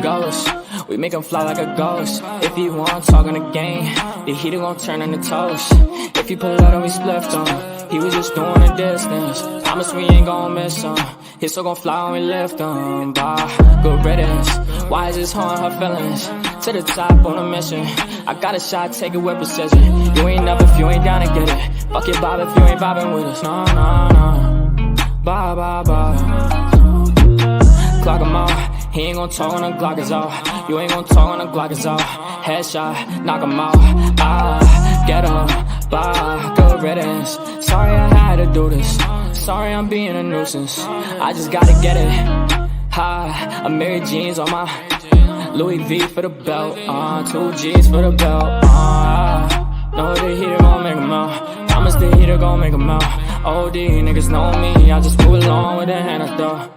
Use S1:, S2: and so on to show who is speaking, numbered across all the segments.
S1: ghost. We make him fly like a ghost. If you want talking the game, the heater gon' turn into toast. If you pull out and we spliffed on, he was just doing a distance. Promise we ain't gon' miss him. His soul gon' fly when we lift him. Bye, good riddance. Why is this harm her feelings? To the top on a mission. I got a shot, take it with precision. You ain't up if you ain't down to get it. Fuck your bob if you ain't vibing with us. No, no, no. Bye, bye, bye. Clock him out. He ain't gon' talk when the Glock is off. You ain't gon' talk when the Glock is off. Headshot, knock him out. Ah, get him. Bye, good riddance. Sorry I had to do this. Sorry I'm being a nuisance. I just gotta get it. Hi, I'm Mary Jeans on my Louis V for the belt. 2 G's for the belt. Know the heater gon' make 'em out. Promise the heater gon' make 'em out. OD niggas know me. I just move along with the hand I throw.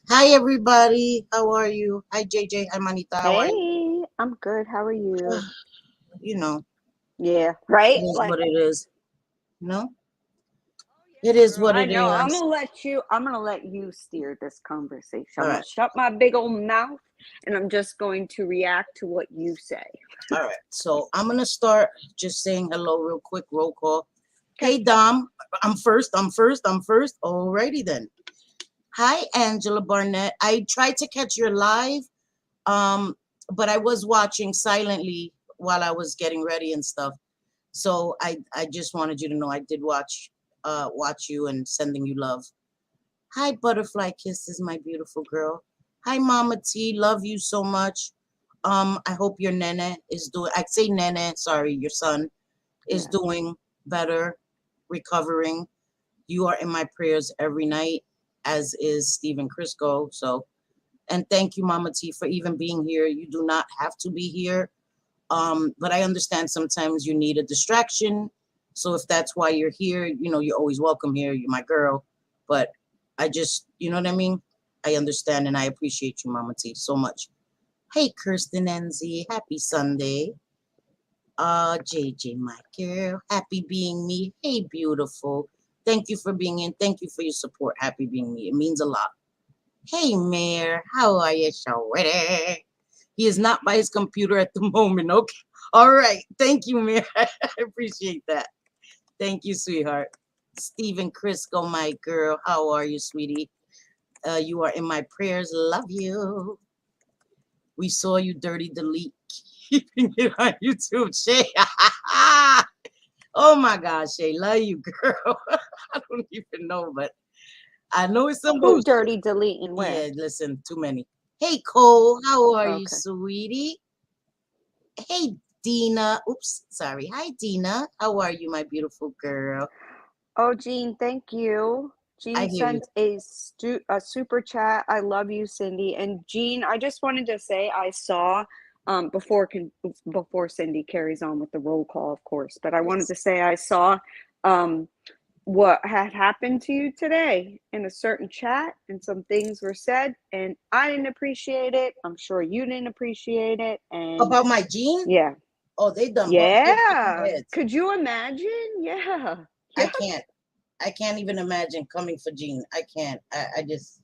S2: Hi everybody, how are you? Hi JJ, hi Manita. How are you?
S3: Hey, I'm good. How are you?
S2: You know,
S3: Yeah, right?
S2: it is
S3: Like,
S2: what it is. No? It is what
S3: I
S2: it
S3: know.
S2: is.
S3: I'm gonna let you steer this conversation. I'm
S2: All
S3: gonna
S2: right.
S3: shut my big old mouth and I'm just going to react to what you say.
S2: All right. So I'm gonna start just saying hello real quick, roll call.
S3: Okay.
S2: Hey Dom, I'm first. Alrighty then. Hi Angela Barnett. I tried to catch your live, but I was watching silently while I was getting ready and stuff. So I just wanted you to know I did watch you and sending you love. Hi Butterfly Kisses, my beautiful girl. Hi Mama T, love you so much. I hope your nene is doing, I say nene, sorry, your son is doing better, recovering. You are in my prayers every night, as is Stephen Crisco. So, and thank you Mama T for even being here. You do not have to be here. But I understand sometimes you need a distraction. So if that's why you're here, you know, you're always welcome here. You're my girl. But I just, you know what I mean? I understand and I appreciate you, Mama T, so much. Hey, Kirsten Enzi, happy Sunday. JJ, my girl, happy being me. Hey, beautiful. Thank you for being in. Thank you for your support. Happy being me. It means a lot. Hey, Mayor, how are you, sweetie? He is not by his computer at the moment. Okay. All right. Thank you, Mayor. I appreciate that. Thank you, sweetheart. Stephen Crisco, my girl. How are you, sweetie? You are in my prayers. Love you. We saw you dirty delete. Keeping it on YouTube, Shay. Oh my gosh, Shay. Love you, girl. I don't even know, but I know it's some
S3: Who dirty deleting where?
S2: Yeah, listen, too many. Hey, Cole, how are you, sweetie? Hey, Dina. Oops, sorry. Hi, Dina. How are you, my beautiful girl?
S3: Oh, Jean, thank you. Jean sent a super chat. I love you, Cindy. And Jean, I just wanted to say I saw before Cindy carries on with the roll call, of course, but I wanted to say I saw what had happened to you today in a certain chat, and some things were said, and I didn't appreciate it. I'm sure you didn't appreciate it. And
S2: about my Jean?
S3: Yeah.
S2: Oh, they done.
S3: Yeah. Could you imagine? Yeah.
S2: I can't even imagine coming for Jean. I can't. I just.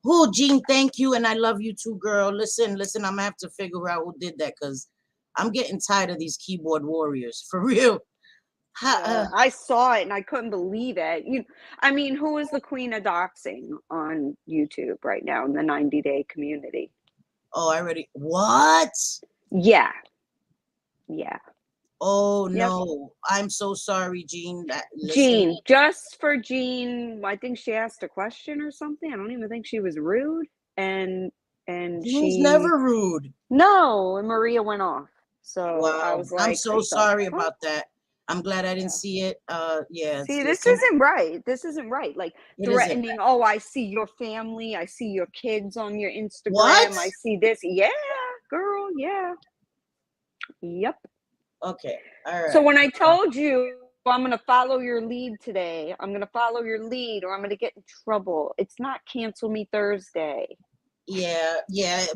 S2: Who, Jean? Thank you, and I love you too, girl. Listen. I'm gonna have to figure out who did that because I'm getting tired of these keyboard warriors for real.
S3: I saw it and I couldn't believe it. I mean, who is the queen of doxing on YouTube right now in the 90-day community?
S2: Oh, I already. What?
S3: Yeah.
S2: Oh no, I'm so sorry, Jean.
S3: Jean, just for Jean, I think she asked a question or something. I don't even think she was rude, and
S2: Jean's never rude.
S3: No, and Maria went off. So
S2: wow.
S3: I was like,
S2: I'm so sorry about that. I'm glad I didn't see it. Yeah.
S3: See, this isn't right. This isn't right. Like threatening. Right. Oh, I see your family. I see your kids on your Instagram.
S2: What?
S3: I see this. Yeah, girl. Yeah. Yep.
S2: Okay. All right.
S3: So when I told you I'm going to follow your lead today, I'm going to follow your lead, or I'm going to get in trouble. It's not Cancel Me Thursday.
S2: Yeah.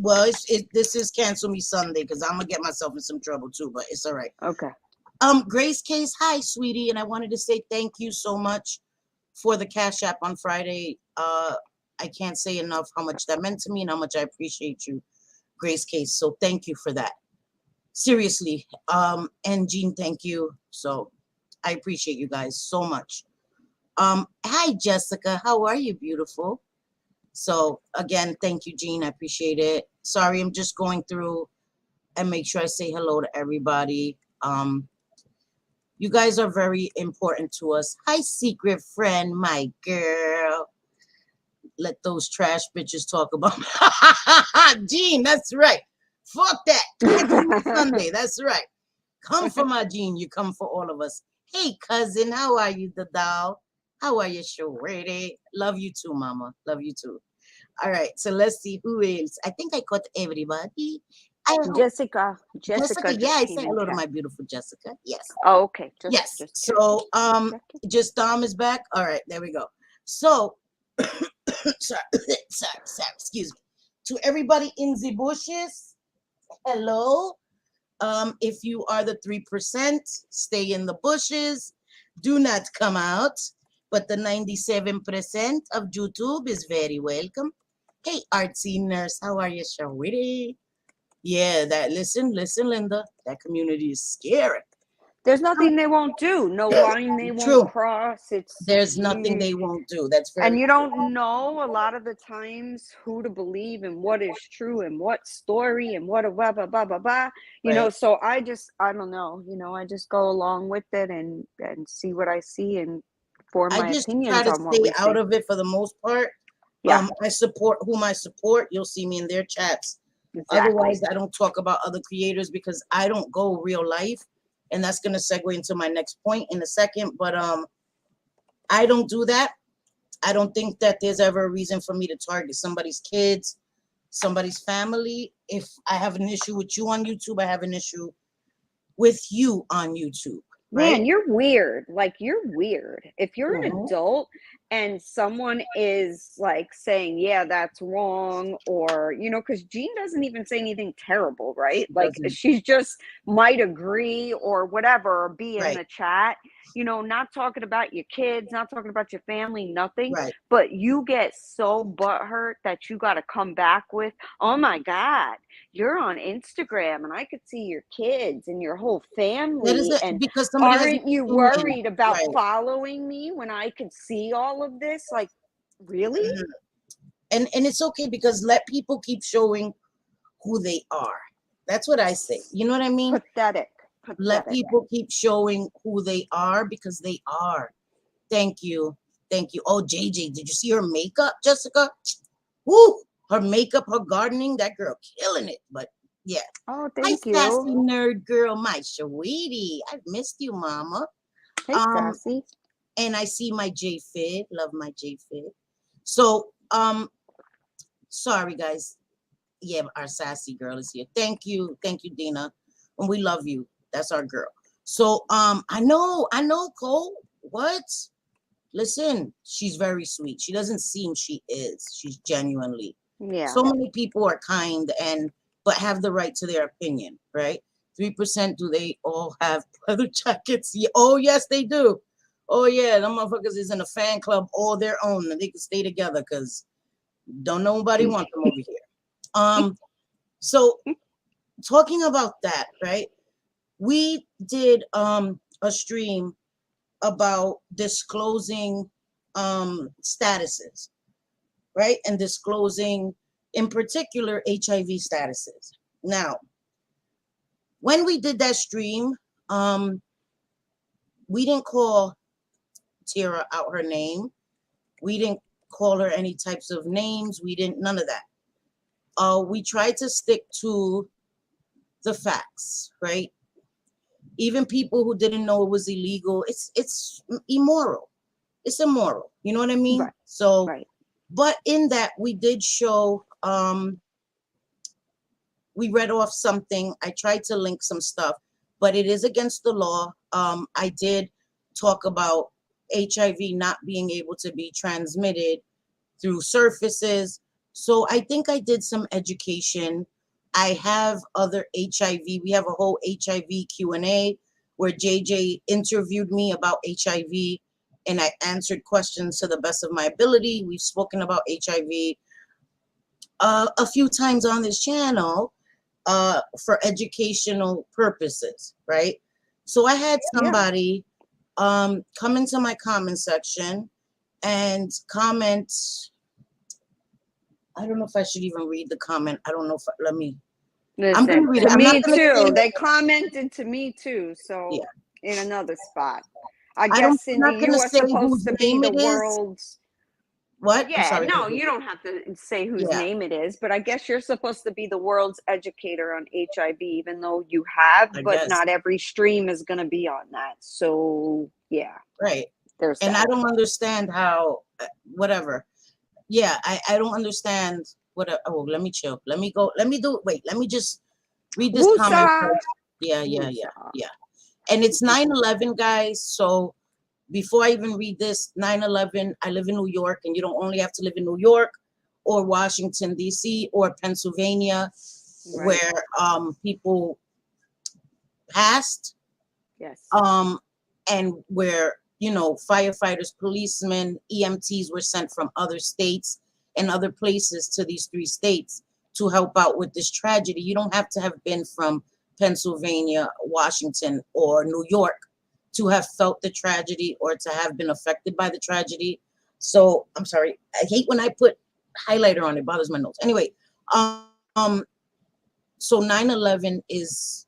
S2: Well, this is Cancel Me Sunday because I'm gonna get myself in some trouble too. But it's all right.
S3: Okay.
S2: Grace Case, hi, sweetie, and I wanted to say thank you so much for the Cash App on Friday. I can't say enough how much that meant to me and how much I appreciate you, Grace Case. So thank you for that. Seriously. And Jean, thank you. So I appreciate you guys so much. Hi, Jessica. How are you, beautiful? So again, thank you, Jean. I appreciate it. Sorry, I'm just going through and make sure I say hello to everybody. You guys are very important to us. Hi, secret friend, my girl. Let those trash bitches talk about me. Jean, that's right. Fuck that. It's Sunday, that's right. Come for my Jean, you come for all of us. Hey, cousin, how are you, the doll? How are you, Shorty? Love you too, mama. Love you too. All right, so let's see who else. I think I caught everybody.
S3: Jessica
S2: Yeah, I say hello to
S3: chat.
S2: my beautiful Jessica. Yes.
S3: Oh, okay.
S2: Yes. So just Dom is back. All right, there we go. So sorry, excuse me. To everybody in the bushes, hello. If you are the 3%, stay in the bushes. Do not come out. But the 97% of YouTube is very welcome. Hey, artsy nurse, how are you, Shawity? Yeah, listen, Linda. That community is scary.
S3: There's nothing they won't do. No line they won't cross.
S2: There's nothing they won't do. That's very
S3: and you don't know a lot of the times who to believe and what is true and what story and what a blah blah blah blah blah. You know, so I don't know. You know, I just go along with it and see what I see and form my opinions on what we see.
S2: I try to stay out of it for the most part.
S3: Yeah.
S2: I support whom I support. You'll see me in their chats. Exactly. Otherwise, I don't talk about other creators because I don't go real life. And that's going to segue into my next point in a second. But I don't do that. I don't think that there's ever a reason for me to target somebody's kids, somebody's family. If I have an issue with you on YouTube, I have an issue with you on YouTube. Right?
S3: Man, you're weird. Like, you're weird. If you're an adult and someone is like saying, yeah, that's wrong, or, you know, because Jean doesn't even say anything terrible, right? Like, she just might agree or whatever, or be in the chat, you know, not talking about your kids, not talking about your family, nothing. But you get so butthurt that you got to come back with, oh my God, you're on Instagram and I could see your kids and your whole family. And
S2: because
S3: aren't you worried about following me when I could see all of this? Like, really?
S2: And it's okay, because let people keep showing who they are. That's what I say. You know what I mean?
S3: Pathetic.
S2: Let people keep showing who they are, because they are. Thank you. Thank you. Oh, JJ, did you see her makeup, Jessica? Woo! Her makeup, her gardening, that girl killing it. But yeah.
S3: Oh, thank you.
S2: Sassy nerd girl, my sweetie. I've missed you, mama.
S3: Hey, Sassy.
S2: And I see my J Fit. Love my J Fit. So, sorry guys. Yeah, our sassy girl is here. Thank you, Dina. And we love you. That's our girl. So, I know, Cole. What? Listen, she's very sweet. She doesn't seem she is. She's genuinely.
S3: Yeah.
S2: So many people are kind but have the right to their opinion, right? 3%, do they all have leather jackets? Yeah. Oh, yes, they do. Oh, yeah, them motherfuckers is in a fan club all their own, and they can stay together because don't nobody want them over here. So talking about that, right? We did a stream about disclosing statuses, right? And disclosing, in particular, HIV statuses. Now, when we did that stream, we didn't call Tara out her name. We didn't call her any types of names. We didn't, none of that. We tried to stick to the facts, right? Even people who didn't know it was illegal, it's immoral. It's immoral. You know what I mean?
S3: Right.
S2: So, but in that, we did show, we read off something. I tried to link some stuff, but it is against the law. I did talk about HIV not being able to be transmitted through surfaces. So I think I did some education. I have other HIV. We have a whole HIV Q&A where JJ interviewed me about HIV and I answered questions to the best of my ability. We've spoken about HIV a few times on this channel for educational purposes, right? So I had somebody come into my comment section and comment. I don't know if I should even read the comment. I don't know if let me. I'm gonna
S3: Listen,
S2: read
S3: to
S2: it. I'm
S3: me
S2: not gonna say
S3: too.
S2: that.
S3: They commented to me too. So
S2: Yeah.
S3: in another spot, I
S2: I don't.
S3: guess
S2: I'm
S3: Cindy,
S2: not
S3: you
S2: gonna
S3: are
S2: say
S3: supposed
S2: whose
S3: to be
S2: name
S3: the
S2: it is.
S3: world's.
S2: What? I'm
S3: Yeah,
S2: sorry.
S3: no, you don't have to say whose
S2: Yeah.
S3: name it is, but I guess you're supposed to be the world's educator on HIV, even though you have,
S2: I
S3: but
S2: guess.
S3: not every stream is going to be on that. So yeah,
S2: Right.
S3: there's
S2: And
S3: that.
S2: I don't understand how. Whatever. Yeah. I don't understand. What? Oh, let me chill. Let me go. Let me do. Wait. Let me just read this comment
S3: Woosah!
S2: first. Yeah.
S3: Woosah.
S2: And it's 9/11, guys. So before I even read this, 9/11, I live in New York, and you don't only have to live in New York or Washington, D.C. or Pennsylvania,
S3: Right.
S2: where people passed,
S3: Yes.
S2: and where, you know, firefighters, policemen, EMTs were sent from other states and other places to these 3 states to help out with this tragedy. You don't have to have been from Pennsylvania, Washington, or New York to have felt the tragedy or to have been affected by the tragedy. So I'm sorry. I hate when I put highlighter on it. Bothers my nose. Anyway, so 9/11 is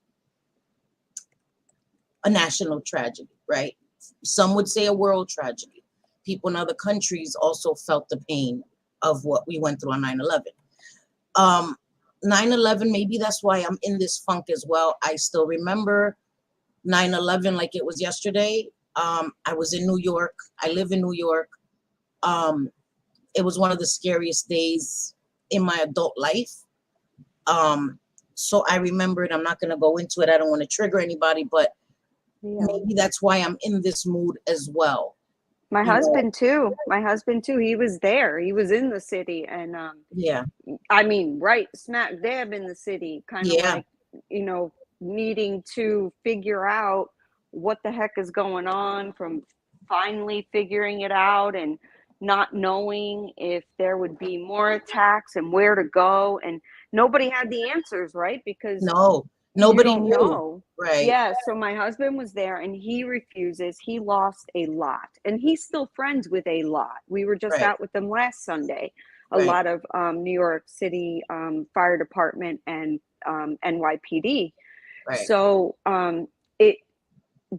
S2: a national tragedy, right? Some would say a world tragedy. People in other countries also felt the pain of what we went through on 9/11. 9/11, maybe that's why I'm in this funk as well. I still remember 9/11 like it was yesterday. I was in New York. I live in New York. It was one of the scariest days in my adult life. So I remember it. I'm not going to go into it. I don't want to trigger anybody, but maybe that's why I'm in this mood as well.
S3: My husband too. My husband too. He was there. He was in the city, and
S2: yeah.
S3: I mean, right smack dab in the city, kind of like, you know, needing to figure out what the heck is going on, from finally figuring it out and not knowing if there would be more attacks and where to go, and nobody had the answers, right? Because
S2: nobody
S3: don't
S2: knew.
S3: know.
S2: Right.
S3: Yeah, so my husband was there and he refuses. He lost a lot and he's still friends with a lot. We were just out with them last Sunday. A lot of New York City Fire Department and NYPD.
S2: Right.
S3: So it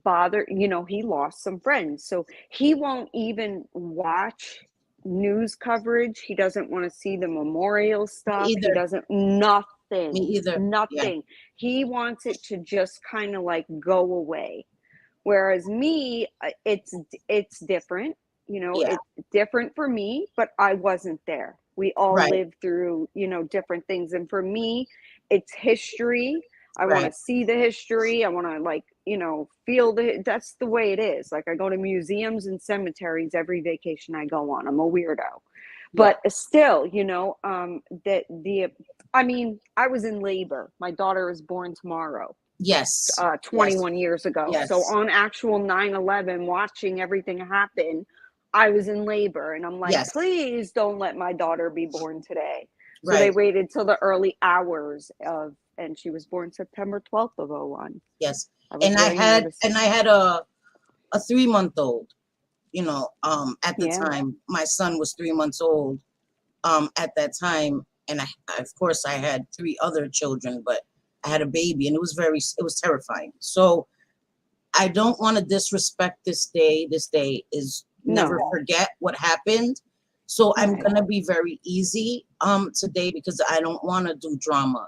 S3: bothered, you know, he lost some friends. So he won't even watch news coverage. He doesn't want to see the memorial stuff. He doesn't, nothing.
S2: Me either.
S3: Nothing. Yeah. He wants it to just kind of like go away. Whereas me, it's different. You know, it's different for me, but I wasn't there. We all lived through, you know, different things. And for me, it's history. I want to see the history. I want to, like, you know, feel that's the way it is. Like, I go to museums and cemeteries every vacation I go on. I'm a weirdo. But still, you know, I mean, I was in labor. My daughter is born tomorrow.
S2: Yes.
S3: 21 years ago.
S2: Yes.
S3: So on actual 9/11, watching everything happen, I was in labor. And I'm like, please don't let my daughter be born today. So they waited till the early hours of, and she was born September 12th of 01.
S2: Yes. And I had a 3-month-old, you know, at the time. My son was 3 months old at that time. And of course I had 3 other children, but I had a baby, and it was terrifying. So I don't want to disrespect this day. This day is never forget what happened. So I'm going to be very easy today, because I don't want to do drama.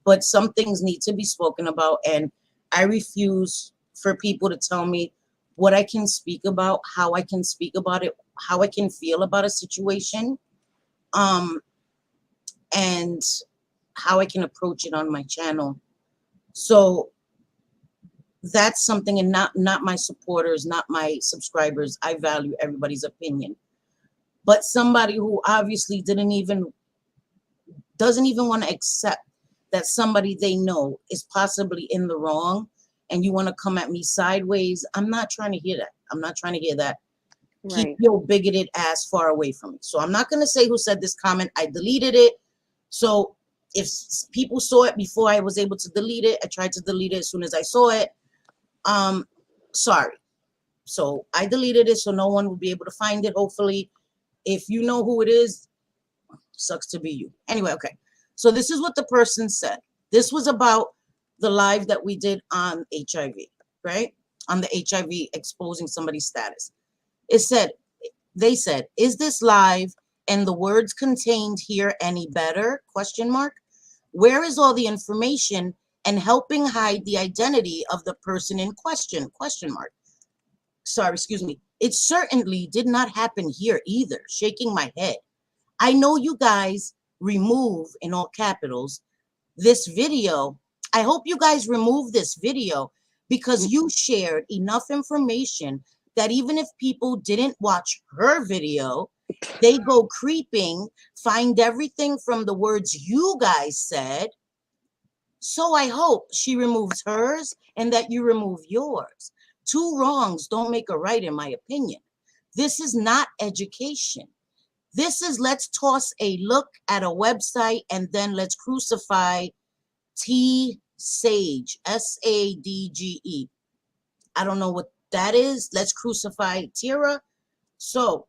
S2: But some things need to be spoken about, and I refuse for people to tell me what I can speak about, how I can speak about it, how I can feel about a situation, and how I can approach it on my channel. So that's something, and not my supporters, not my subscribers. I value everybody's opinion. But somebody who obviously doesn't even want to accept that somebody they know is possibly in the wrong, and you want to come at me sideways, I'm not trying to hear that. I'm not trying to hear that. Keep
S3: Right.
S2: your bigoted ass far away from me. So I'm not going to say who said this comment. I deleted it. So if people saw it before I was able to delete it, I tried to delete it as soon as I saw it. Sorry. So I deleted it so no one will be able to find it. Hopefully, if you know who it is, sucks to be you. Anyway, okay. So this is what the person said. This was about the live that we did on HIV, right? On the HIV exposing somebody's status. They said, is this live and the words contained here any better? Question mark. Where is all the information and helping hide the identity of the person in question? Question mark. Sorry, excuse me. It certainly did not happen here either. Shaking my head. I know you guys remove, in all capitals, this video. I hope you guys remove this video because you shared enough information that even if people didn't watch her video, they go creeping, find everything from the words you guys said. So I hope she removes hers and that you remove yours. Two wrongs don't make a right, in my opinion. This is not education. This is let's toss a look at a website and then let's crucify T Sage, SADGE. I don't know what that is. Let's crucify Tira. So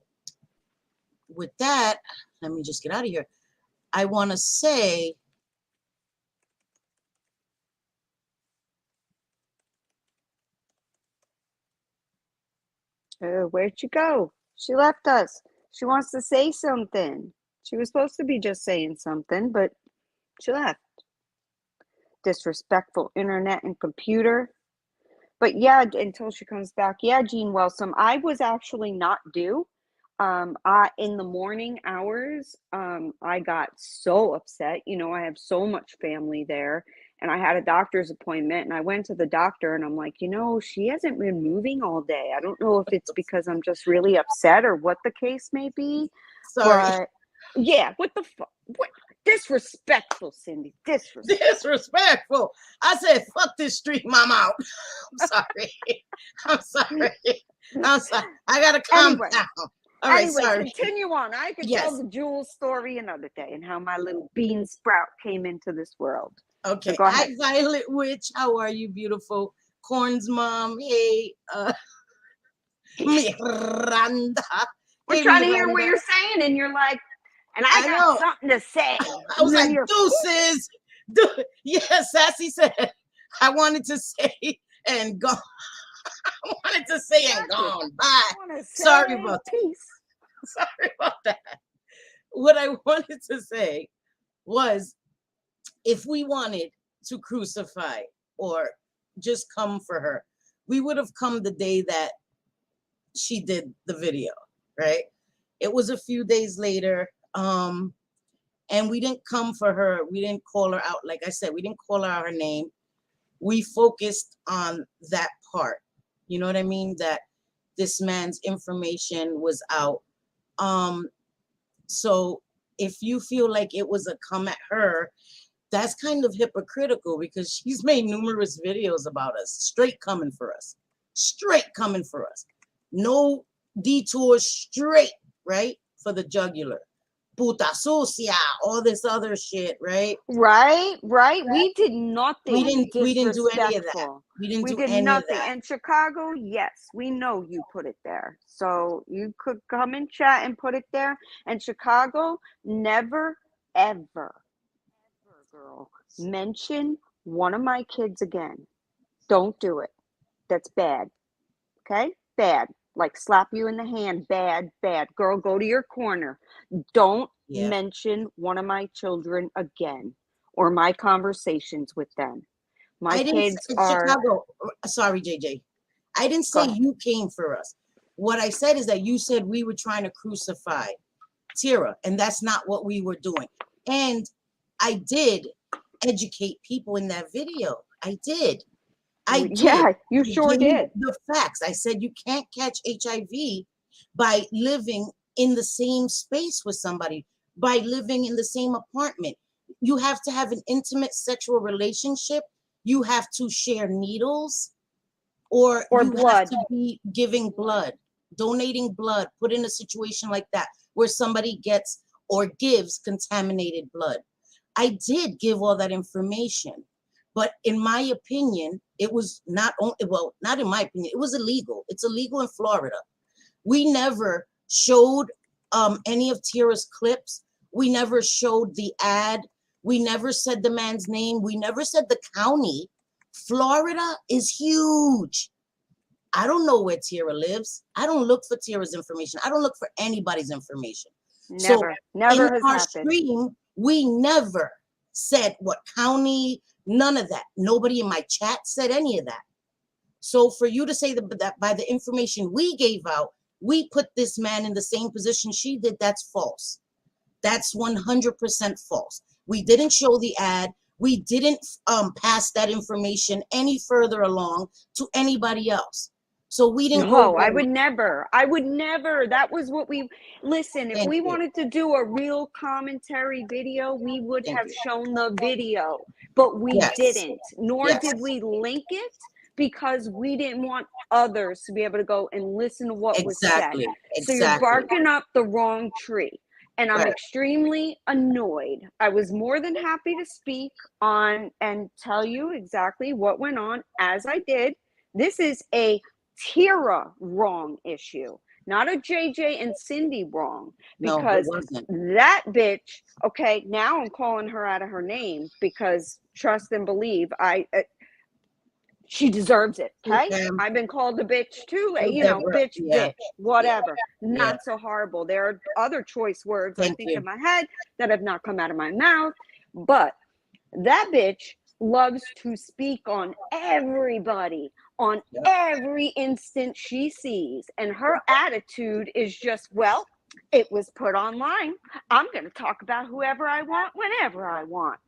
S2: with that, let me just get out of here. I want to say,
S3: Where'd she go? She left us. She wants to say something. She was supposed to be just saying something, but she left. Disrespectful internet and computer. But yeah, until she comes back. Yeah, Jean Wellsome. I was actually not due. In the morning hours, I got so upset. You know, I have so much family there, and I had a doctor's appointment, and I went to the doctor, and I'm like, you know, she hasn't been moving all day. I don't know if it's because I'm just really upset or what the case may be.
S2: sorry.
S3: But yeah, what the fuck? What? Disrespectful, Cindy. Disrespectful.
S2: Disrespectful. I said, fuck this stream. I'm out. I'm sorry. I'm sorry. I'm sorry. I got to calm
S3: Anyway.
S2: down. All right,
S3: Anyway,
S2: sorry.
S3: continue on. I could tell the Jules story another day and how my little bean sprout came into this world.
S2: Okay.
S3: So go ahead.
S2: Hi, Violet Witch. How are you, beautiful? Corn's mom. Hey, Miranda.
S3: We're
S2: Hey,
S3: trying to hear
S2: Miranda.
S3: what you're saying, and you're like, and I got something to say.
S2: I was like, deuces. Yeah, Sassy said, I wanted to say and gone. I wanted to say and gone. Bye. Sorry about that. Sorry about that. What I wanted to say was, if we wanted to crucify or just come for her, we would have come the day that she did the video, right? It was a few days later. And we didn't come for her. We didn't call her out. Like I said, we didn't call her out her name. We focused on that part. You know what I mean? That this man's information was out. So if you feel like it was a come at her, that's kind of hypocritical because she's made numerous videos about us, straight coming for us, no detours, straight, right, for the jugular. Puta sucia, all this other shit, right?
S3: Right. We did nothing.
S2: We didn't do any of that. We didn't do any of that.
S3: And Chicago, yes, we know you put it there. So you could come in chat and put it there. And Chicago, never, ever, girl, mention one of my kids again. Don't do it. That's bad. Okay? Bad. Like slap you in the hand. Bad. Girl, go to your corner. Don't mention one of my children again or my conversations with them. My kids are...
S2: Chicago. Sorry, JJ. I didn't say you came for us. What I said is that you said we were trying to crucify Tira, and that's not what we were doing. And I did educate people in that video. I did.
S3: Yeah, you sure did.
S2: The facts. I said you can't catch HIV by living in the same space with somebody, by living in the same apartment. You have to have an intimate sexual relationship. You have to share needles, or you
S3: blood.
S2: have to be giving blood. donating blood, put in a situation like that where somebody gets or gives contaminated blood. I did give all that information, but in my opinion, it was not only, well, not in my opinion, it was illegal. It's illegal in Florida. We never showed any of Tira's clips. We never showed the ad. We never said the man's name. We never said the county. Florida is huge. I don't know where Tira lives. I don't look for Tira's information. I don't look for anybody's information.
S3: Never
S2: in
S3: has
S2: our
S3: happened.
S2: stream, we never said what county, none of that. Nobody in my chat said any of that. So for you to say that by the information we gave out, we put this man in the same position she did, that's false. That's 100% false. We didn't show the ad. We didn't pass that information any further along to anybody else. So we didn't
S3: No, I would never. That was what we, listen, if we wanted to do a real commentary video, we would have shown the video, but we didn't, nor did we link it, because we didn't want others to be able to go and listen to what was said. So you're barking up the wrong tree. And I'm extremely annoyed. I was more than happy to speak on and tell you exactly what went on, as I did. This is a Tira wrong issue, not a JJ and Cindy wrong, because that bitch, okay, now I'm calling her out of her name, because trust and believe, she deserves it, okay? I've been called a bitch too, you know, bitch, whatever. Not so horrible. There are other choice words I think in my head that have not come out of my mouth, but that bitch loves to speak on everybody, on every instant she sees, and her attitude is just, well, it was put online. I'm going to talk about whoever I want, whenever I want.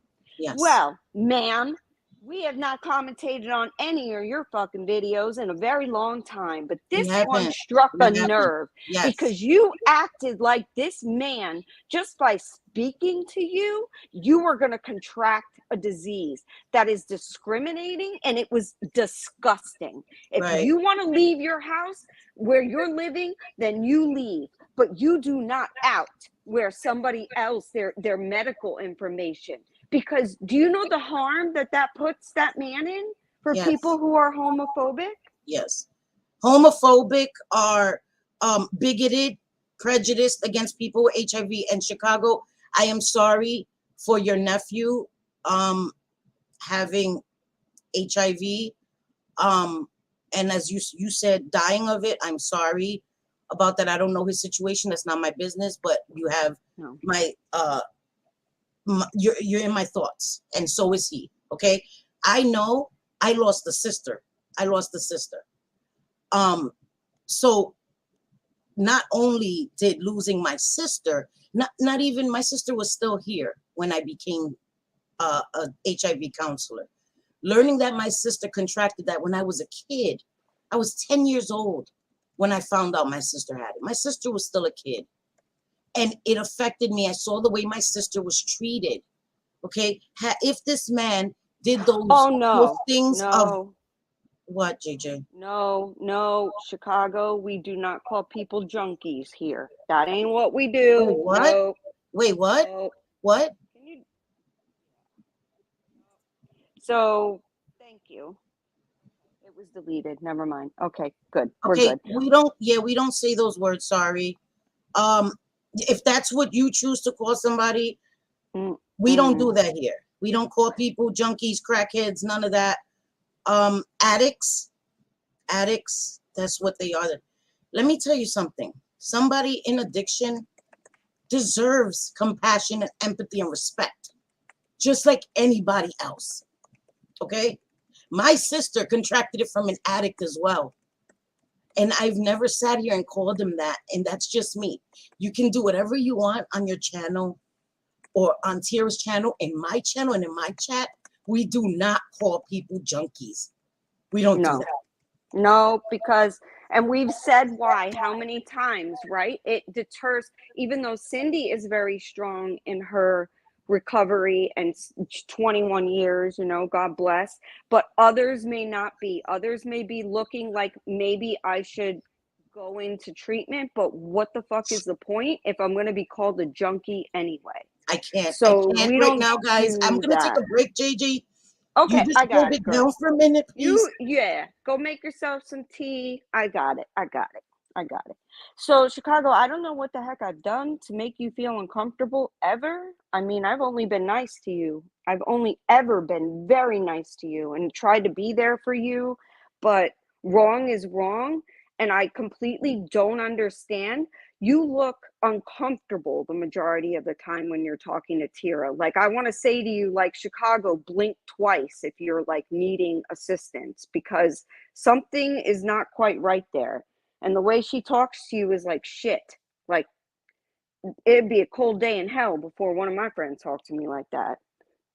S3: Well, ma'am, we have not commentated on any of your fucking videos in a very long time, but this one struck a nerve because you acted like this man, just by speaking to you, you were going to contract a disease that is discriminating, and it was disgusting. If you want to leave your house where you're living, then you leave, but you do not out where somebody else their medical information. Because do you know the harm that puts that man in for people who are homophobic?
S2: Yes. Homophobic, are bigoted, prejudiced against people with HIV. And Chicago, I am sorry for your nephew having HIV. And as you said, dying of it. I'm sorry about that. I don't know his situation. That's not my business, but you have my you're in my thoughts, and so is he. Okay, I know I lost a sister. So not only did losing my sister, not even my sister was still here when I became a HIV counselor. Learning that my sister contracted that when I was a kid, I was 10 years old when I found out my sister had it. My sister was still a kid. And it affected me. I saw the way my sister was treated. Okay, if this man did those things of what, JJ?
S3: No, Chicago, we do not call people junkies here. That ain't what we do.
S2: Wait, what? No. Wait, what? No. What?
S3: So, thank you. It was deleted. Never mind. Okay, good. We're
S2: good. We don't say those words. Sorry. If that's what you choose to call somebody, we don't do that here. We don't call people junkies, crackheads, none of that. Addicts, that's what they are. Let me tell you something. Somebody in addiction deserves compassion and empathy and respect, just like anybody else. Okay? My sister contracted it from an addict as well. And I've never sat here and called him that. And that's just me. You can do whatever you want on your channel or on Tira's channel, in my channel, and in my chat. We do not call people junkies. We don't do that.
S3: No, because, and we've said why, how many times, right? It deters, even though Cindy is very strong in her recovery and 21 years, you know, God bless, but others may not be. Others may be looking like maybe I should go into treatment, but what the fuck is the point if I'm going to be called a junkie anyway?
S2: I can't.
S3: So
S2: I can't
S3: we
S2: right
S3: don't
S2: now, guys. I'm
S3: do
S2: going to take
S3: that.
S2: a break, JJ.
S3: Okay,
S2: You just
S3: I got
S2: hold
S3: it,
S2: it
S3: girl.
S2: down for a minute, please.
S3: Yeah, go make yourself some tea. I got it. So, Chicago, I don't know what the heck I've done to make you feel uncomfortable ever. I mean, I've only been nice to you. I've only ever been very nice to you and tried to be there for you, but wrong is wrong, and I completely don't understand. You look uncomfortable the majority of the time when you're talking to Tira. Like, I want to say to you, like, Chicago, blink twice if you're like needing assistance, because something is not quite right there. And the way she talks to you is like shit. Like, it'd be a cold day in hell before one of my friends talked to me like that.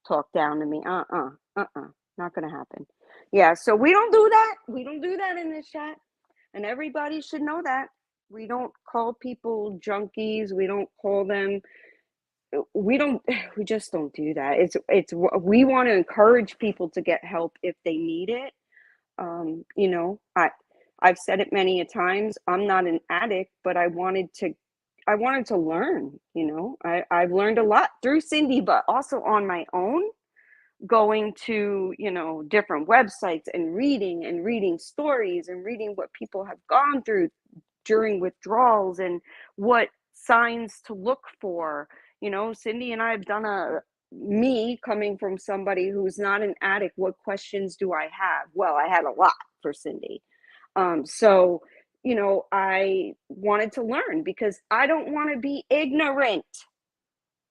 S3: Talk down to me. Not gonna happen. Yeah, so we don't do that. We don't do that in this chat. And everybody should know that. We don't call people junkies. We don't call them, we just don't do that. We want to encourage people to get help if they need it. You know, I've said it many a times. I'm not an addict, but I wanted to learn. You know, I've learned a lot through Cindy, but also on my own, going to, you know, different websites and reading stories and reading what people have gone through during withdrawals and what signs to look for. You know, Cindy and I have done me coming from somebody who's not an addict, what questions do I have? Well, I had a lot for Cindy. So, you know, I wanted to learn because I don't want to be ignorant.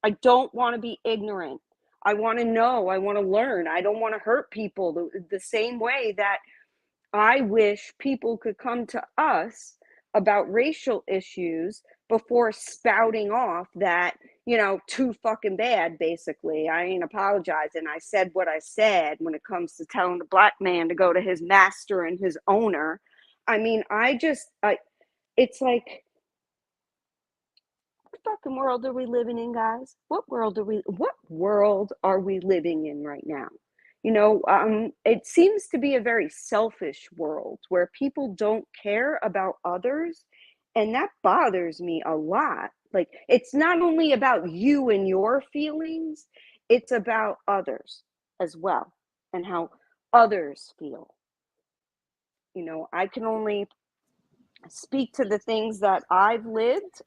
S3: I don't want to be ignorant. I want to know. I want to learn. I don't want to hurt people the same way that I wish people could come to us about racial issues before spouting off that, you know, too fucking bad, basically. I ain't apologizing. I said what I said when it comes to telling the black man to go to his master and his owner. I mean, it's like, what fucking world are we living in, guys? What world are we living in right now? You know, it seems to be a very selfish world where people don't care about others. And that bothers me a lot. Like, it's not only about you and your feelings, it's about others as well and how others feel. You know, I can only speak to the things that I've lived,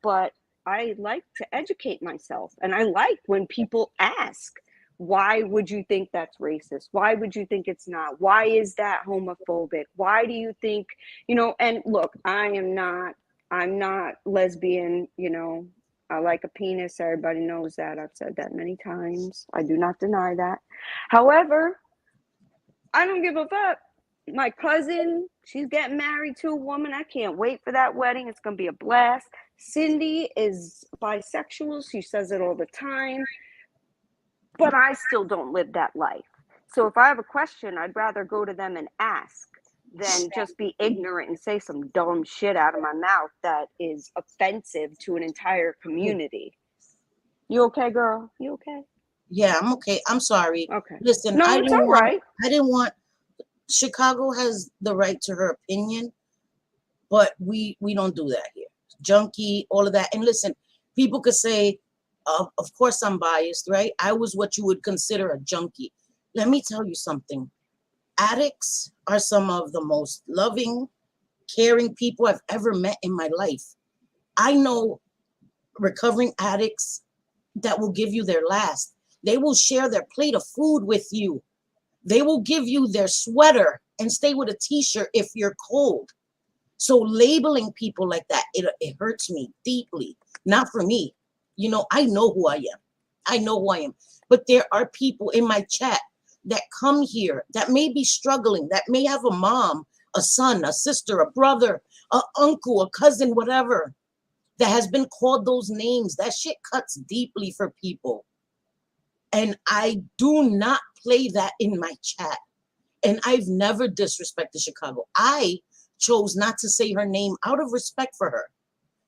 S3: but I like to educate myself. And I like when people ask, why would you think that's racist? Why would you think it's not? Why is that homophobic? Why do you think, you know, and look, I'm not lesbian, you know, I like a penis. Everybody knows that. I've said that many times. I do not deny that. However, I don't give a fuck. My cousin, she's getting married to a woman. I can't wait for that wedding. It's going to be a blast. Cindy is bisexual. She says it all the time. But I still don't live that life. So if I have a question, I'd rather go to them and ask than just be ignorant and say some dumb shit out of my mouth that is offensive to an entire community. You okay, girl? You okay?
S2: Yeah, I'm okay. I'm sorry.
S3: Okay.
S2: Listen,
S3: No, it's all right.
S2: I didn't want. Chicago has the right to her opinion, but we don't do that here. Junkie, all of that. And listen, people could say, of course I'm biased, right? I was what you would consider a junkie. Let me tell you something. Addicts are some of the most loving, caring people I've ever met in my life. I know recovering addicts that will give you their last. They will share their plate of food with you. They will give you their sweater and stay with a t-shirt if you're cold. So labeling people like that, it hurts me deeply. Not for me. You know, I know who I am. I know who I am. But there are people in my chat that come here that may be struggling, that may have a mom, a son, a sister, a brother, an uncle, a cousin, whatever, that has been called those names. That shit cuts deeply for people. And I do not play that in my chat. And I've never disrespected Chicago. I chose not to say her name out of respect for her.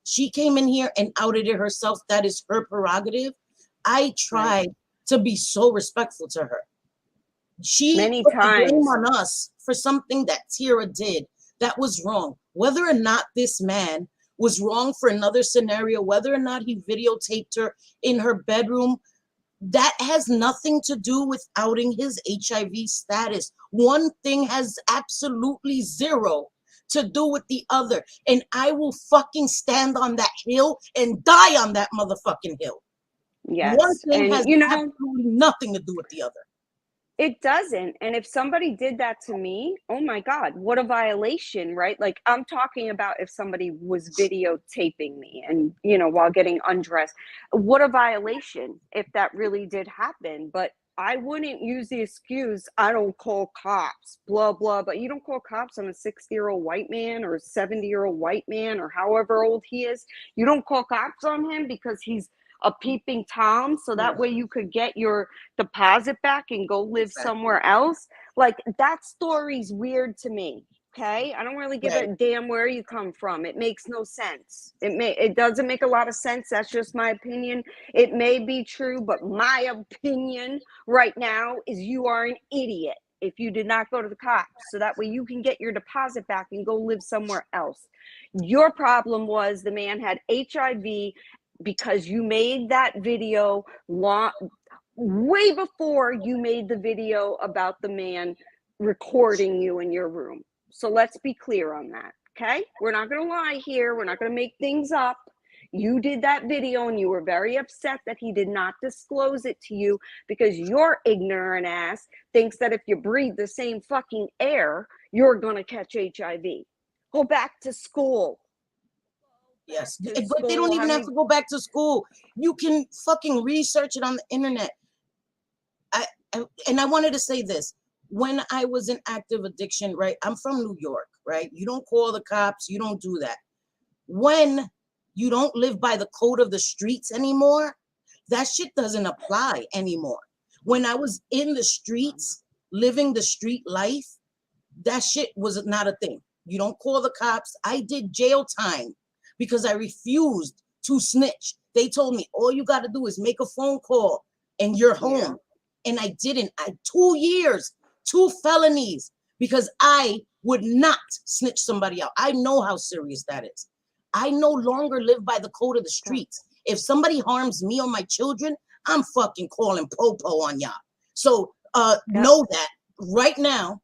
S2: She came in here and outed it herself. That is her prerogative. I tried to be so respectful to her. She
S3: Many
S2: put the
S3: times.
S2: blame on us for something that Tira did that was wrong. Whether or not this man was wrong for another scenario, whether or not he videotaped her in her bedroom, that has nothing to do with outing his HIV status. One thing has absolutely zero to do with the other. And I will fucking stand on that hill and die on that motherfucking hill.
S3: Yes.
S2: One thing
S3: And
S2: has absolutely nothing to do with the other.
S3: It doesn't. And if somebody did that to me, oh my God, what a violation, right? Like, I'm talking about if somebody was videotaping me and, you know, while getting undressed, what a violation if that really did happen. But I wouldn't use the excuse, I don't call cops, blah, blah. But you don't call cops on a 60-year-old white man or a 70-year-old white man or however old he is. You don't call cops on him because he's a peeping Tom, so that way you could get your deposit back and go live somewhere else. Like, that story's weird to me. Okay, I don't really give a damn where you come from. It makes no sense. It doesn't make a lot of sense. That's just my opinion. It may be true, but my opinion right now is you are an idiot if you did not go to the cops, so that way you can get your deposit back and go live somewhere else. Your problem was the man had HIV because you made that video way before you made the video about the man recording you in your room. So let's be clear on that, okay? We're not going to lie here. We're not going to make things up. You did that video and you were very upset that he did not disclose it to you because your ignorant ass thinks that if you breathe the same fucking air, you're going to catch HIV. Go back to school.
S2: Yes, but they don't even have to go back to school. You can fucking research it on the internet. And I wanted to say this. When I was in active addiction, right? I'm from New York, right? You don't call the cops. You don't do that. When you don't live by the code of the streets anymore, that shit doesn't apply anymore. When I was in the streets, living the street life, that shit was not a thing. You don't call the cops. I did jail time because I refused to snitch. They told me, all you got to do is make a phone call and you're home. And I didn't. 2 years, 2 felonies, because I would not snitch somebody out. I know how serious that is. I no longer live by the code of the streets. If somebody harms me or my children, I'm fucking calling Popo on y'all. So know that right now.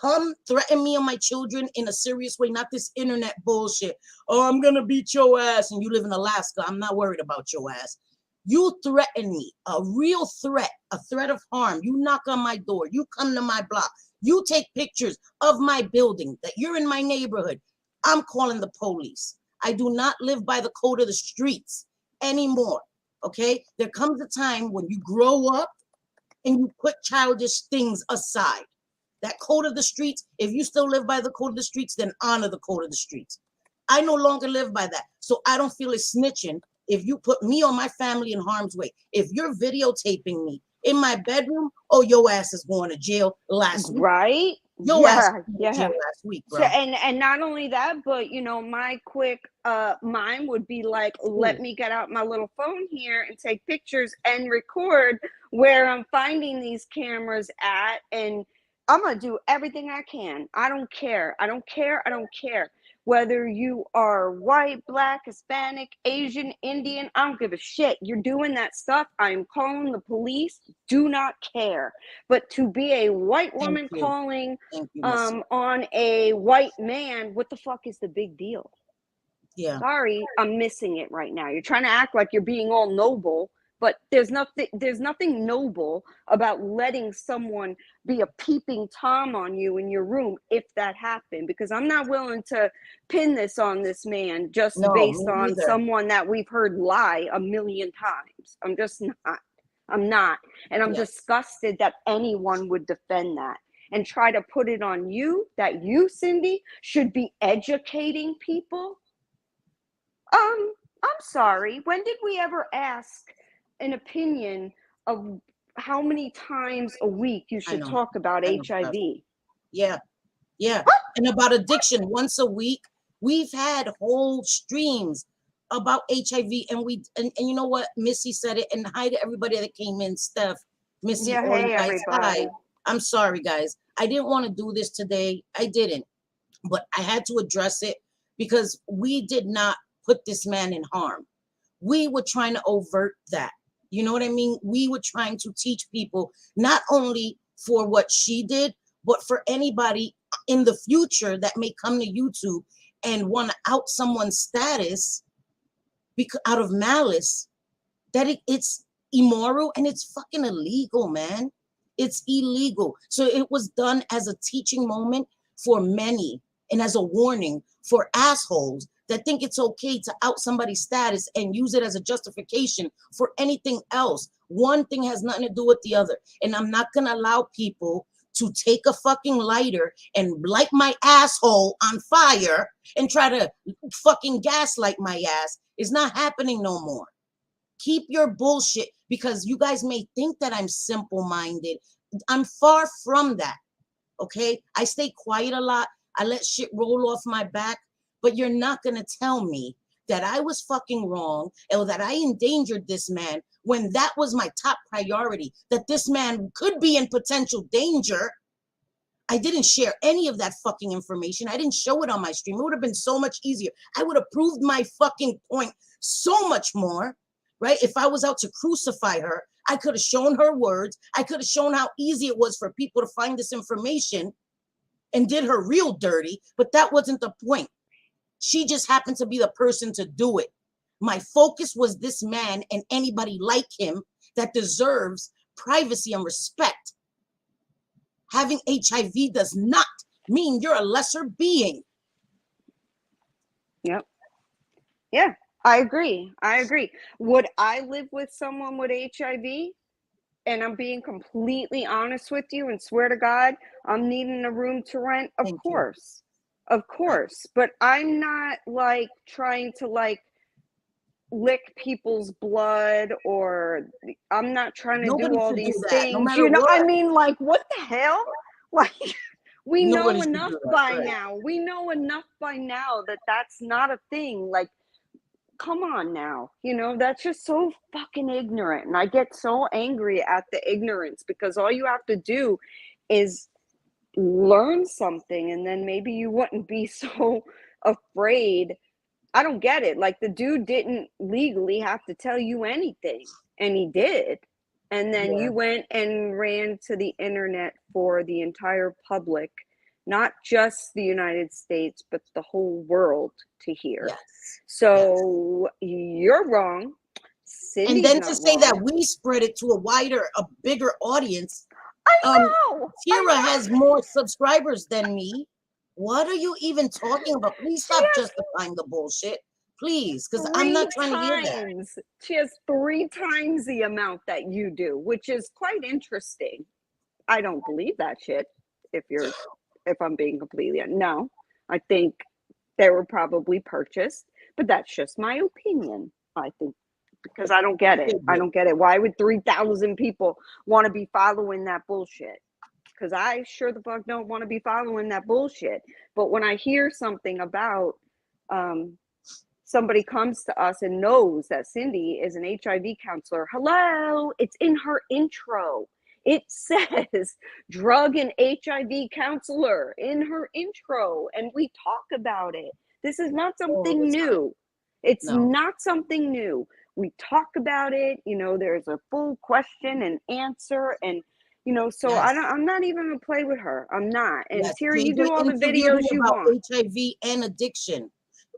S2: Come threaten me and my children in a serious way, not this internet bullshit. Oh, I'm going to beat your ass and you live in Alaska. I'm not worried about your ass. You threaten me, a real threat, a threat of harm. You knock on my door. You come to my block. You take pictures of my building, that you're in my neighborhood. I'm calling the police. I do not live by the code of the streets anymore, okay? There comes a time when you grow up and you put childish things aside. That code of the streets, if you still live by the code of the streets, then honor the code of the streets. I no longer live by that. So I don't feel it's snitching if you put me or my family in harm's way. If you're videotaping me in my bedroom, oh, your ass is going to jail last week.
S3: Right?
S2: Your ass is going to jail last week, bro.
S3: So, and not only that, but, you know, my quick mind would be like, let me get out my little phone here and take pictures and record where I'm finding these cameras at, and I'm going to do everything I can. I don't care. I don't care. I don't care. Whether you are white, black, Hispanic, Asian, Indian, I don't give a shit. You're doing that stuff. I'm calling the police. Do not care. But to be a white woman calling on a white man, what the fuck is the big deal?
S2: Yeah.
S3: Sorry, I'm missing it right now. You're trying to act like you're being all noble. But there's nothing noble about letting someone be a peeping Tom on you in your room if that happened, because I'm not willing to pin this on this man just based on someone that we've heard lie a million times. I'm just not. I'm not. And I'm disgusted that anyone would defend that and try to put it on you, that you, Cindy, should be educating people. I'm sorry. When did we ever ask an opinion of how many times a week you should talk about HIV?
S2: Yeah. And about addiction once a week. We've had whole streams about HIV, and you know what? Missy said it, and hi to everybody that came in. Steph, Missy,
S3: hey everybody.
S2: Hi. I'm sorry, guys. I didn't want to do this today. I didn't. but I had to address it because we did not put this man in harm. We were trying to overt that. You know what I mean? We were trying to teach people not only for what she did, but for anybody in the future that may come to YouTube and want to out someone's status because out of malice, that it's immoral and it's fucking illegal, man. It's illegal. So it was done as a teaching moment for many and as a warning for assholes that think it's okay to out somebody's status and use it as a justification for anything else. One thing has nothing to do with the other. And I'm not going to allow people to take a fucking lighter and light my asshole on fire and try to fucking gaslight my ass. It's not happening no more. Keep your bullshit, because you guys may think that I'm simple-minded. I'm far from that, okay? I stay quiet a lot. I let shit roll off my back, but you're not going to tell me that I was fucking wrong or that I endangered this man when that was my top priority, that this man could be in potential danger. I didn't share any of that fucking information. I didn't show it on my stream. It would have been so much easier. I would have proved my fucking point so much more. Right? If I was out to crucify her, I could have shown her words. I could have shown how easy it was for people to find this information and did her real dirty, but that wasn't the point. She just happened to be the person to do it. My focus was this man and anybody like him that deserves privacy and respect. Having HIV does not mean you're a lesser being.
S3: Yep. Yeah. I agree. Would I live with someone with HIV? And I'm being completely honest with you and swear to God, I'm needing a room to rent. Of course. But I'm not like trying to like lick people's blood, or I'm not trying to do all these things. No, you know, I mean, like, what the hell? Like, we know enough by now. We know enough by now that that's not a thing. Like, come on now, you know, that's just so fucking ignorant. And I get so angry at the ignorance, because all you have to do is learn something and then maybe you wouldn't be so afraid. I don't get it. Like, the dude didn't legally have to tell you anything, and he did. And then you went and ran to the internet for the entire public, not just the United States, but the whole world to hear. Yes. So you're wrong. Cindy's
S2: and then to say
S3: wrong.
S2: that we spread it to a bigger audience.
S3: I know.
S2: Tira has more subscribers than me. What are you even talking about? Please stop justifying the bullshit. Please, because I'm not trying to hear that.
S3: She has 3 times the amount that you do, which is quite interesting. I don't believe that shit. If I'm being completely no, I think they were probably purchased, but that's just my opinion. I think, because I don't get it. Why would 3,000 people want to be following that bullshit? Because I sure the fuck don't want to be following that bullshit. But when I hear something about somebody comes to us and knows that Cindy is an HIV counselor, hello, it's in her intro. It says drug and HIV counselor in her intro, and we talk about it. This is not something new. It's not something new. We talk about it, you know, there's a full question and answer, and you know, so I'm not even gonna play with her. I'm not. And Tira, you do all the videos you want.
S2: HIV and addiction,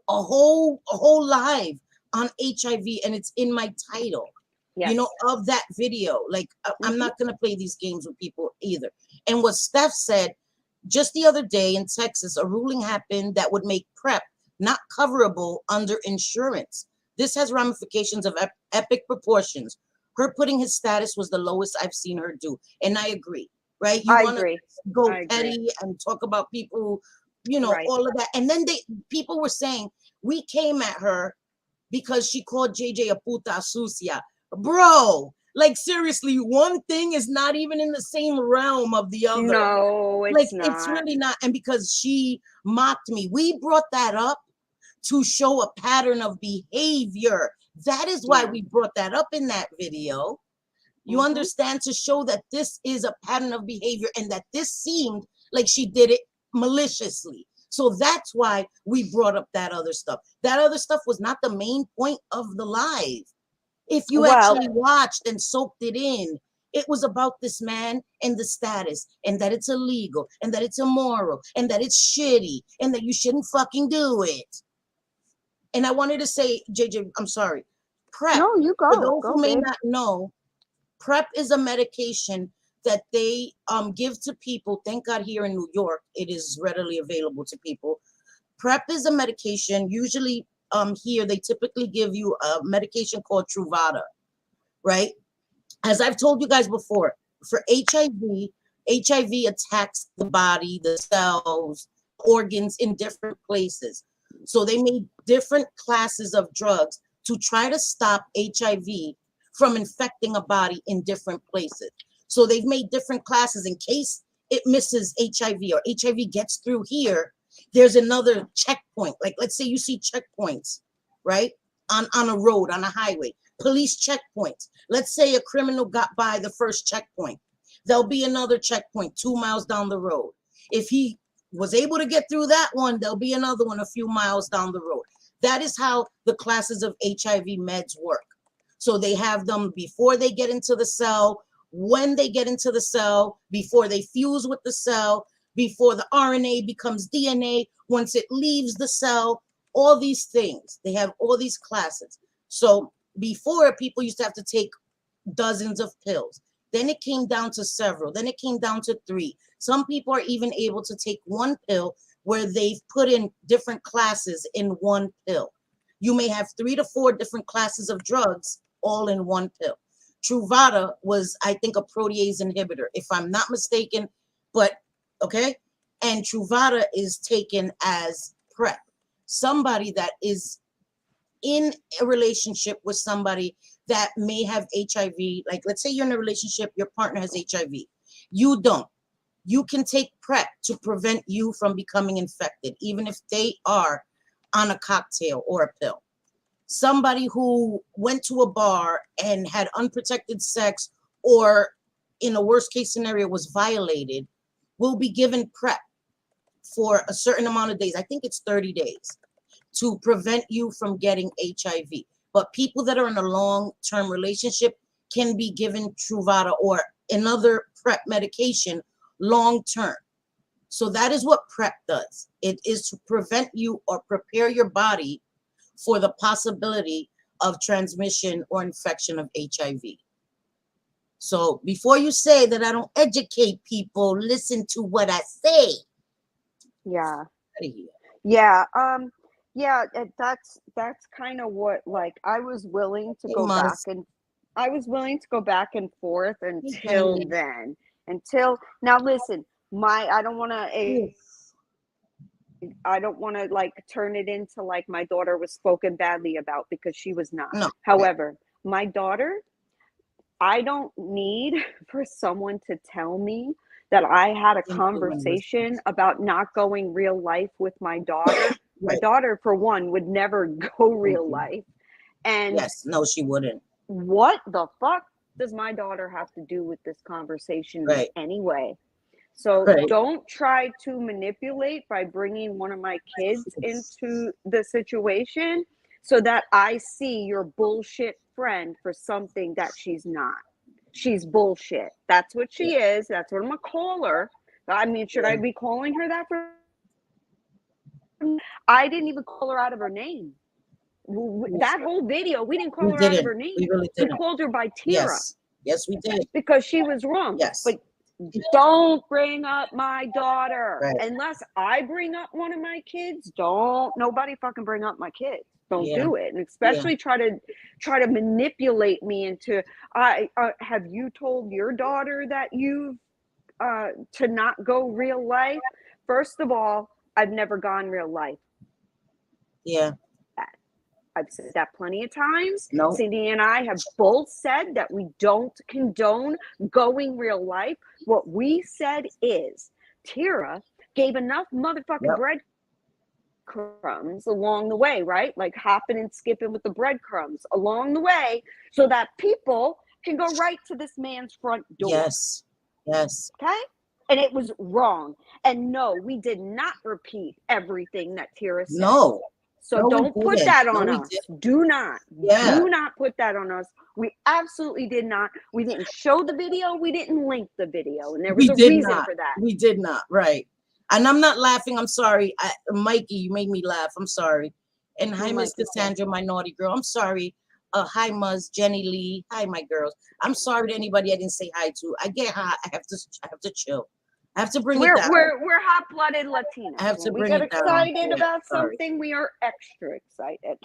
S2: a whole live on HIV, and it's in my title. Yes. You know, of that video. Like, I'm not going to play these games with people either. And what Steph said just the other day in Texas, a ruling happened that would make PrEP not coverable under insurance. This has ramifications of epic proportions. Her putting his status was the lowest I've seen her do. And I agree, right? You want to go petty and talk about people, you know, all of that. And then people were saying, we came at her because she called JJ a puta sucia. Bro, like, seriously, one thing is not even in the same realm of the other.
S3: No, it's not.
S2: It's really not. And because she mocked me, we brought that up to show a pattern of behavior. That is why we brought that up in that video. You understand? To show that this is a pattern of behavior and that this seemed like she did it maliciously. So that's why we brought up that other stuff. That other stuff was not the main point of the live. If you actually watched and soaked it in, it was about this man and the status, and that it's illegal, and that it's immoral, and that it's shitty, and that you shouldn't fucking do it. And I wanted to say, JJ, I'm sorry. PrEP,
S3: no, you go.
S2: for those
S3: go,
S2: who may
S3: babe.
S2: not know, PrEP is a medication that they give to people. Thank God here in New York, it is readily available to people. PrEP is a medication. Usually here, they typically give you a medication called Truvada, right? As I've told you guys before, for HIV, HIV attacks the body, the cells, organs in different places. So they made different classes of drugs to try to stop HIV from infecting a body in different places. So they've made different classes in case it misses HIV or HIV gets through here. There's another checkpoint. Like, let's say you see checkpoints, right? On a road, on a highway, police checkpoints. Let's say a criminal got by the first checkpoint. There'll be another checkpoint 2 miles down the road. If he was able to get through that one, there'll be another one a few miles down the road. That is how the classes of HIV meds work. So they have them before they get into the cell, when they get into the cell, before they fuse with the cell, before the RNA becomes DNA, once it leaves the cell, all these things. They have all these classes. So before, people used to have to take dozens of pills. Then it came down to several. Then it came down to 3. Some people are even able to take one pill where they've put in different classes in one pill. You may have 3 to 4 different classes of drugs all in one pill. Truvada was, I think, a protease inhibitor, if I'm not mistaken, but okay. And Truvada is taken as PrEP. Somebody that is in a relationship with somebody that may have HIV, like let's say you're in a relationship, your partner has HIV, you don't. You can take PrEP to prevent you from becoming infected, even if they are on a cocktail or a pill. Somebody who went to a bar and had unprotected sex, or in a worst case scenario was violated, will be given PrEP for a certain amount of days. I think it's 30 days to prevent you from getting HIV. But people that are in a long-term relationship can be given Truvada or another PrEP medication long-term. So that is what PrEP does. It is to prevent you or prepare your body for the possibility of transmission or infection of HIV. So before you say that I don't educate people, listen to what I say.
S3: Yeah. Yeah. Yeah, that's kind of what, like, I was willing to go back and forth until then. Now listen, I don't want to like turn it into like my daughter was spoken badly about, because she was not.
S2: No.
S3: However, my daughter, I don't need for someone to tell me that I had a conversation about not going real life with my daughter. My daughter, for one, would never go real life. And
S2: yes, no, she wouldn't.
S3: What the fuck does my daughter have to do with this conversation anyway? So don't try to manipulate by bringing one of my kids into the situation so that I see your bullshit friend for something that she's not. She's bullshit. That's what she is. That's what I'm gonna call her. I mean, should I be calling her that? I didn't even call her out of her name. That whole video, we didn't call her out of her name.
S2: We really didn't.
S3: We called her by Tira.
S2: Yes, we did.
S3: Because she was wrong.
S2: Yes.
S3: But don't bring up my daughter. Unless I bring up one of my kids, don't nobody fucking bring up my kids. Don't do it. And especially try to manipulate me into, have you told your daughter that you to not go real life? First of all, I've never gone real life.
S2: Yeah.
S3: I've said that plenty of times. No. Cindy and I have both said that we don't condone going real life. What we said is Tira gave enough motherfucking breadcrumbs along the way, right? Like hopping and skipping with the breadcrumbs along the way so that people can go right to this man's front door.
S2: Yes.
S3: Okay? and it was wrong. And no, we did not repeat everything that Tira said.
S2: No.
S3: So
S2: No,
S3: don't put that on us. Do not put that on us. We absolutely did not. We didn't show the video. We didn't link the video. And there was a reason for that.
S2: We did not. Right. And I'm not laughing. I'm sorry. Mikey, you made me laugh. I'm sorry. And hi, Miss Cassandra, my naughty girl. I'm sorry. Hi, Muzz, Jenny Lee. Hi, my girls. I'm sorry to anybody I didn't say hi to. I get hot. I have to chill. I have to bring it down.
S3: We're hot-blooded Latinos.
S2: I have to bring
S3: it down. We get excited about something, we are extra excited.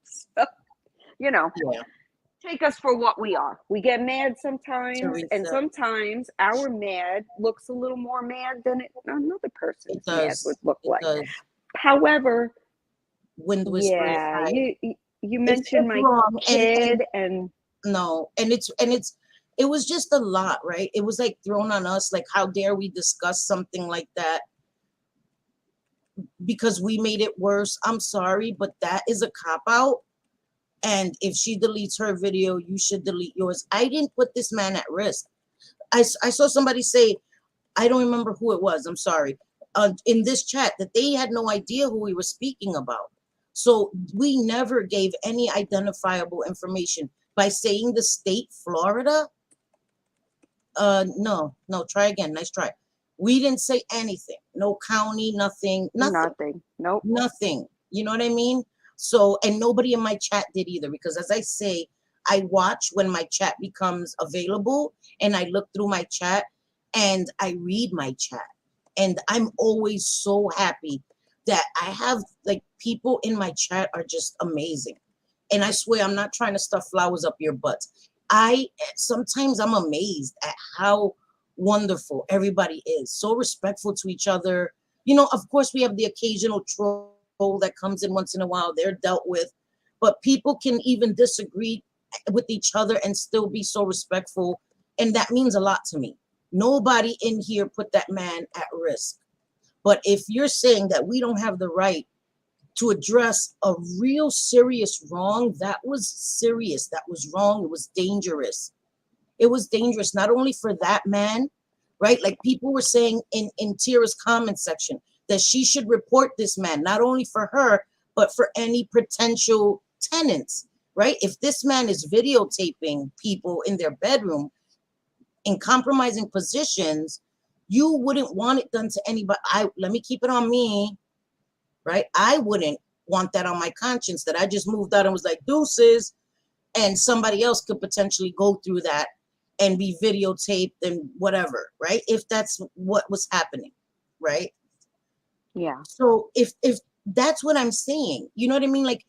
S3: So, take us for what we are. We get mad sometimes, and sometimes our mad looks a little more mad than another person's mad would look like. However,
S2: wind whispers.
S3: You mentioned my kid, and
S2: it was just a lot, right? It was like thrown on us, like, how dare we discuss something like that because we made it worse. I'm sorry, but that is a cop-out. And if she deletes her video, you should delete yours. I didn't put this man at risk. I saw somebody say, I don't remember who it was, I'm sorry, in this chat, that they had no idea who we were speaking about. So we never gave any identifiable information. By saying the state, Florida, no, try again. Nice try. We didn't say anything. No county, nothing.
S3: Nope.
S2: Nothing. You know what I mean? So, and nobody in my chat did either, because as I say, I watch when my chat becomes available, and I look through my chat and I read my chat. And I'm always so happy that I have, like, people in my chat are just amazing. And I swear, I'm not trying to stuff flowers up your butts. Sometimes I'm amazed at how wonderful everybody is. So respectful to each other. Of course, we have the occasional troll that comes in once in a while. They're dealt with. But people can even disagree with each other and still be so respectful. And that means a lot to me. Nobody in here put that man at risk. But if you're saying that we don't have the right to address a real serious wrong, that was serious. That was wrong. It was dangerous. It was dangerous, not only for that man, right? Like people were saying in Tira's comment section that she should report this man, not only for her, but for any potential tenants, right? If this man is videotaping people in their bedroom in compromising positions, you wouldn't want it done to anybody. Let me keep it on me. Right? I wouldn't want that on my conscience, that I just moved out and was like, deuces, and somebody else could potentially go through that and be videotaped and whatever, right? If that's what was happening, right?
S3: Yeah.
S2: So if that's what I'm saying, you know what I mean? Like,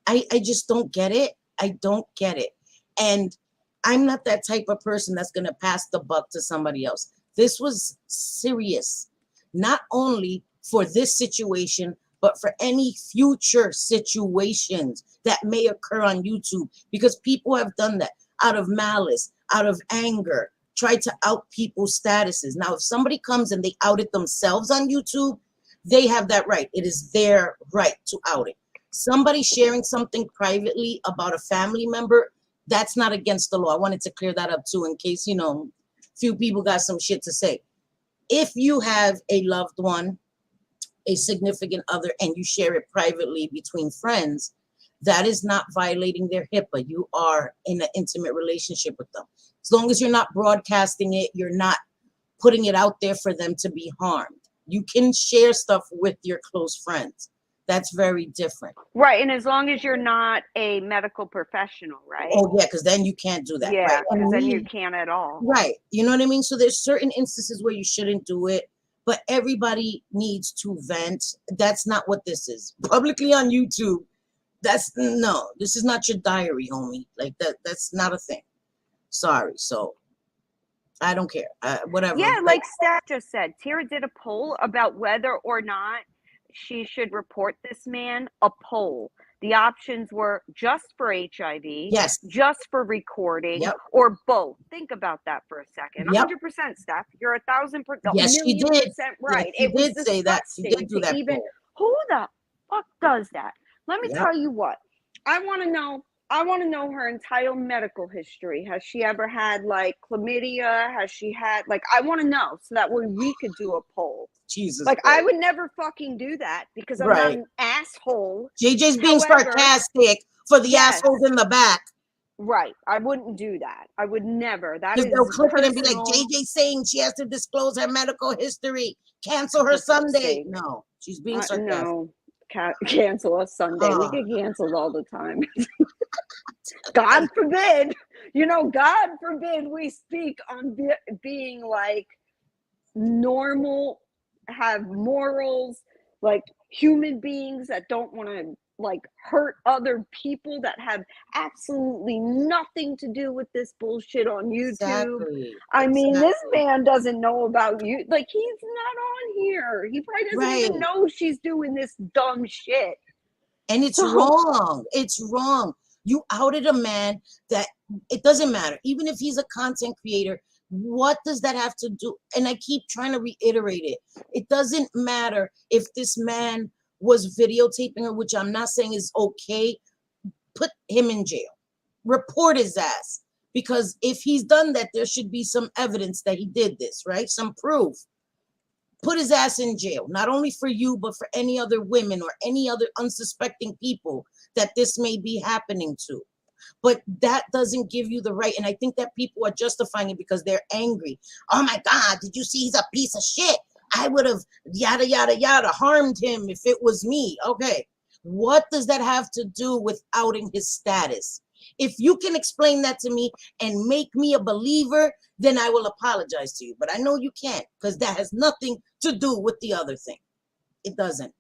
S2: I just don't get it. I don't get it. And I'm not that type of person that's going to pass the buck to somebody else. This was serious, not only for this situation, but for any future situations that may occur on YouTube, because people have done that out of malice, out of anger, tried to out people's statuses. Now, if somebody comes and they out it themselves on YouTube, they have that right. It is their right to out it. Somebody sharing something privately about a family member, that's not against the law. I wanted to clear that up too, in case, few people got some shit to say. If you have a loved one, a significant other, and you share it privately between friends, that is not violating their HIPAA. You are in an intimate relationship with them. As long as you're not broadcasting it, you're not putting it out there for them to be harmed. You can share stuff with your close friends. That's very different.
S3: Right. And as long as you're not a medical professional, right?
S2: Oh, yeah, because then you can't do that.
S3: Yeah,
S2: right?
S3: because then you can't at all.
S2: Right. You know what I mean? So there's certain instances where you shouldn't do it, but everybody needs to vent. That's not what this is. Publicly on YouTube, this is not your diary, homie. Like that's not a thing. Sorry. So I don't care. Whatever.
S3: Yeah, like Steph just said, Tira did a poll about whether or not she should report this man. A poll. The options were just for HIV,
S2: yes,
S3: just for recording,
S2: yep,
S3: or both. Think about that for a second.
S2: Yep.
S3: 100%, Steph. You're 1,000%.
S2: Yes, she did.
S3: Right.
S2: Yes, she did say that.
S3: She did do that. Who the fuck does that? Let me tell you what. I want to know. I want to know her entire medical history. Has she ever had like chlamydia? Has she had like, I want to know so that way we could do a poll.
S2: Jesus
S3: Like,
S2: Christ.
S3: I would never fucking do that because I'm not
S2: Right.
S3: an asshole.
S2: JJ's being
S3: However,
S2: sarcastic for the
S3: yes.
S2: assholes in the back.
S3: Right. I wouldn't do that. I would never. That is
S2: They'll click it and be like,
S3: personal.
S2: JJ saying she has to disclose her medical history. Cancel her Sunday.
S3: sake.
S2: No, she's being sarcastic.
S3: No, cancel a Sunday. We get canceled all the time. God forbid. You know, God forbid we speak on being like normal, have morals, like human beings that don't want to like hurt other people that have absolutely nothing to do with this bullshit on YouTube.
S2: Exactly.
S3: I mean, this man doesn't know about you. Like, he's not on here. He probably doesn't even know she's doing this dumb shit.
S2: And it's wrong. It's wrong. You outed a man that it doesn't matter. Even if he's a content creator, what does that have to do? And I keep trying to reiterate it. It doesn't matter if this man was videotaping her, which I'm not saying is okay. Put him in jail. Report his ass. Because if he's done that, there should be some evidence that he did this, right? Some proof. Put his ass in jail, not only for you, but for any other women or any other unsuspecting people that this may be happening to. But that doesn't give you the right. And I think that people are justifying it because they're angry. Oh my God, did you see he's a piece of shit? I would have yada, yada, yada harmed him if it was me. Okay. What does that have to do with outing his status? If you can explain that to me and make me a believer, then I will apologize to you. But I know you can't because that has nothing to do with the other thing. It doesn't.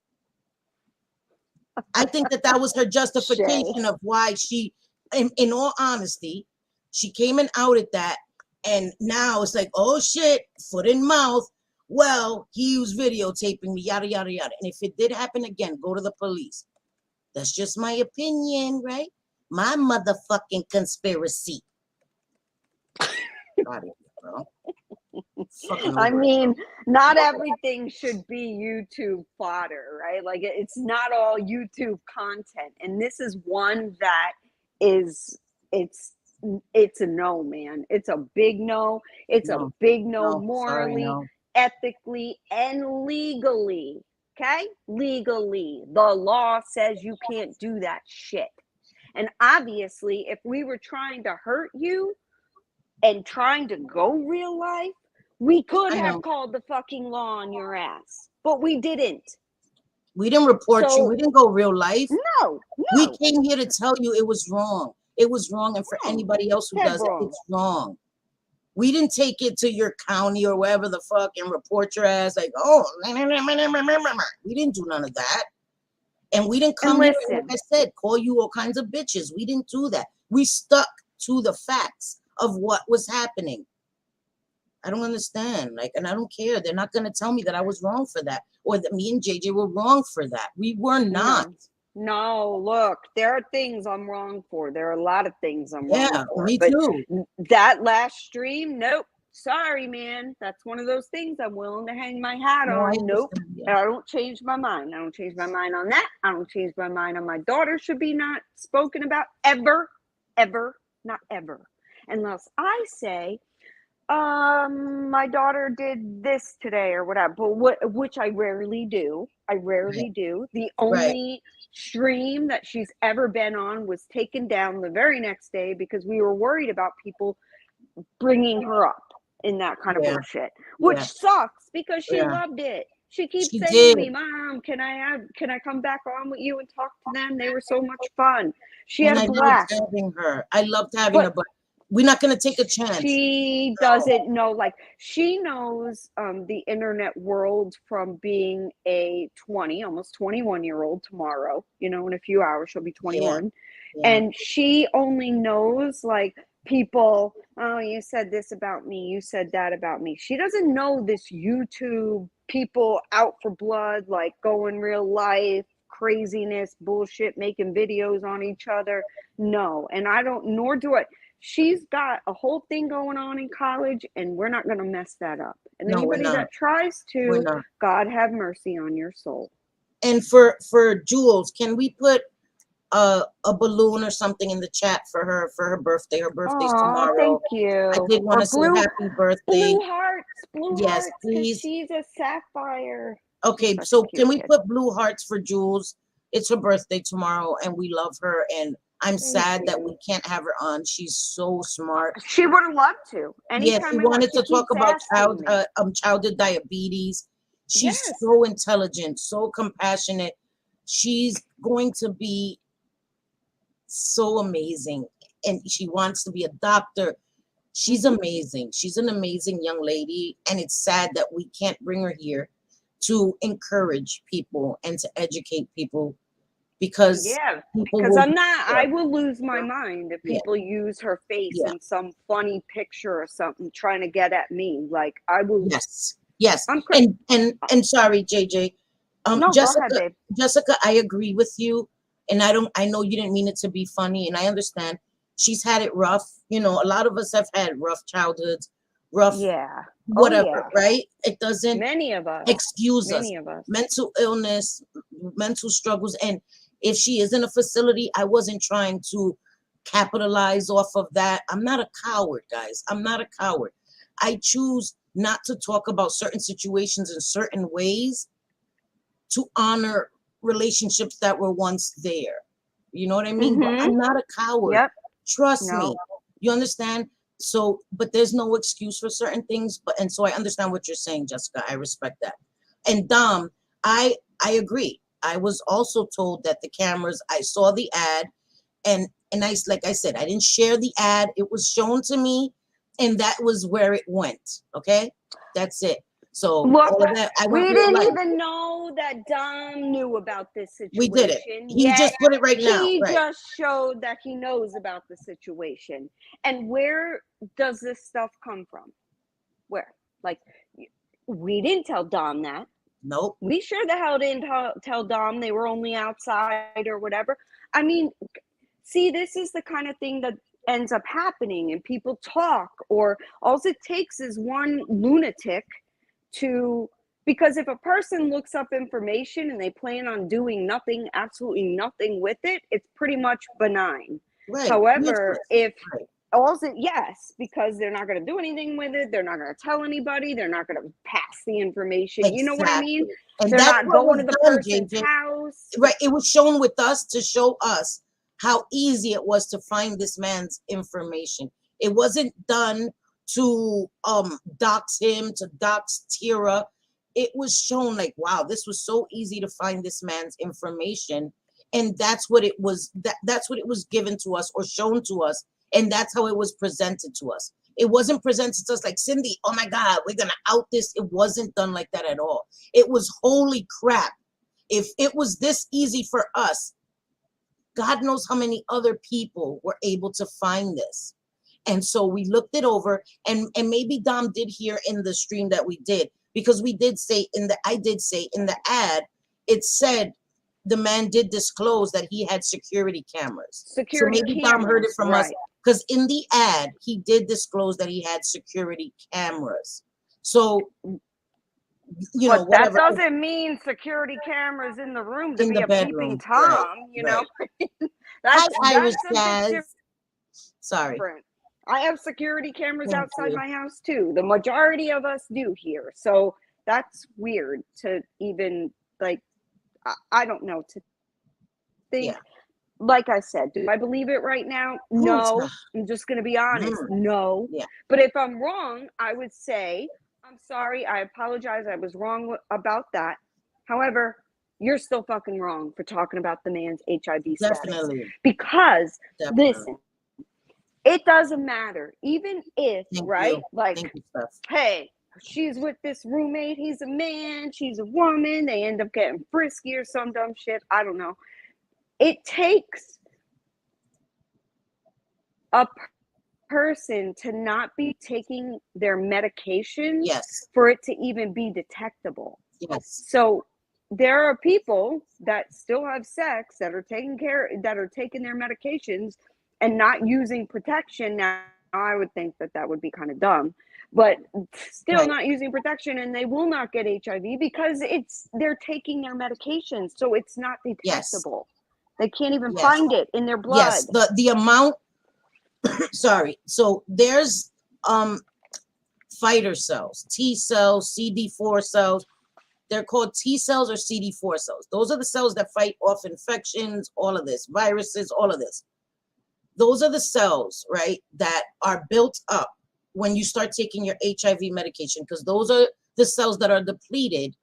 S2: I think that was her justification of why she, in all honesty, she came and outed that. And now it's like, oh shit, foot in mouth. Well, he was videotaping me, yada, yada, yada. And if it did happen again, go to the police. That's just my opinion, right? My motherfucking conspiracy.
S3: I mean, not everything should be YouTube fodder, right? Like, it's not all YouTube content. And this is one that is, it's a no, man. It's a big no. It's a big no morally, ethically, and legally. Okay? Legally. The law says you can't do that shit. And obviously, if we were trying to hurt you and trying to go real life, we could have called the fucking law on your ass. But we didn't.
S2: We didn't report you. We didn't go real life.
S3: No.
S2: We came here to tell you it was wrong. It was wrong. And for anybody else who does it, it's wrong. We didn't take it to your county or wherever the fuck and report your ass like, oh, we didn't do none of that. And we didn't come here, like I said, call you all kinds of bitches. We didn't do that. We stuck to the facts of what was happening. I don't understand. Like, and I don't care. They're not going to tell me that I was wrong for that or that me and JJ were wrong for that. We were not.
S3: No, look, there are things I'm wrong for. There are a lot of things I'm wrong for.
S2: Me too.
S3: That last stream, nope. Sorry, man. That's one of those things I'm willing to hang my hat on. Nope. I don't change my mind. I don't change my mind on that. I don't change my mind on my daughter should be not spoken about ever, not ever. Unless I say, my daughter did this today or whatever, but which I rarely do. Do. The only stream that she's ever been on was taken down the very next day because we were worried about people bringing her up in that kind of bullshit, which sucks because she loved it. She keeps saying to me, Mom, can I come back on with you and talk to them? They were so much fun. She had a blast.
S2: I loved having her, but we're not going to take a chance.
S3: She doesn't know, like, she knows the internet world from being a almost 21-year-old tomorrow. You know, in a few hours, she'll be 21. And she only knows, like, people, oh, you said this about me, you said that about me. She doesn't know this YouTube people out for blood, like going real life, craziness, bullshit, making videos on each other. No, and I don't, nor do I. She's got a whole thing going on in college, and we're not going to mess that up. And anybody that tries to, God have mercy on your soul.
S2: And for Jules, can we put a balloon or something in the chat for her birthday. Her birthday's
S3: Oh,
S2: tomorrow.
S3: thank you.
S2: I did want to say happy birthday.
S3: Blue
S2: Yes,
S3: hearts, because
S2: please.
S3: she's a sapphire.
S2: Okay, so can we put blue hearts for Jules? It's her birthday tomorrow, and we love her, and I'm sad that we can't have her on. She's so smart.
S3: She would have loved to.
S2: Yes, she wanted to talk about childhood diabetes. She's so intelligent, so compassionate. She's going to be so amazing, and she wants to be a doctor. She's amazing. She's an amazing young lady, and it's sad that we can't bring her here to encourage people and to educate people, because
S3: I will lose my mind if people use her face in some funny picture or something trying to get at me. Like, I will.
S2: Yes. And sorry, JJ.
S3: No,
S2: Jessica,
S3: go ahead, babe.
S2: Jessica, I agree with you, and I know you didn't mean it to be funny, and I understand. She's had it rough. You know, a lot of us have had rough childhoods, whatever, right? It doesn't excuse us. Mental illness, mental struggles. And if she is in a facility, I wasn't trying to capitalize off of that. I'm not a coward, guys. I'm not a coward. I choose not to talk about certain situations in certain ways to honor relationships that were once there. You know what I mean? But I'm not a coward. Trust me. You understand? So, but there's no excuse for certain things. And so I understand what you're saying, Jessica. I respect that. And Dom, I agree. I was also told that the cameras, I saw the ad, and like I said, I didn't share the ad. It was shown to me, and that was where it went. Okay? That's it. So all of that,
S3: we didn't even know that Dom knew about this situation.
S2: We didn't. He just put it right now.
S3: He just showed that he knows about the situation. And where does this stuff come from? Where? Like, we didn't tell Dom that.
S2: Nope.
S3: We sure the hell didn't tell Dom they were only outside or whatever. I mean, see, this is the kind of thing that ends up happening, and people talk, or all it takes is one lunatic because if a person looks up information and they plan on doing nothing, absolutely nothing with it, it's pretty much benign. Right. However, because they're not going to do anything with it, they're not going to tell anybody, they're not going to pass the information. Exactly. You know what I mean? And they're not going to the person's house.
S2: Right. It was shown with us to show us how easy it was to find this man's information. It wasn't done to dox him, to dox Tira. It was shown like, wow, this was so easy to find this man's information, and that's what it was. That's what it was given to us or shown to us, and that's how it was presented to us. It wasn't presented to us like, Cindy, oh my God, we're gonna out this. It wasn't done like that at all. It was, holy crap! If it was this easy for us, God knows how many other people were able to find this. And so we looked it over, and maybe Dom did hear in the stream that we did, because we did say I did say in the ad, it said the man did disclose that he had security cameers. So maybe Dom heard it from us, because in the ad, he did disclose that he had security cameras. So, you know,
S3: that doesn't mean security cameras in the room to be a peeping Tom, you know?
S2: That's Irish Jazz. Sorry.
S3: I have security cameras outside my house too. The majority of us do here. So that's weird to even, like, I don't know, to think. Yeah. Like I said, do I believe it right now? No. I'm just going to be honest. No. Yeah. But if I'm wrong, I would say, I'm sorry. I apologize. I was wrong about that. However, you're still fucking wrong for talking about the man's HIV status. Because, listen, it doesn't matter. Even if, hey, she's with this roommate, he's a man, she's a woman, they end up getting frisky or some dumb shit. I don't know. It takes a person to not be taking their medication for it to even be detectable.
S2: Yes.
S3: So there are people that still have sex that are taking their medications and not using protection. Now, I would think that would be kind of dumb, but still not using protection, and they will not get HIV because they're taking their medication, so it's not detectable. They can't even
S2: Yes.
S3: find it in their blood.
S2: Yes, the amount, sorry. So there's fighter cells, T cells, CD4 cells. They're called T cells or CD4 cells. Those are the cells that fight off infections, all of this, viruses, all of this. Those are the cells, right, that are built up when you start taking your HIV medication, because those are the cells that are depleted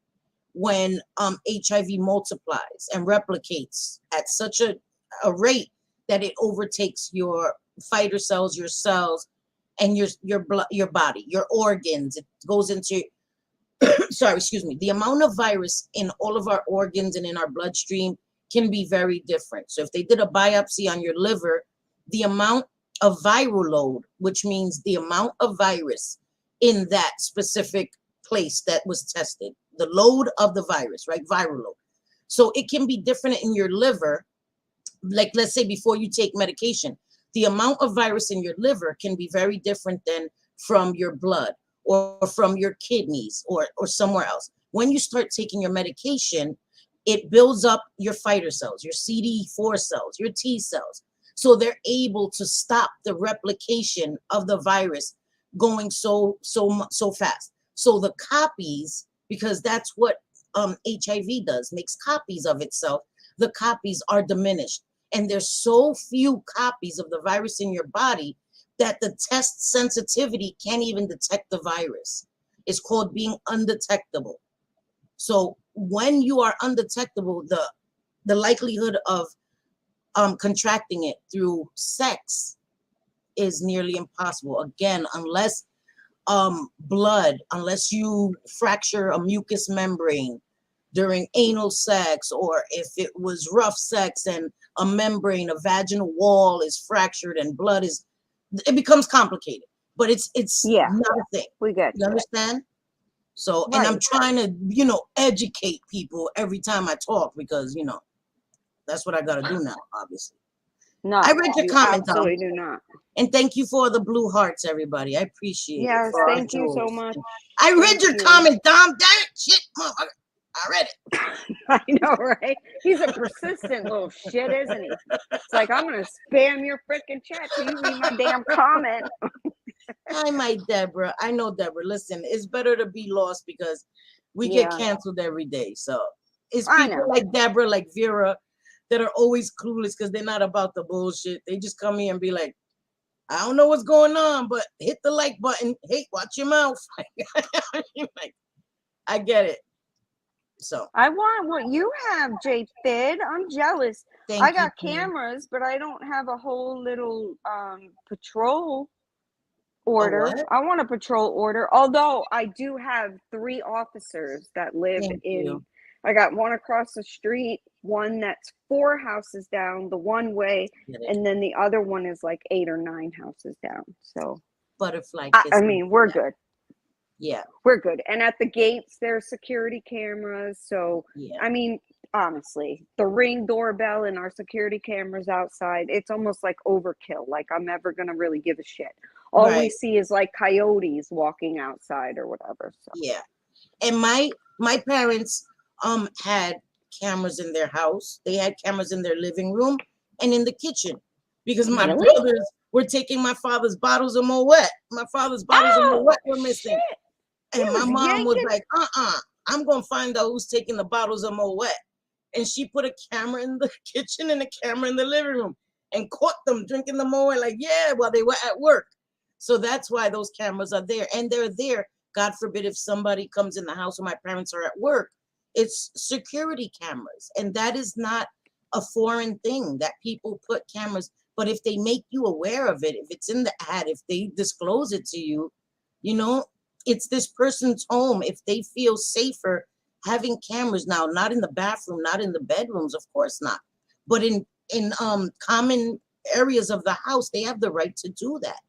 S2: when HIV multiplies and replicates at such a rate that it overtakes your fighter cells, your cells, and your blood, your body, your organs. It goes into sorry, excuse me. The amount of virus in all of our organs and in our bloodstream can be very different. So if they did a biopsy on your liver, the amount of viral load, which means the amount of virus in that specific place that was tested, the load of the virus, right? Viral load. So it can be different in your liver. Like, let's say before you take medication, the amount of virus in your liver can be very different than from your blood or from your kidneys or somewhere else. When you start taking your medication, it builds up your fighter cells, your CD4 cells, your T cells. So they're able to stop the replication of the virus going so fast. So the copies, because that's what HIV does, makes copies of itself. The copies are diminished. And there's so few copies of the virus in your body that the test sensitivity can't even detect the virus. It's called being undetectable. So when you are undetectable, the likelihood of contracting it through sex is nearly impossible. Again, unless unless you fracture a mucous membrane during anal sex, or if it was rough sex and a membrane, a vaginal wall is fractured and blood is, it becomes complicated. But it's not a thing.
S3: We get
S2: you understand? So,
S3: right.
S2: And I'm trying to, educate people every time I talk, because, that's what I got to do now, obviously.
S3: No,
S2: I read your comment,
S3: absolutely do not.
S2: And thank you for the blue hearts, everybody. I appreciate it.
S3: Yes, thank you so much.
S2: I read your comment, Dom. Damn it, shit, motherfucker. I read it.
S3: I know, right? He's a persistent little shit, isn't he? It's like, I'm going to spam your freaking chat till you read my damn comment.
S2: Hi, my Deborah. I know, Deborah. Listen, it's better to be lost because we get canceled every day. So it's people like Deborah, like Vera, that are always clueless because they're not about the bullshit. They just come here and be like, I don't know what's going on, but hit the like button. Hey, watch your mouth. Like, I get it. So
S3: I want what you have, J Fid. I'm jealous. I got cameras, but I don't have a whole little patrol order. I want a patrol order, although I do have 3 officers that live in. I got one across the street, one that's 4 houses down the one way, and then the other one is like 8 or 9 houses down. So
S2: butterfly.
S3: I mean, we're good.
S2: Yeah,
S3: we're good. And at the gates, there's security cameras. So I mean, honestly, the Ring doorbell and our security cameras outside, it's almost like overkill. Like, I'm never gonna really give a shit. All we see is like coyotes walking outside or whatever. So
S2: yeah. And my parents had cameras in their house. They had cameras in their living room and in the kitchen, because my brothers were taking my father's bottles of Moet. My father's bottles of Moet were missing. Shit. And my mom was like, I'm going to find out who's taking the bottles of Moet. And she put a camera in the kitchen and a camera in the living room and caught them drinking the Moet, like, while they were at work. So that's why those cameras are there. And they're there, God forbid, if somebody comes in the house when my parents are at work. It's security cameras. And that is not a foreign thing that people put cameras. But if they make you aware of it, if it's in the ad, if they disclose it to you, it's this person's home. If they feel safer having cameras now, not in the bathroom, not in the bedrooms, of course not, but in common areas of the house, they have the right to do that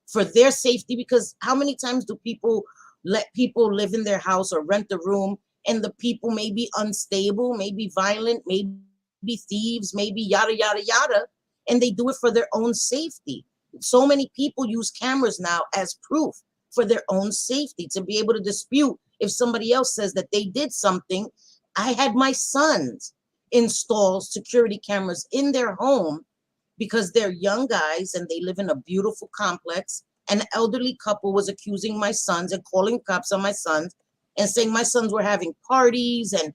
S2: for their safety. Because how many times do people let people live in their house or rent a room, and the people may be unstable, maybe violent, maybe thieves, maybe yada, yada, yada, and they do it for their own safety. So many people use cameras now as proof for their own safety, to be able to dispute if somebody else says that they did something. I had my sons install security cameras in their home because they're young guys and they live in a beautiful complex. An elderly couple was accusing my sons and calling cops on my sons and saying my sons were having parties and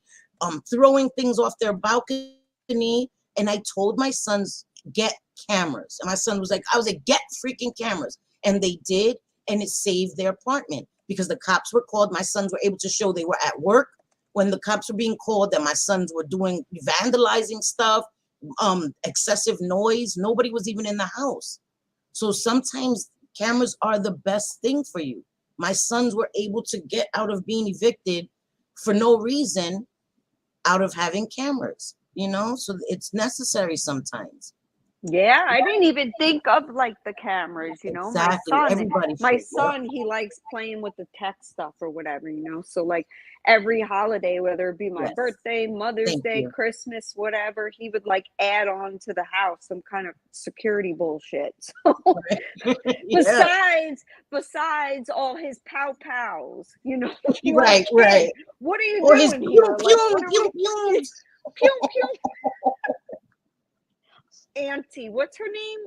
S2: throwing things off their balcony. And I told my sons, get cameras. And my son was like, I was like, get freaking cameras. And they did. And it saved their apartment because the cops were called. My sons were able to show they were at work when the cops were being called, that my sons were doing vandalizing stuff, excessive noise. Nobody was even in the house. So sometimes cameras are the best thing for you. My sons were able to get out of being evicted for no reason out of having cameras, you know? So it's necessary sometimes.
S3: Yeah, I didn't even think of like the cameras, you know.
S2: Exactly.
S3: My son, he likes playing with the tech stuff or whatever, you know. So like every holiday, whether it be my birthday, Mother's Day, Christmas, whatever, he would like add on to the house some kind of security bullshit. So besides all his pow pows, you know.
S2: Right.
S3: What are you
S2: or
S3: doing
S2: his
S3: here?
S2: pew.
S3: Auntie, what's her name?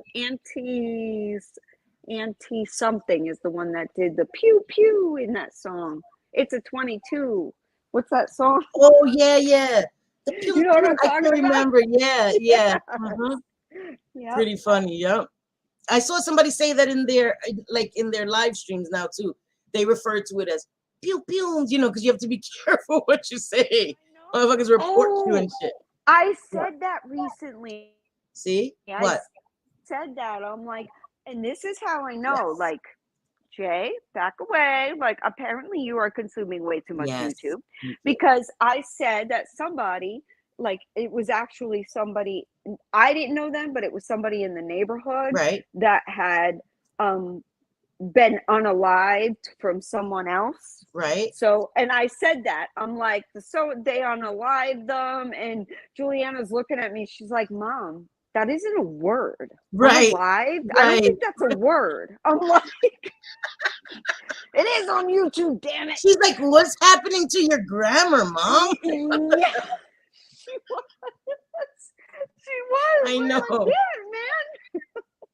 S3: Auntie something is the one that did the pew pew in that song. It's a 22. What's that song?
S2: Oh yeah. The pew,
S3: you know what I'm
S2: I
S3: talking
S2: can
S3: about?
S2: remember. Yeah.
S3: Yep.
S2: Pretty funny. Yep. I saw somebody say that in their live streams now too. They refer to it as pew pew, you know, because you have to be careful what you say. Motherfuckers report you and shit.
S3: I said that recently.
S2: See? What?
S3: Said that. I'm like, and this is how I know, like, Jay, back away. Like, apparently you are consuming way too much YouTube. Because I said that somebody, like, it was actually somebody, I didn't know them, but it was somebody in the neighborhood that had been unalived from someone else.
S2: Right.
S3: So, and I said that. I'm like, so they unalived them, and Juliana's looking at me. She's like, Mom, that isn't a word.
S2: Right.
S3: Unalived? I don't think that's a word. I'm like, it is on YouTube, damn it.
S2: She's like, what's happening to your grammar, Mom?
S3: Yeah. She was.
S2: I know.
S3: Like, yeah,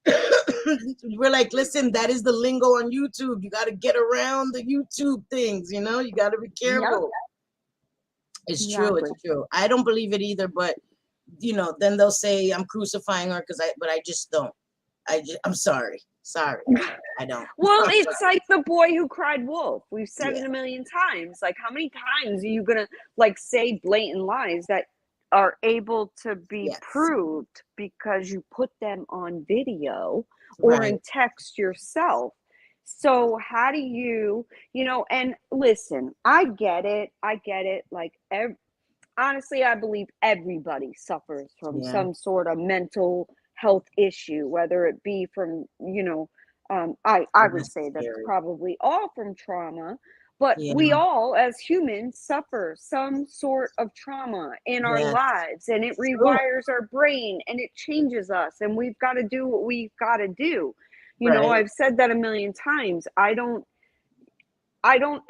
S3: man.
S2: We're like, listen, that is the lingo on YouTube. You got to get around the YouTube things, you know? You got to be careful. Yep. It's true. It's true. I don't believe it either, but you know, then they'll say I'm crucifying her but I just don't. I'm sorry. I don't.
S3: Well, it's like the boy who cried wolf. We've said it a million times. Like, how many times are you gonna like say blatant lies that are able to be proved because you put them on video or in text yourself? So how do you know, and listen, I get it. Like, honestly, I believe everybody suffers from some sort of mental health issue, whether it be from, you know, I would say that's probably all from trauma, but we all as humans suffer some sort of trauma in our lives, and it rewires our brain and it changes us, and we've got to do what we've got to do. You know, I've said that a million times. I don't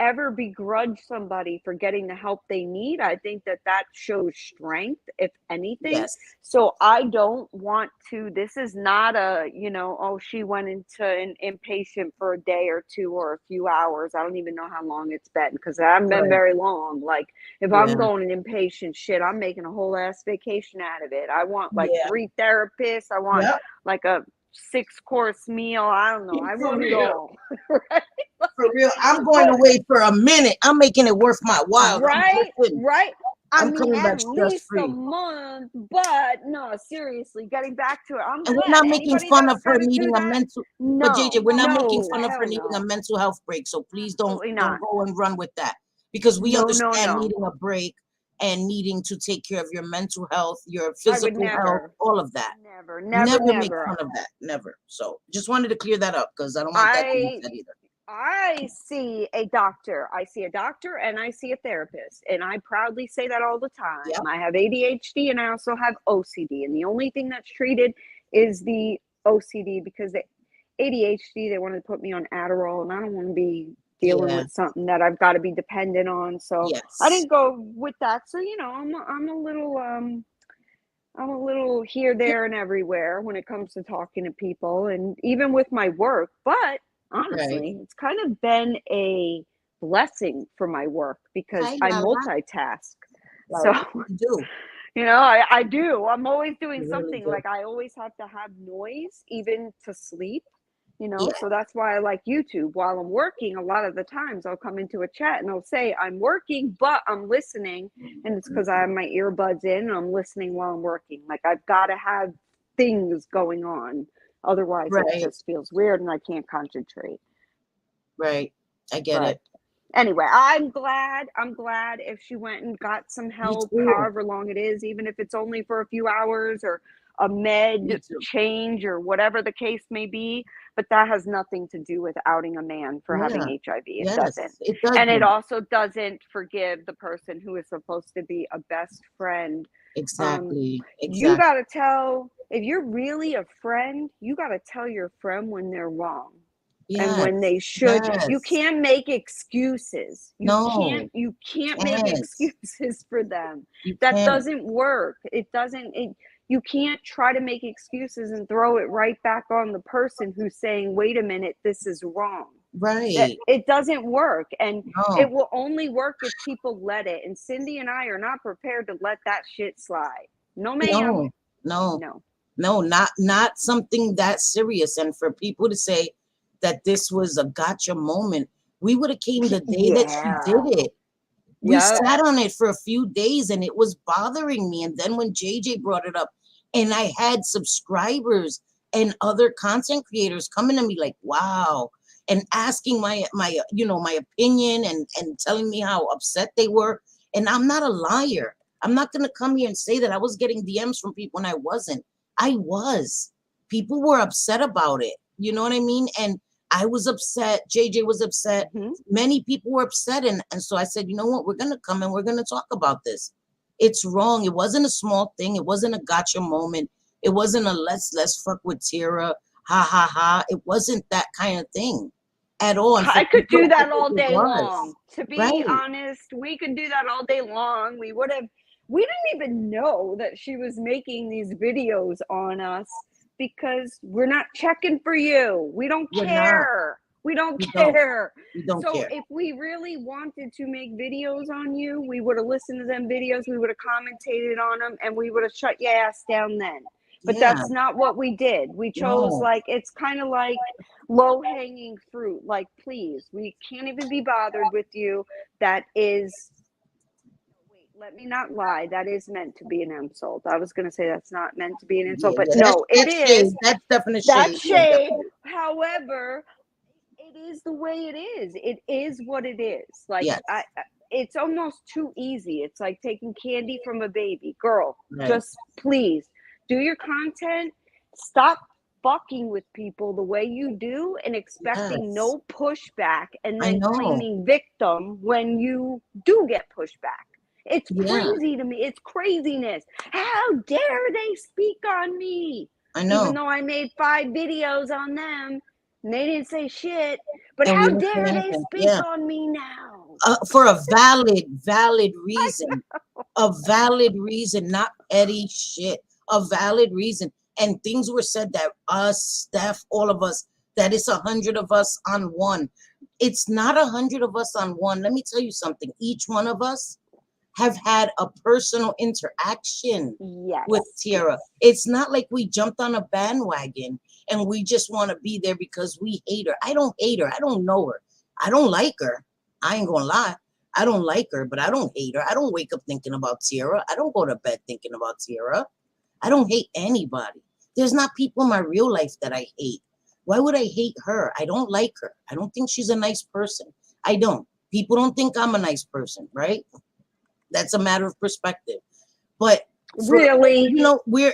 S3: ever begrudge somebody for getting the help they need. I think that shows strength, if anything. So I don't want to, this is not a, you know, oh, she went into an inpatient for a day or two or a few hours. I don't even know how long it's been, because it hasn't been very long. Like, if I'm going an inpatient, shit, I'm making a whole ass vacation out of it. I want like 3 therapists. I want like a 6-course meal. I don't know. I want it all. Right?
S2: For real. I'm going away for a minute. I'm making it worth my while.
S3: Right.
S2: I'm coming back stress-free.
S3: A month, but no, seriously, getting back to it.
S2: And we're not making fun of her needing a mental. But JJ, we're not making fun of her needing a mental health break. So please don't go and run with that, because we understand needing a break and needing to take care of your mental health, your physical health, all of that. Never make fun of that. Never. So just wanted to clear that up, because I don't want that to be said either.
S3: I see a doctor and I see a therapist, and I proudly say that all the time. I have ADHD and I also have OCD, and the only thing that's treated is the OCD, because the ADHD, they wanted to put me on Adderall, and I don't want to be dealing with something that I've got to be dependent on. So I didn't go with that. So, you know, I'm a little I'm a little here, there, and everywhere when it comes to talking to people and even with my work. But
S2: Right.
S3: honestly, it's kind of been a blessing for my work because
S2: Hi,
S3: I
S2: Lala.
S3: multitask. So,
S2: Like, you do.
S3: I do. I'm always doing
S2: You really
S3: something.
S2: do.
S3: Like I always have to have noise even to sleep.
S2: Yeah.
S3: So that's why I like YouTube. While I'm working, a lot of the times I'll come into a chat and I'll say I'm working, but I'm listening, and it's because I have my earbuds in and I'm listening while I'm working. Like I've got to have things going on, otherwise it
S2: Right.
S3: just feels weird and I can't concentrate.
S2: Right. I get
S3: But
S2: it.
S3: anyway, I'm glad if she went and got some
S2: Me
S3: help,
S2: too.
S3: however long it is, even if it's only for a few hours or a
S2: Me
S3: med
S2: too.
S3: change or whatever the case may be. But that has nothing to do with outing a man for having
S2: Yeah.
S3: HIV. It
S2: Yes.
S3: doesn't.
S2: It
S3: And it
S2: doesn't.
S3: also doesn't forgive the person who is supposed to be a best friend.
S2: Exactly.
S3: You
S2: Exactly.
S3: got to tell, if you're really a friend, you got to tell your friend when they're wrong and when
S2: Yes.
S3: they should. You
S2: Yes.
S3: can't make excuses. You
S2: No.
S3: can't make
S2: Can't.
S3: excuses for them.
S2: You
S3: That
S2: can't.
S3: doesn't work. You can't try to make excuses and throw it right back on the person who's saying, wait a minute, this is wrong.
S2: Right.
S3: It doesn't work, and it
S2: No.
S3: will only work if people let it. And Cindy and I are not prepared to let that shit slide. No, ma'am.
S2: No. No.
S3: No.
S2: No, not something that serious. And for people to say that this was a gotcha moment, we would have came the day that she
S3: Yeah.
S2: did it. We
S3: Yeah.
S2: sat on it for a few days and it was bothering me. And then when JJ brought it up, and I had subscribers and other content creators coming to me like, wow, and asking my opinion and telling me how upset they were. And I'm not a liar. I'm not gonna come here and say that I was getting DMs from people when I wasn't. I was. People were upset about it. You know what I mean? And I was upset. JJ was upset.
S3: Mm-hmm.
S2: Many people were upset. And so I said, you know what? We're going to come and we're going to talk about this. It's wrong. It wasn't a small thing. It wasn't a gotcha moment. It wasn't a let's fuck with Tira. Ha ha ha. It wasn't that kind of thing at all. And for
S3: I could
S2: people
S3: do
S2: to
S3: that
S2: think
S3: all
S2: it
S3: day long.
S2: was,
S3: To be
S2: right.
S3: honest, we could do that all day long. We didn't even know that she was making these videos on us because we're not checking for you. We don't
S2: We're not.
S3: care. We don't
S2: We don't.
S3: care.
S2: We don't
S3: So
S2: care.
S3: if we really wanted to make videos on you, we would have listened to them videos, we would have commentated on them, and we would have shut your ass down then. But
S2: Yeah.
S3: that's not what we did. We chose,
S2: No.
S3: it's kind of like low hanging fruit. Like, please, we can't even be bothered with you. That is, wait, let me not lie. That is meant to be an insult. I was going to say that's not meant to be an insult,
S2: Yeah,
S3: but
S2: yeah.
S3: no, it
S2: That's shade.
S3: is.
S2: That's definite
S3: That's
S2: shade. Yeah,
S3: shade.
S2: definitely.
S3: However, it is the way it is. It is what it is. Like,
S2: Yes.
S3: it's almost too easy. It's like taking candy from a baby. Girl,
S2: Right.
S3: just please do your content. Stop fucking with people the way you do and expecting
S2: Yes.
S3: no pushback and
S2: I
S3: then
S2: know.
S3: claiming victim when you do get pushback. It's
S2: Yeah.
S3: crazy to me. It's craziness. How dare they speak on me?
S2: I know.
S3: Even though I made 5 videos on them and they didn't say shit. But
S2: And we
S3: how
S2: didn't say
S3: dare they
S2: anything.
S3: speak
S2: Yeah.
S3: on me now?
S2: For a valid reason. A valid reason, not petty shit. A valid reason. And things were said that us, Steph, all of us, that it's 100 of us on one. It's not 100 of us on one. Let me tell you something. Each one of us have had a personal interaction
S3: Yes.
S2: with Tira. It's not like we jumped on a bandwagon and we just want to be there because we hate her. I don't hate her. I don't know her. I don't like her. I ain't gonna lie. I don't like her, but I don't hate her. I don't wake up thinking about Tira. I don't go to bed thinking about Tira. I don't hate anybody. There's not people in my real life that I hate. Why would I hate her? I don't like her. I don't think she's a nice person. I don't. People don't think I'm a nice person, right? That's a matter of perspective. But
S3: Really?
S2: they don't, that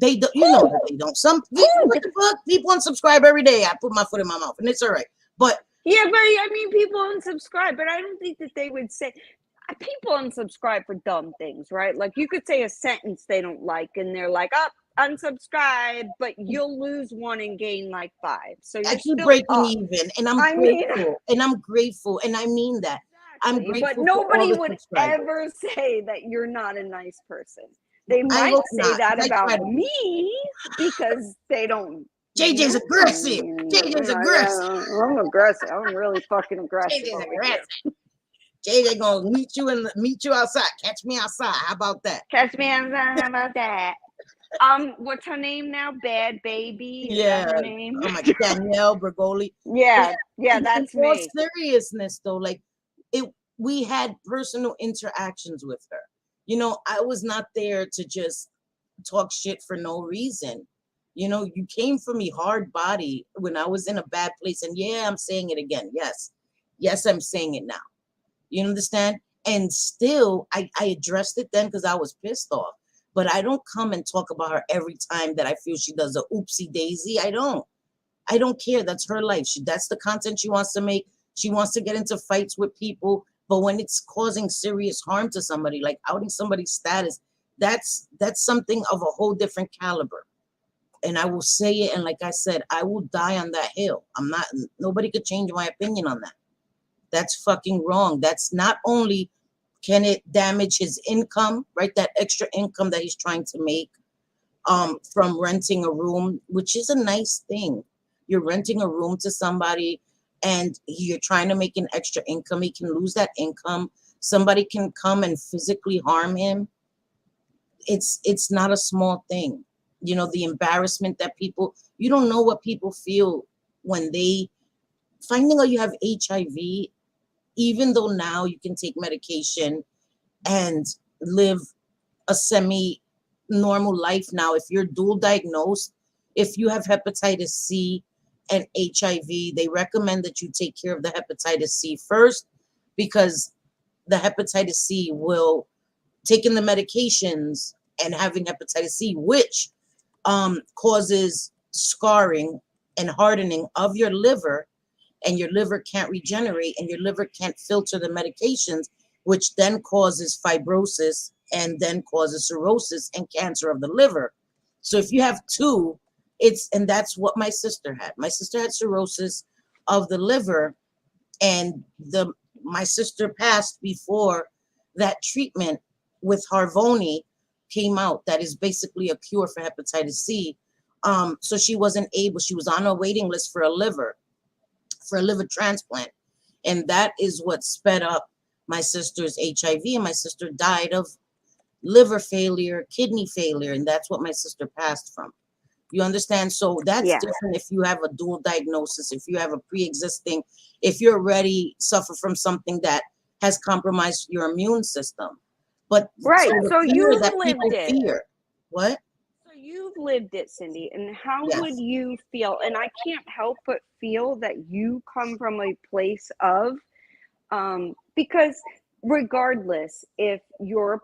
S2: they don't. Some people, what the fuck? People unsubscribe every day. I put my foot in my mouth, and it's all right. But
S3: yeah, but I mean, people unsubscribe, but I don't think that they would say people unsubscribe for dumb things, right? Like you could say a sentence they don't like, and they're like, "Up, unsubscribe," but you'll lose 1 and gain like 5. So you're
S2: I keep
S3: still
S2: breaking
S3: up.
S2: even, and I'm grateful, and I mean that. I'm
S3: Exactly.
S2: grateful
S3: But
S2: for all
S3: nobody
S2: the
S3: would
S2: subscribers.
S3: ever say that you're not a nice person. They
S2: I
S3: might
S2: hope
S3: say
S2: not.
S3: that
S2: I try
S3: about
S2: to.
S3: me because they don't
S2: JJ's
S3: know
S2: aggressive.
S3: me.
S2: JJ's aggressive.
S3: I'm aggressive. I'm really fucking aggressive
S2: JJ's
S3: over here.
S2: aggressive. JJ gonna meet you outside. Catch me outside. How about that?
S3: Catch me outside. How about that? What's her name now? Bad Baby? Is
S2: Yeah.
S3: that her name?
S2: Oh my Danielle Bergoli.
S3: Yeah,
S2: In
S3: that's
S2: all
S3: me.
S2: seriousness though, like it we had personal interactions with her. You know, I was not there to just talk shit for no reason. You know, you came for me hard body when I was in a bad place. And yeah, I'm saying it again. Yes. Yes, I'm saying it now. You understand? And still, I addressed it then because I was pissed off. But I don't come and talk about her every time that I feel she does a oopsie daisy. I don't. I don't care. That's her life. That's the content she wants to make. She wants to get into fights with people. But when it's causing serious harm to somebody, like outing somebody's status, that's something of a whole different caliber. And I will say it. And like I said, I will die on that hill. Nobody could change my opinion on that. That's fucking wrong. That's not only can it damage his income, right? That extra income that he's trying to make from renting a room, which is a nice thing. You're renting a room to somebody and you're trying to make an extra income. He can lose that income. Somebody can come and physically harm him. It's not a small thing. You know, the embarrassment that you don't know what people feel when they finding out you have HIV, even though now you can take medication and live a semi-normal life now. If you're dual diagnosed, if you have hepatitis C and HIV, they recommend that you take care of the hepatitis C first because the hepatitis C will, taking the medications and having hepatitis C, which causes scarring and hardening of your liver, and your liver can't regenerate and your liver can't filter the medications, which then causes fibrosis and then causes cirrhosis and cancer of the liver. So if you have two, and that's what my sister had. My sister had cirrhosis of the liver, and my sister passed before that treatment with Harvoni came out. That is basically a cure for hepatitis C. So she was on a waiting list for a liver transplant. And that is what sped up my sister's HIV. And my sister died of liver failure, kidney failure. And that's what my sister passed from. You understand? So that's different if you have a dual diagnosis, if you have a pre-existing, if you already suffer from something that has compromised your immune system. But
S3: right. So you lived it.
S2: Fear. What?
S3: So you've lived it, Cindy. And how would you feel? And I can't help but feel that you come from a place of, because regardless, if you're a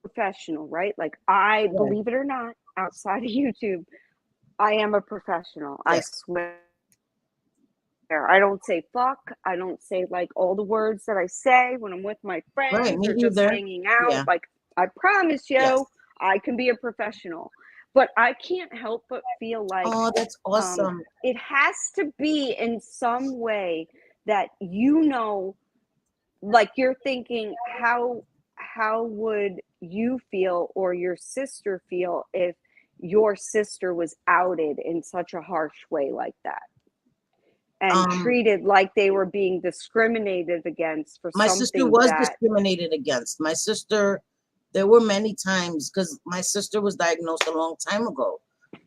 S3: professional, right? Like believe it or not, outside of YouTube, I am a professional. Yes. I swear. I don't say fuck. I don't say like all the words that I say when I'm with my friends or just hanging out. Yeah. Like I promise you, I can be a professional. But I can't help but feel like,
S2: oh, that's awesome.
S3: It has to be in some way that, like you're thinking, how would you feel or your sister feel if your sister was outed in such a harsh way like that and treated like they were being discriminated against for something?
S2: My sister was discriminated against. My sister, there were many times, because my sister was diagnosed a long time ago.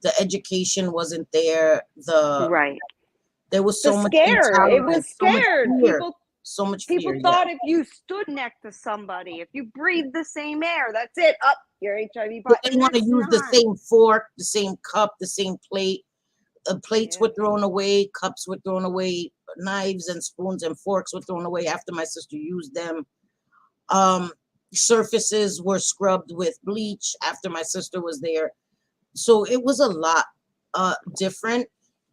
S2: The education wasn't there. There was so much
S3: scared. It was scared.
S2: So much fear.
S3: People thought if you stood next to somebody, if you breathed the same air, that's it. Up, you're HIV.
S2: But they want to use the same fork, the same cup, the same plate. Plates were thrown away, cups were thrown away, knives and spoons and forks were thrown away after my sister used them. Surfaces were scrubbed with bleach after my sister was there. So it was a lot different.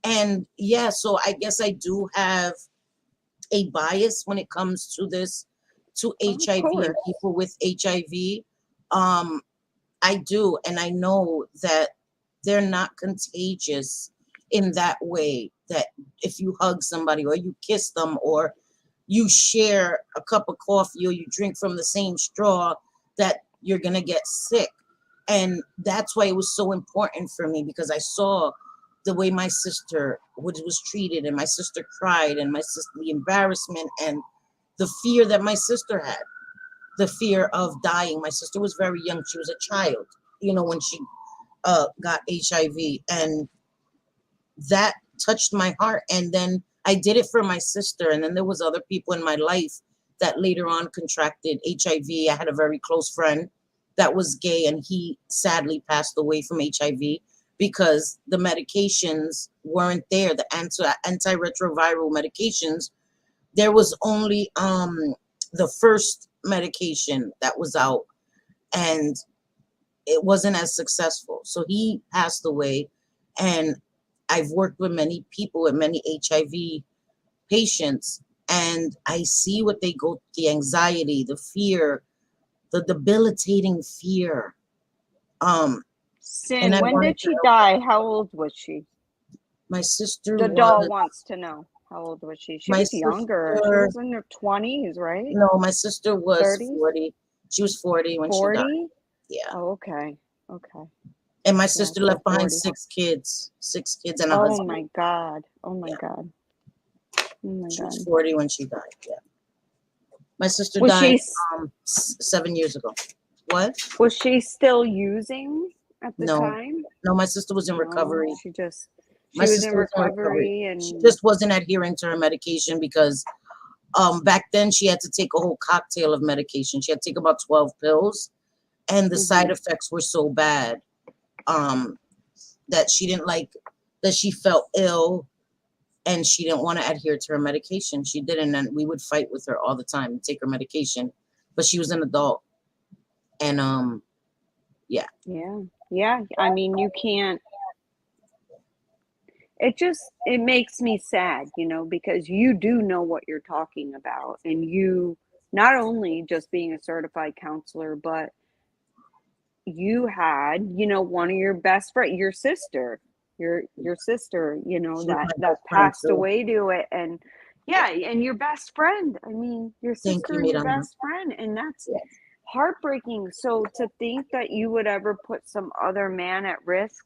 S2: And so I guess I do have a bias when it comes to this, to HIV and people with HIV. I do. And I know that they're not contagious in that way, that if you hug somebody or you kiss them or you share a cup of coffee or you drink from the same straw, that you're going to get sick. And that's why it was so important for me, because I saw the way my sister was treated, and my sister cried, and my sister, the embarrassment and the fear that my sister had, the fear of dying. My sister was very young. She was a child, when she got HIV, and that touched my heart. And then I did it for my sister. And then there was other people in my life that later on contracted HIV. I had a very close friend that was gay, and he sadly passed away from HIV because the medications weren't there. The antiretroviral medications, there was only the first medication that was out, and it wasn't as successful. So he passed away, and I've worked with many people, with many HIV patients, and I see what they go, the anxiety, the fear, the debilitating fear.
S3: Sin, when did she die? How old was she?
S2: My sister
S3: The doll wants to know. How old was she? She was younger. She was in her 20s, right?
S2: No, my sister was
S3: 30s?
S2: 40. She was 40 when 40? She died. Yeah.
S3: Oh, okay. Okay.
S2: And my sister left behind 6 kids. 6 kids and a husband.
S3: Oh my God. Oh my God. Oh my God.
S2: She was 40 when she died. Yeah. My sister died 7 years ago. What?
S3: Was she still using at the time?
S2: No, my sister was in recovery.
S3: She was in recovery, and
S2: she just wasn't adhering to her medication because back then she had to take a whole cocktail of medication. She had to take about 12 pills, and the side effects were so bad that she didn't like, that she felt ill, and she didn't want to adhere to her medication. She didn't, and we would fight with her all the time to take her medication, but she was an adult. And
S3: yeah, I mean, you can't, it makes me sad, because you do know what you're talking about, and you not only just being a certified counselor, but you had, one of your best friends, your sister, that passed away to it. And and your best friend, I mean, your sister and your best friend, and that's heartbreaking. So to think that you would ever put some other man at risk,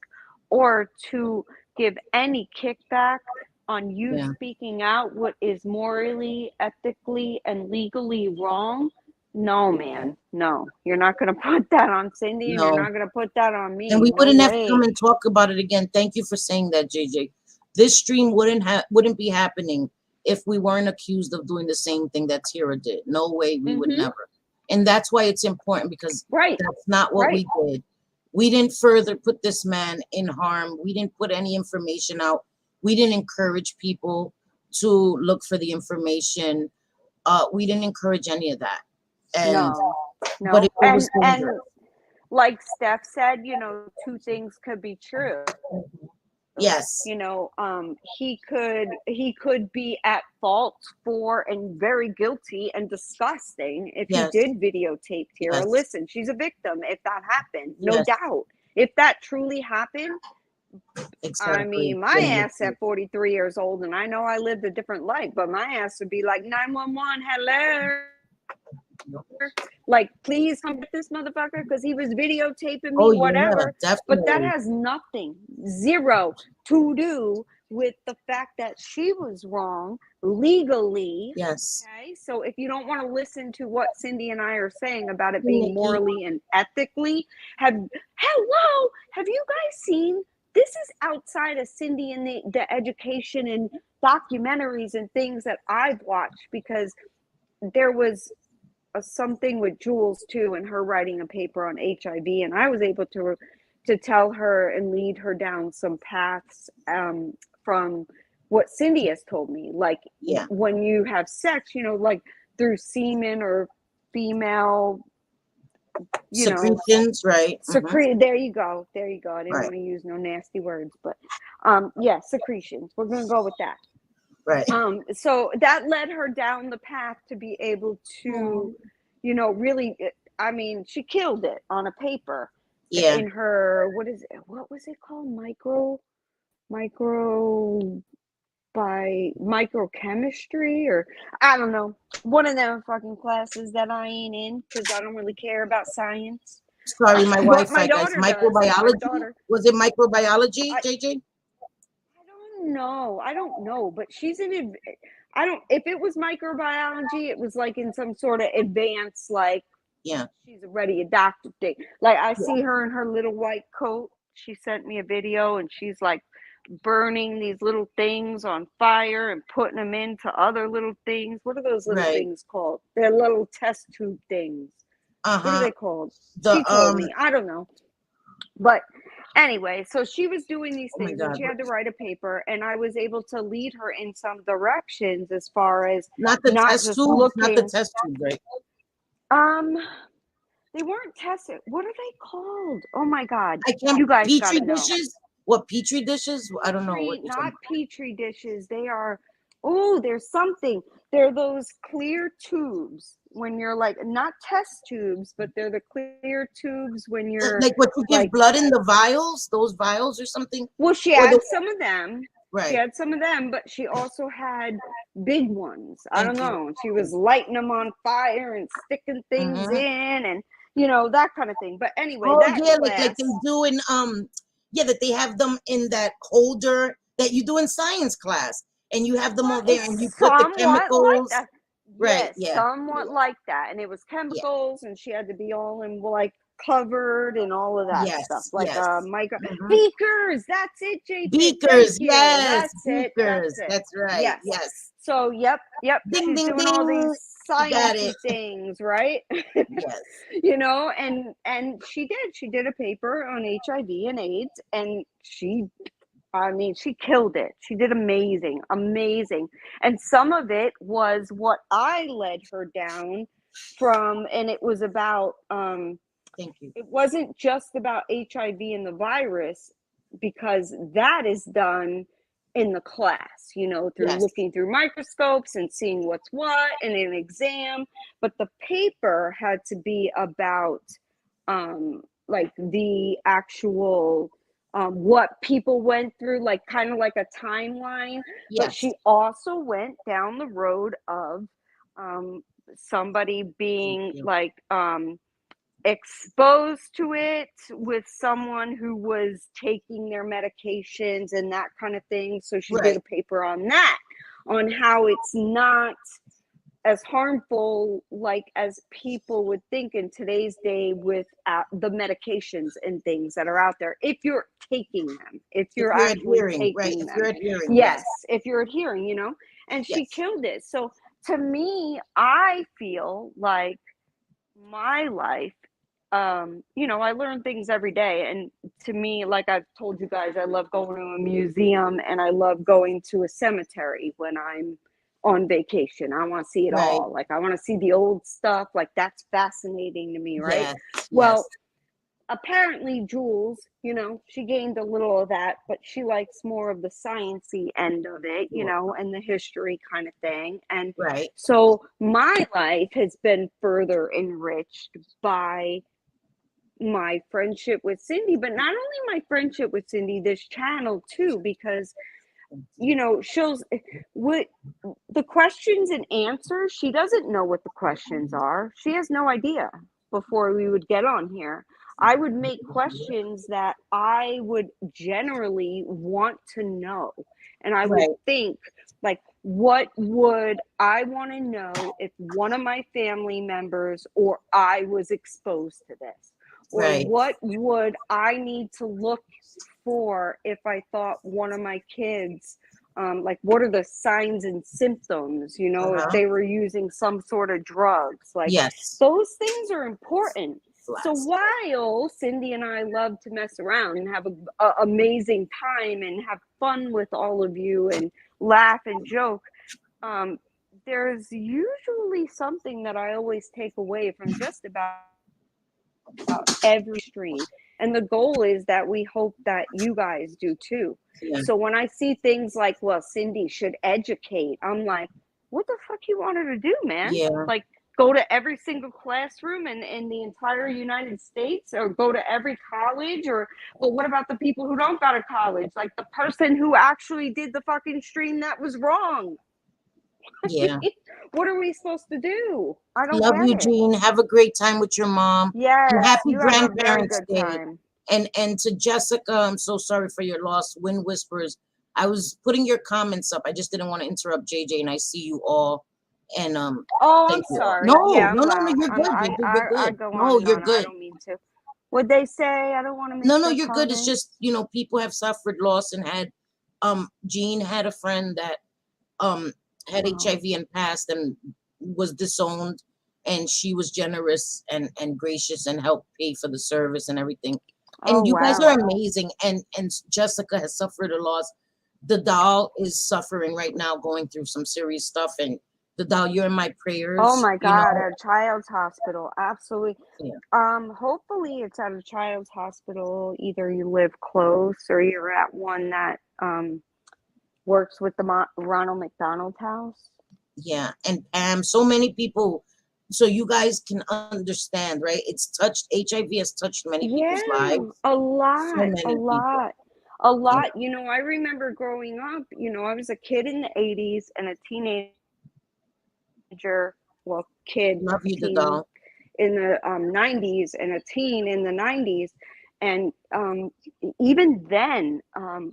S3: or to give any kickback on you speaking out what is morally, ethically, and legally wrong. No, man, no. You're not going to put that on Cindy, and you're not going to put that on me.
S2: And we wouldn't have to come and talk about it again. Thank you for saying that, JJ. This stream wouldn't be happening if we weren't accused of doing the same thing that Tira did. No way, we would never. And that's why it's important, because that's not what we did. We didn't further put this man in harm. We didn't put any information out. We didn't encourage people to look for the information. We didn't encourage any of that. And,
S3: no.
S2: But
S3: and like Steph said, 2 things could be true.
S2: Yes.
S3: He could be at fault for, and very guilty and disgusting if he did videotape Tira. Listen, she's a victim if that happened. No doubt. If that truly happened, I mean, my ass at 43 years old, and I know I lived a different life, but my ass would be like, 911, hello. Like, please come get this motherfucker, because he was videotaping me, whatever. But that has nothing, zero, to do with the fact that she was wrong legally.
S2: Yes.
S3: Okay. So if you don't want to listen to what Cindy and I are saying about it being morally and ethically, have you guys seen? This is outside of Cindy and the education and documentaries and things that I've watched, because there was something with Jules too, and her writing a paper on HIV, and I was able to tell her and lead her down some paths from what Cindy has told me, like when you have sex, like through semen or female
S2: secretions, right?
S3: There you go. I didn't want to use no nasty words, but secretions, we're gonna go with that.
S2: Right.
S3: So that led her down the path to be able to, really, I mean, she killed it on a paper.
S2: Yeah.
S3: In her, what was it called? Microchemistry, or I don't know. One of them fucking classes that I ain't in, because I don't really care about science.
S2: Sorry, my
S3: But my
S2: Wi-Fi, guys.
S3: daughter does. My
S2: Microbiology?
S3: daughter.
S2: Was it microbiology,
S3: I,
S2: JJ?
S3: I don't know, but she's in. I don't. If it was microbiology, it was like in some sort of advanced, like
S2: Yeah.
S3: she's already a doctor thing. Like I
S2: Yeah.
S3: see her in her little white coat. She sent me a video, and she's like burning these little things on fire and putting them into other little things. What are those little
S2: Right.
S3: things called? They're little test tube things. What are they called?
S2: The
S3: She told me. I don't know. But anyway, so she was doing these
S2: oh my
S3: things and
S2: God.
S3: she had to write a paper, and I was able to lead her in some directions as far as
S2: Not the
S3: not
S2: test
S3: just
S2: tubes, not the
S3: looking.
S2: test tubes, right?
S3: They weren't tested. What are they called? Oh my God.
S2: I can't
S3: You guys
S2: petri
S3: gotta know.
S2: dishes? What petri dishes? I don't know what you're talking
S3: Not petri dishes. They are, oh, there's something. They're those clear tubes when you're like, not test tubes, but they're the clear tubes when you're
S2: like what you give
S3: like
S2: blood in the vials, those vials or something.
S3: Well, she
S2: Or
S3: had
S2: the
S3: some of them.
S2: right.
S3: She had some of them, but she also had big ones. I don't
S2: Thank you.
S3: know. She was lighting them on fire and sticking things in, and that kind of thing. But anyway,
S2: Oh
S3: that
S2: yeah,
S3: class.
S2: like they do in yeah, that they have them in that holder that you do in science class, and you have them all there, and you put the
S3: Somewhat like
S2: chemicals.
S3: that.
S2: Right.
S3: Yes,
S2: Yeah.
S3: somewhat like that. And it was
S2: Yeah.
S3: chemicals, and she had to be all in like covered and all of that stuff.
S2: Yes.
S3: Like
S2: Yes.
S3: micro beakers. That's it, JJ.
S2: Beakers.
S3: Thank you.
S2: Yes.
S3: That's
S2: Beakers.
S3: it.
S2: That's right.
S3: Yes.
S2: Yes.
S3: So yep.
S2: Ding
S3: She's
S2: ding
S3: doing all
S2: ding.
S3: these
S2: You got it.
S3: sciencey things, right?
S2: Yes.
S3: And she did a paper on HIV and AIDS, and she killed it. She did amazing. And some of it was what I led her down from, and it was about
S2: Thank you.
S3: it wasn't just about HIV and the virus, because that is done in the class, through
S2: Yes.
S3: looking through microscopes and seeing what's what in an exam. But the paper had to be about like the actual what people went through, like kind of like a timeline. But
S2: Yes.
S3: she also went down the road of somebody being like exposed to it with someone who was taking their medications and that kind of thing. So she did a paper on that, on how it's not as harmful like as people would think in today's day with the medications and things that are out there, if you're taking them, if you're actually
S2: adhering,
S3: taking
S2: right?
S3: them.
S2: If you're adhering,
S3: yes, if you're adhering, and she
S2: Yes.
S3: killed it. So to me, I feel like my life, I learn things every day. And to me, like I've told you guys, I love going to a museum and I love going to a cemetery when I'm on vacation. I want to see it all. Like I want to see the old stuff. Like that's fascinating to me, right?
S2: Yes.
S3: Well, apparently Jules, she gained a little of that, but she likes more of the sciencey end of it, and the history kind of thing. And so my life has been further enriched by my friendship with Cindy, but not only my friendship with Cindy, this channel too, because shows what the questions and answers. She doesn't know what the questions are. She has no idea. Before we would get on here, I would make questions that I would generally want to know. And I would think, like, what would I want to know if one of my family members or I was exposed to this? Or what would I need to look for if I thought one of my kids, like what are the signs and symptoms, if they were using some sort of drugs, like those things are important. So while Cindy and I love to mess around and have an amazing time and have fun with all of you and laugh and joke, there's usually something that I always take away from just about every stream. And the goal is that we hope that you guys do too. So when I see things like, well, Cindy should educate, I'm like, what the fuck you want her to do, man? Like go to every single classroom in the entire United States, or go to every college, or well, what about the people who don't go to college? Like the person who actually did the fucking stream that was wrong. What are we supposed to do? I don't
S2: Love
S3: get
S2: you,
S3: it.
S2: Jean. Have a great time with your mom.
S3: Yes,
S2: And happy
S3: you have a very
S2: Grandparents
S3: good
S2: Day.
S3: time.
S2: And to Jessica, I'm so sorry for your loss. Wind Whispers. I was putting your comments up. I just didn't want to interrupt JJ, and I see you all. And
S3: Oh, I'm
S2: thank you all.
S3: sorry.
S2: No,
S3: Yeah,
S2: no, no, no,
S3: well,
S2: you're good. You're
S3: I
S2: good.
S3: go on
S2: No,
S3: and
S2: you're
S3: on. I
S2: good.
S3: don't mean to. Would they say I don't want to
S2: No,
S3: miss
S2: no,
S3: their
S2: you're good. It's
S3: comments?
S2: just, people have suffered loss and had Jean had a friend that had
S3: Wow.
S2: HIV and passed and was disowned, and she was generous and gracious and helped pay for the service and everything.
S3: Oh,
S2: And you guys
S3: wow.
S2: are amazing. And Jessica has suffered a loss. The doll is suffering right now, going through some serious stuff. And the doll, you're in my prayers.
S3: Oh my God, at a child's hospital. Absolutely.
S2: Yeah.
S3: Hopefully it's at a child's hospital. Either you live close or you're at one that works with the Ronald McDonald House.
S2: Yeah. And so many people, so you guys can understand, right? HIV has touched many people's lives.
S3: A lot,
S2: So many
S3: a lot,
S2: people.
S3: a lot. I remember growing up, I was a kid in the 80s and a teenager,
S2: Love you, the
S3: teen
S2: doll.
S3: in the 90s and a teen in the 90s. And even then,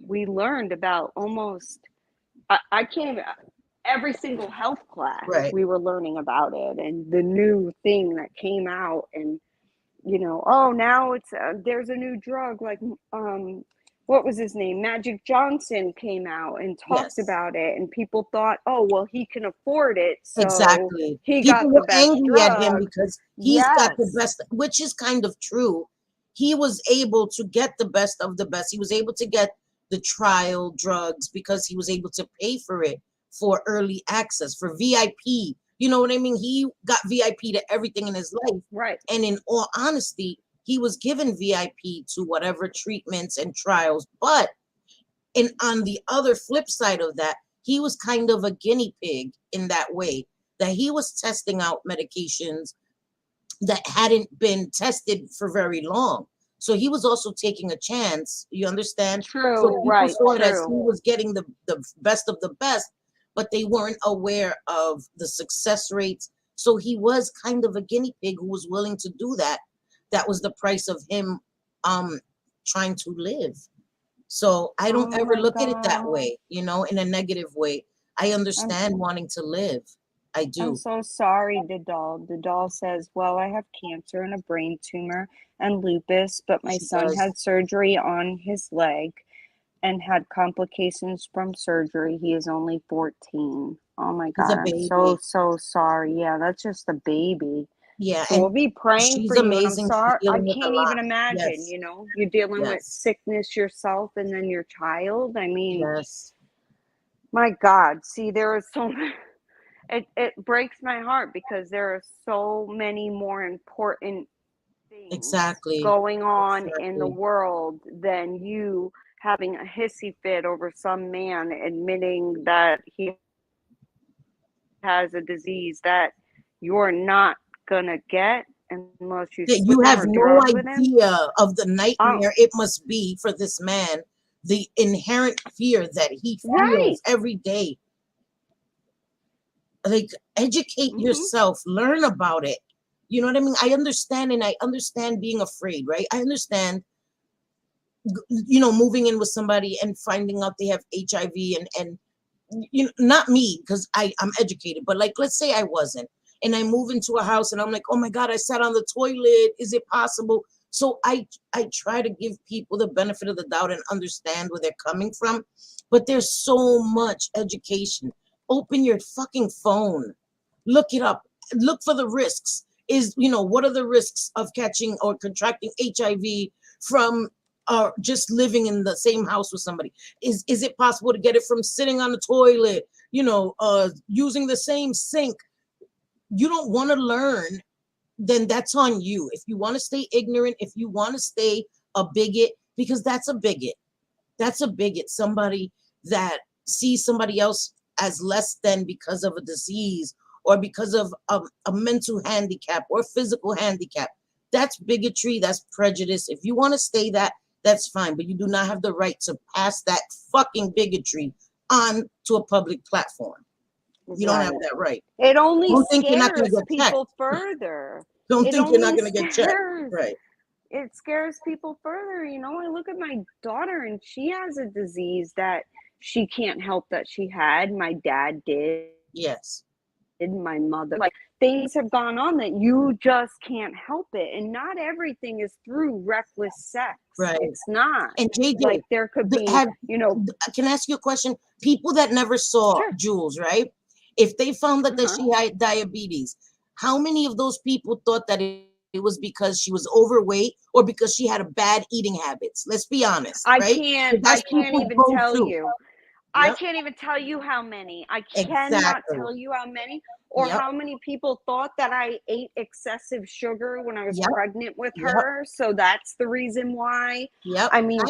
S3: we learned about almost, I can't even, every single health class,
S2: Right.
S3: we were learning about it and the new thing that came out. And, oh, now it's, there's a new drug, like, what was his name? Magic Johnson came out and talked about it, and people thought, oh, well, he can afford it, so
S2: Exactly.
S3: he
S2: People
S3: got the
S2: were
S3: best
S2: angry at him
S3: drug.
S2: because he's got the best, which is kind of true. He was able to get the best of the best. He was able to get the trial drugs because he was able to pay for it for early access, for VIP. You know what I mean? He got VIP to everything in his life.
S3: Right.
S2: And in all honesty, he was given VIP to whatever treatments and trials. But on the other flip side of that, he was kind of a guinea pig in that way, that he was testing out medications that hadn't been tested for very long. So he was also taking a chance. You understand?
S3: True,
S2: So people
S3: right,
S2: saw it as he
S3: true.
S2: was getting the best of the best, but they weren't aware of the success rates. So he was kind of a guinea pig who was willing to do that. That was the price of him trying to live. So I don't
S3: Oh
S2: ever
S3: my
S2: look at it that
S3: God.
S2: way, in a negative way. I understand wanting to live. I
S3: I'm
S2: do.
S3: so sorry, the doll says, well, I have cancer and a brain tumor and lupus, but my
S2: She
S3: son
S2: does.
S3: had surgery on his leg and had complications from surgery. He is only 14. Oh my
S2: He's
S3: God,
S2: a
S3: I'm
S2: baby.
S3: so sorry. Yeah, that's just a baby.
S2: Yeah,
S3: So
S2: and
S3: we'll be praying
S2: she's
S3: for you. And I'm
S2: amazing. She's
S3: sorry, I
S2: dealing with a
S3: can't
S2: lot.
S3: even imagine,
S2: Yes,
S3: you're dealing with
S2: yes,
S3: sickness yourself and then your child. I mean,
S2: yes.
S3: my God, see, there are so many. It breaks my heart because there are so many more important things
S2: Exactly.
S3: going on in the
S2: Exactly.
S3: world than you having a hissy fit over some man admitting that he has a disease that you're not gonna get unless you
S2: That
S3: split
S2: you
S3: them
S2: have
S3: or
S2: no
S3: drugs with him.
S2: idea of the
S3: Um,
S2: nightmare it must be for this man, the inherent fear that he
S3: right.
S2: feels every day. Like, educate
S3: Mm-hmm.
S2: yourself, learn about it. You know what I mean? I understand, and I understand being afraid, right? I understand, moving in with somebody and finding out they have HIV, and not me, because I'm educated, but like, let's say I wasn't, and I move into a house and I'm like, oh my God, I sat on the toilet. Is it possible? So I try to give people the benefit of the doubt and understand where they're coming from. But there's so much education. Open your fucking phone, look it up, look for the risks. What are the risks of catching or contracting HIV from just living in the same house with somebody? Is it possible to get it from sitting on the toilet, using the same sink? You don't want to learn, then that's on you. If you want to stay ignorant, if you want to stay a bigot, because that's a bigot. That's a bigot. Somebody that sees somebody else as less than because of a disease or because of a mental handicap or physical handicap. That's bigotry. That's prejudice. If you want to stay that, that's fine. But you do not have the right to pass that fucking bigotry on to a public platform. You don't have that right.
S3: It only
S2: Don't think you're not going to
S3: scares
S2: get checked.
S3: people further.
S2: Don't
S3: It
S2: think you're not
S3: only
S2: going to get checked.
S3: scares-
S2: Right.
S3: It scares people further. You know, I look at my daughter and she has a disease that she can't help that she had. My dad did.
S2: Yes.
S3: My mother, like, things have gone on that you just can't help it, and not everything is through reckless sex.
S2: Right.
S3: It's not.
S2: And JJ,
S3: like, there could be, you know.
S2: Can I ask you a question? People that never saw
S3: Sure.
S2: Jules, right? If they found that she had diabetes, how many of those people thought that it was because she was overweight or because she had a bad eating habits? Let's be honest.
S3: I
S2: right?
S3: can't even tell you. I can't even tell you how many. I cannot tell you how many, or how many people thought that I ate excessive sugar when I was pregnant with her. So that's the reason why. I mean,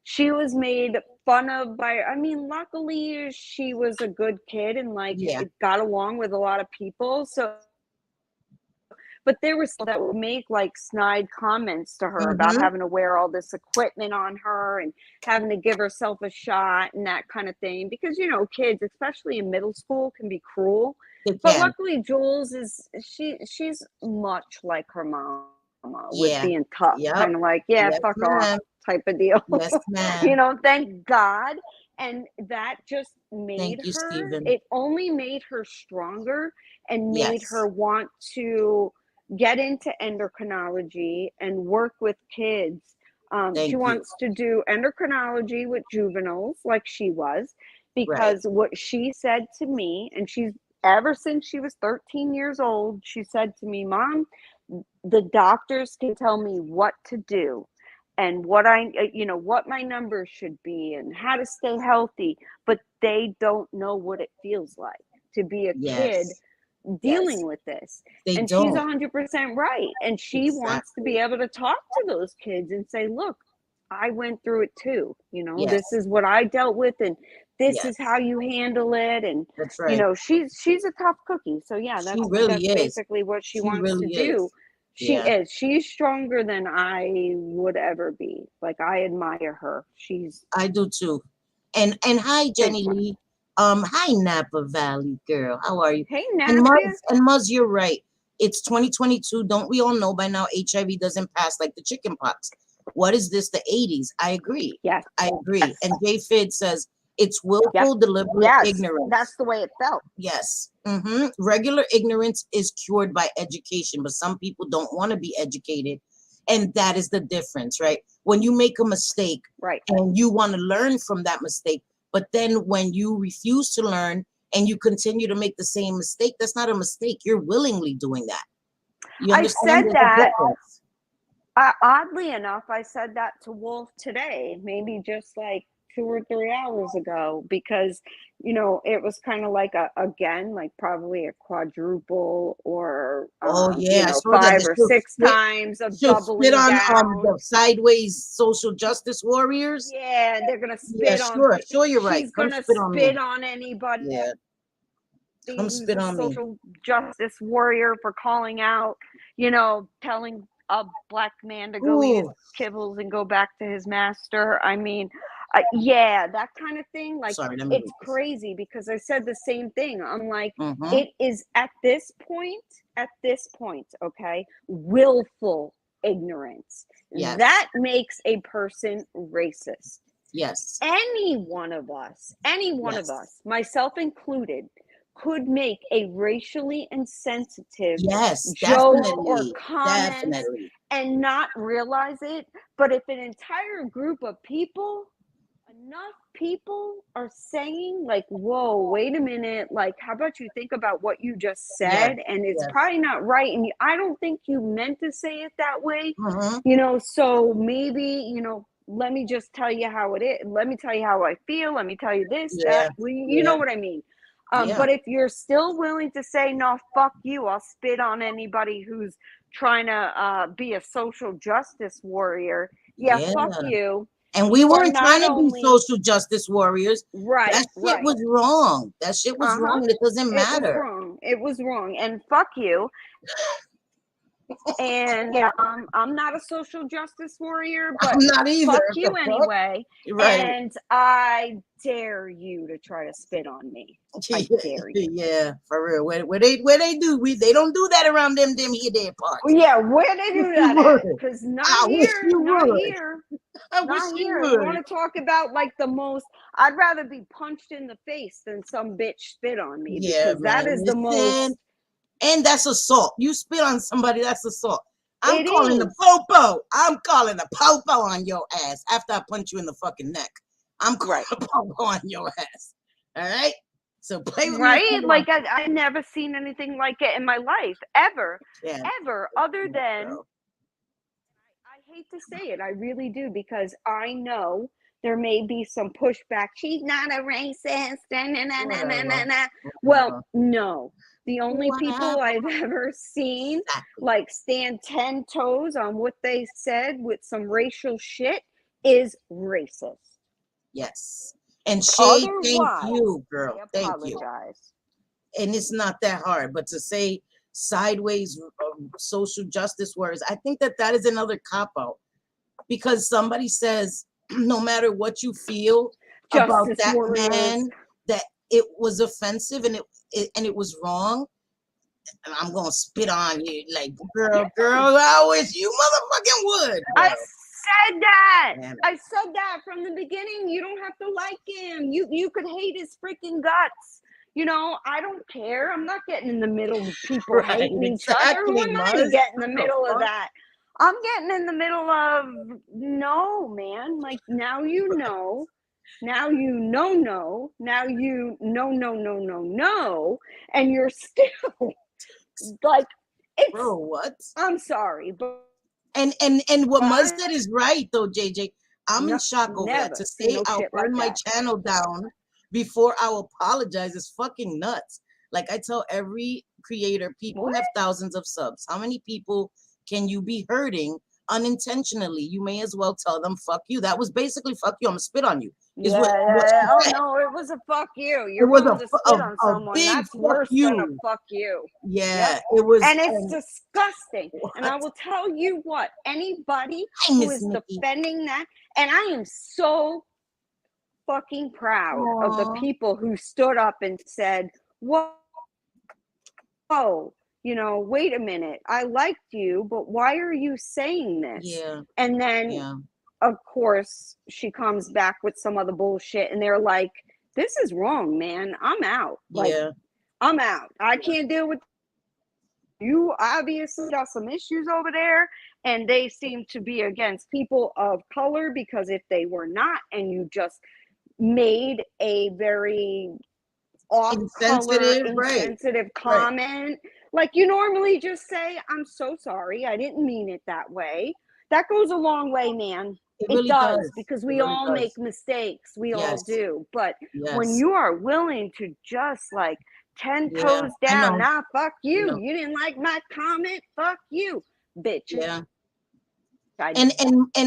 S3: she was made fun of by, I mean, luckily she was a good kid and like got along with a lot of people. So, but there was people that would make like snide comments to her about having to wear all this equipment on her and having to give herself a shot and that kind of thing. Because, you know, kids, especially in middle school, can be cruel. But luckily, Jules she's much like her mama with being tough, kind of like, fuck off type of deal.
S2: Yes, ma'am.
S3: You know, thank God. And that just made her, it only made her stronger and made her want to get into endocrinology and work with kids. She wants to do endocrinology with juveniles like she was, because what she said to me, and she's ever since she was 13 years old, she said to me, Mom, the doctors can tell me what to do and what what my numbers should be and how to stay healthy, but they don't know what it feels like to be a kid dealing with this. She's 100% right. And she wants to be able to talk to those kids and say, look, I went through it too. You know, this is what I dealt with, and this is how you handle it. And you know, she's a tough cookie. So that's basically what she wants to do. She's stronger than I would ever be. Like, I admire her.
S2: I do too. And hi, Jenny Lee. Hi, Napa Valley girl. How are you?
S3: Hey, Napa.
S2: And Muzz, you're right. It's 2022. Don't we all know by now HIV doesn't pass like the chicken pox? What is this, the 80s? I agree.
S3: Yes.
S2: I agree. And Jay Fid says it's willful, deliberate ignorance.
S3: That's the way it felt.
S2: Yes. Regular ignorance is cured by education, but some people don't want to be educated. And that is the difference, right? When you make a mistake, and you want to learn from that mistake, but then when you refuse to learn and you continue to make the same mistake, that's not a mistake. You're willingly doing that.
S3: I said that. Oddly enough, I said that to Wolf today, maybe just like 2 or 3 hours ago, because, you know, it was kind of like like probably a quadruple or 5 or 6 times of doubling down.
S2: The sideways social justice warriors.
S3: Yeah, they're gonna spit on.
S2: Sure, you're right.
S3: She's gonna spit on anybody.
S2: Yeah. Come spit on me.
S3: Social justice warrior for calling out, you know, telling a black man to go eat his kibbles and go back to his master. I mean, that kind of thing. Like, it's crazy, because I said the same thing. I'm like, it is at this point, okay, willful ignorance. That makes a person racist.
S2: Yes.
S3: Any one of us, myself included, could make a racially insensitive joke or comment and not realize it. But if an entire group of people, enough people are saying like, whoa, wait a minute, like, how about you think about what you just said? And it's probably not right. And I don't think you meant to say it that way. You know, so maybe, you know, let me just tell you how it is. Let me tell you how I feel. Let me tell you this, that. You know what I mean? But if you're still willing to say, no, fuck you, I'll spit on anybody who's trying to be a social justice warrior. Fuck you.
S2: And we weren't trying to be social justice warriors. Right. That shit was wrong. That shit was wrong. It doesn't matter.
S3: It was wrong. And fuck you. And yeah, I'm not a social justice warrior, but
S2: I'm not either.
S3: fuck you anyway.
S2: Right.
S3: And I dare you to try to spit on me. I dare you.
S2: Yeah, for real. Where they do? They don't do that around them here dead parts.
S3: Well, yeah, where they do that at? Because not here, not here.
S2: I wish
S3: Not
S2: you
S3: here.
S2: would.
S3: You want to talk about like the most? I'd rather be punched in the face than some bitch spit on me.
S2: Yeah,
S3: because that is the most.
S2: And that's assault. You spit on somebody, that's assault. I'm calling the popo on your ass after I punch you in the fucking neck. I'm calling the popo on your ass. All right? So play with me.
S3: Like I never seen anything like it in my life, ever. Other than, I hate to say it, I really do, because I know there may be some pushback. She's not a racist. Well, no. The only people I've ever seen like stand 10 toes on what they said with some racial shit is racist.
S2: Yes. And Shay, thank you, girl. Thank you. And it's not that hard, but to say sideways social justice words, I think that is another cop-out, because somebody says, no matter what you feel about that man, that it was offensive and it was wrong, and I'm gonna spit on you, like, girl, I wish you motherfucking would.
S3: I said that. I said that from the beginning. You don't have to like him. You could hate his freaking guts. You know, I don't care. I'm not getting in the middle of people hating each other. Who am I to get in the middle of that? I'm getting in the middle of, no, man. Like, now you know. Now you know. Now you know. And you're still like, it's,
S2: bro, what?
S3: I'm sorry, but
S2: and what Muzz said is right though, JJ. I'm in shock over that. To say I'll burn my channel down before I'll apologize is fucking nuts. Like, I tell every creator, people have thousands of subs. How many people can you be hurting unintentionally? You may as well tell them fuck you. That was basically fuck you. I'm gonna spit on you.
S3: Oh no, it was a fuck you. You're willing to spit on someone. That's worse than a fuck you.
S2: Yeah, it was,
S3: and it's disgusting. And I will tell you what, anybody who is defending that, and I am so fucking proud of the people who stood up and said, whoa, you know, wait a minute, I liked you, but why are you saying this?
S2: Yeah.
S3: And then of course she comes back with some other bullshit, and they're like, this is wrong, man. I'm out. Like, I'm out. I can't deal with you. Obviously got some issues over there, and they seem to be against people of color, because if they were not, and you just made a very insensitive comment, like you normally just say, I'm so sorry, I didn't mean it that way. That goes a long way, man. It really does, because we all make mistakes. We all do. But when you are willing to just like 10 toes down, nah, fuck you. You didn't like my comment, fuck you, bitch.
S2: Yeah. And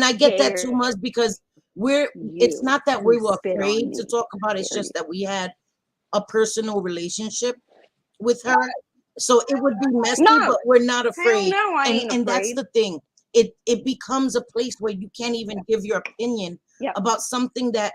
S2: I get that too much, because it's not that we were afraid to talk about it, it's just that we had a personal relationship with her. So it would be messy, but we're not afraid.
S3: No, I ain't
S2: and that's the thing. It becomes a place where you can't even give your opinion about something that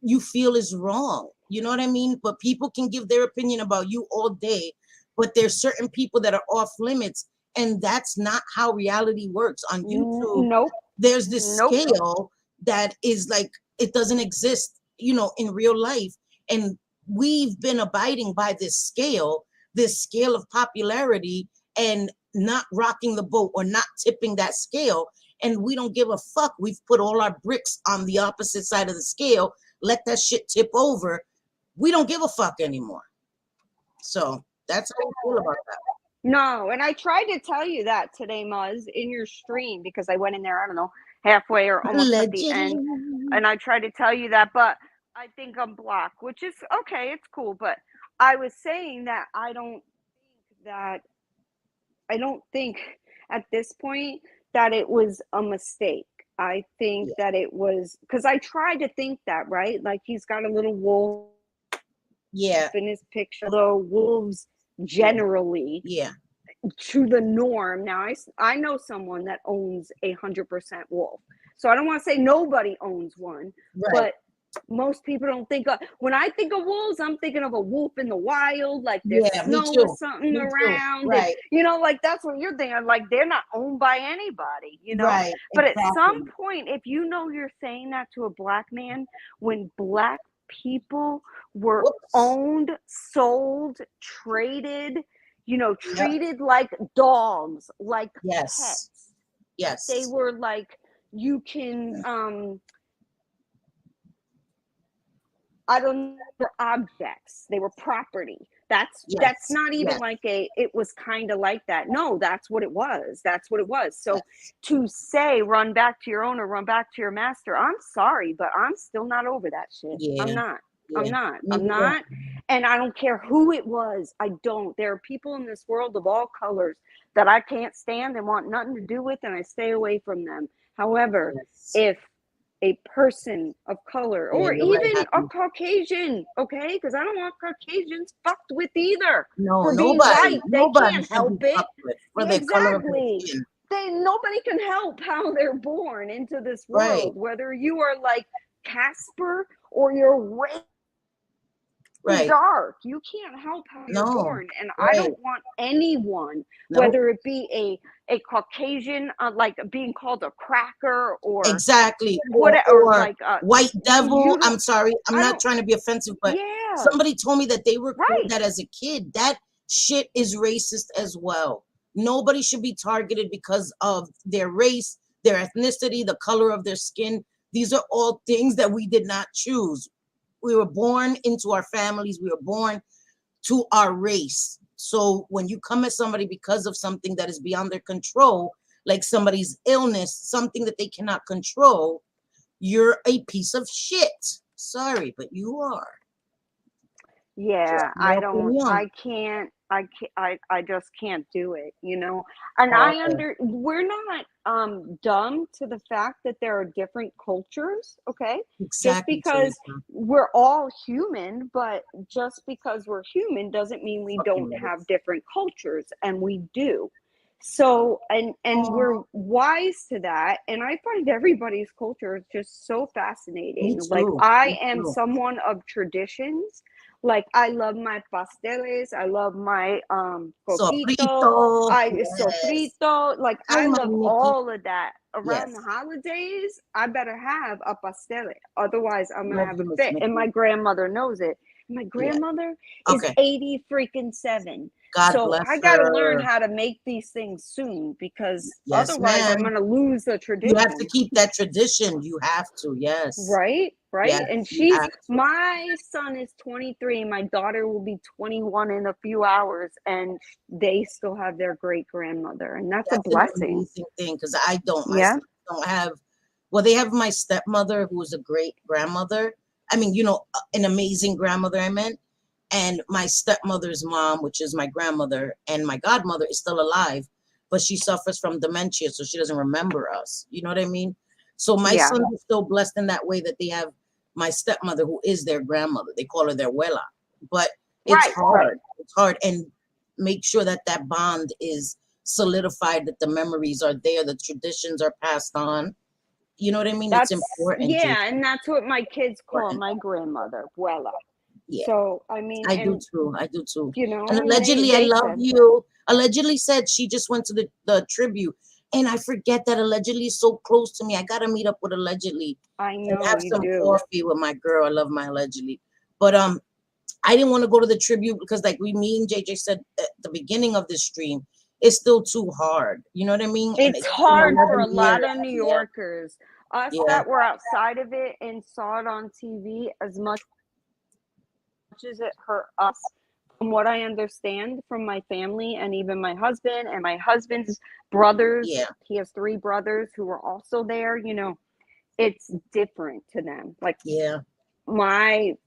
S2: you feel is wrong. You know what I mean? But people can give their opinion about you all day, but there's certain people that are off limits, and that's not how reality works on YouTube. There's this scale that is like, it doesn't exist, you know, in real life. And we've been abiding by this scale of popularity, and not rocking the boat or not tipping that scale. And we don't give a fuck. We've put all our bricks on the opposite side of the scale. Let that shit tip over. We don't give a fuck anymore. So that's how I feel about that.
S3: No, and I tried to tell you that today, Muzz, in your stream, because I went in there, I don't know, halfway or almost at the end, and I tried to tell you that, but I think I'm blocked, which is okay, it's cool. But I was saying that I don't think at this point that it was a mistake. I think that it was, because I tried to think that, right? Like, he's got a little wolf in his picture, though wolves generally to the norm. Now, I know someone that owns 100% wolf. So I don't want to say nobody owns one,
S2: Right.
S3: but most people don't think of, when I think of wolves, I'm thinking of a wolf in the wild, like there's
S2: Me
S3: snow
S2: too.
S3: or something
S2: Me too.
S3: around.
S2: Right.
S3: And, you know, like that's what you're thinking. Like they're not owned by anybody, you know?
S2: Right.
S3: But
S2: Exactly.
S3: at some point, if you know you're saying that to a black man, when black people were
S2: Whoops.
S3: owned, sold, traded, you know,
S2: Yep.
S3: treated like dogs, like
S2: Yes.
S3: pets.
S2: Yes.
S3: They were like, you can, I don't know, objects. They were property. That's
S2: Yes.
S3: not even
S2: Yes.
S3: like it was kind of like that. No, that's what it was. That's what it was. So
S2: Yes.
S3: to say run back to your owner, run back to your master, I'm sorry, but I'm still not over that shit.
S2: Yeah.
S3: I'm not.
S2: Yeah.
S3: I'm not.
S2: Me
S3: I'm
S2: neither.
S3: not. And I don't care who it was. I don't. There are people in this world of all colors that I can't stand and want nothing to do with, and I stay away from them. However,
S2: Yes.
S3: if a person of color
S2: Yeah,
S3: or
S2: you're right,
S3: even a
S2: Happy.
S3: Caucasian, okay? Because I don't want Caucasians fucked with either.
S2: No,
S3: For being
S2: nobody.
S3: white, they
S2: Nobody
S3: can't
S2: should
S3: help
S2: be
S3: it.
S2: fucked with for their color of their
S3: Exactly.
S2: skin.
S3: Nobody can help how they're born into this
S2: Right.
S3: world, whether you are like Casper or you're way
S2: Right.
S3: dark. You can't help how you're
S2: No.
S3: born. And I
S2: Right.
S3: don't want anyone,
S2: Nope.
S3: whether it be a Caucasian, like being called a cracker or
S2: Exactly.
S3: whatever,
S2: Or
S3: like
S2: white devil.
S3: you don't.
S2: I'm sorry. I'm
S3: I
S2: not
S3: don't.
S2: trying to be offensive, but
S3: Yeah.
S2: somebody told me that they were called
S3: Right.
S2: that as a kid. That shit is racist as well. Nobody should be targeted because of their race, their ethnicity, the color of their skin. These are all things that we did not choose. We were born into our families. We were born to our race. So when you come at somebody because of something that is beyond their control, like somebody's illness, something that they cannot control, you're a piece of shit. Sorry, but you are.
S3: Yeah,
S2: My opinion.
S3: I just can't do it, you know. And
S2: Oh,
S3: we're not dumb to the fact that there are different cultures, okay? Just
S2: exactly,
S3: because
S2: Teresa.
S3: we're all human, but just because we're human doesn't mean we
S2: Fucking
S3: don't
S2: love
S3: have
S2: it.
S3: different cultures, and we do. So, and we're wise to that, and I find everybody's culture is just so
S2: Me
S3: fascinating. Like
S2: too.
S3: I
S2: Me
S3: am
S2: too.
S3: someone of traditions. Like I love my pasteles, I love my coquito,
S2: Sofrito.
S3: I
S2: Yes.
S3: sofrito. Like
S2: Hi,
S3: I
S2: my
S3: love
S2: Nikki.
S3: all of that. Around the
S2: Yes.
S3: holidays, I better have a pastele. Otherwise, I'm gonna
S2: Love
S3: have
S2: you,
S3: a
S2: Miss
S3: fit. And my
S2: Nikki.
S3: grandmother knows it. My
S2: Yeah.
S3: grandmother is
S2: Okay.
S3: 80 freaking 7.
S2: God
S3: So
S2: bless
S3: I gotta learn
S2: her.
S3: how to make these things soon because
S2: Yes,
S3: otherwise I'm
S2: ma'am.
S3: gonna lose the
S2: You have to
S3: tradition.
S2: keep that tradition. You have to. Yes.
S3: Right?
S2: Yes,
S3: And
S2: you
S3: she's,
S2: have to.
S3: my son is 23, my daughter will be 21 in a few hours, and they still have their great grandmother, and that's a
S2: That's an
S3: blessing.
S2: amazing thing because I don't. My
S3: Yeah.
S2: sons don't have. Well, they have my stepmother, who was a great grandmother. I mean, an amazing grandmother. I meant, and my stepmother's mom, which is my grandmother, and my godmother is still alive, but she suffers from dementia, so she doesn't remember us. You know what I mean? So my
S3: Yeah.
S2: sons are still blessed in that way that they have my stepmother, who is their grandmother. They call her their abuela, but it's
S3: Right.
S2: hard. It's hard, and make sure that that bond is solidified, that the memories are there, the traditions are passed on. You know what I mean? It's important,
S3: Yeah,
S2: Jason.
S3: and that's what my kids call
S2: Important.
S3: my grandmother, abuela.
S2: Yeah,
S3: So, I mean,
S2: I do
S3: and
S2: too. I do too.
S3: you
S2: And
S3: know, and
S2: allegedly, I
S3: they
S2: love
S3: said,
S2: you. Allegedly said she just went to the tribute. And I forget that allegedly is so close to me. I gotta meet up with allegedly
S3: I
S2: and
S3: know
S2: have
S3: you
S2: some
S3: do.
S2: coffee with my girl. I love my allegedly. But I didn't want to go to the tribute because like me and JJ said at the beginning of this stream, it's still too hard. You know what I mean? And
S3: It's
S2: it's been
S3: hard for a
S2: 11 years.
S3: lot of New
S2: Yeah.
S3: Yorkers. Us
S2: Yeah.
S3: that were outside of it and saw it on TV, as much as it hurt us, from what I understand from my family and even my husband and my husband's brothers,
S2: Yeah.
S3: he has 3 brothers who were also there, you know, it's different to them. Like
S2: Yeah.
S3: my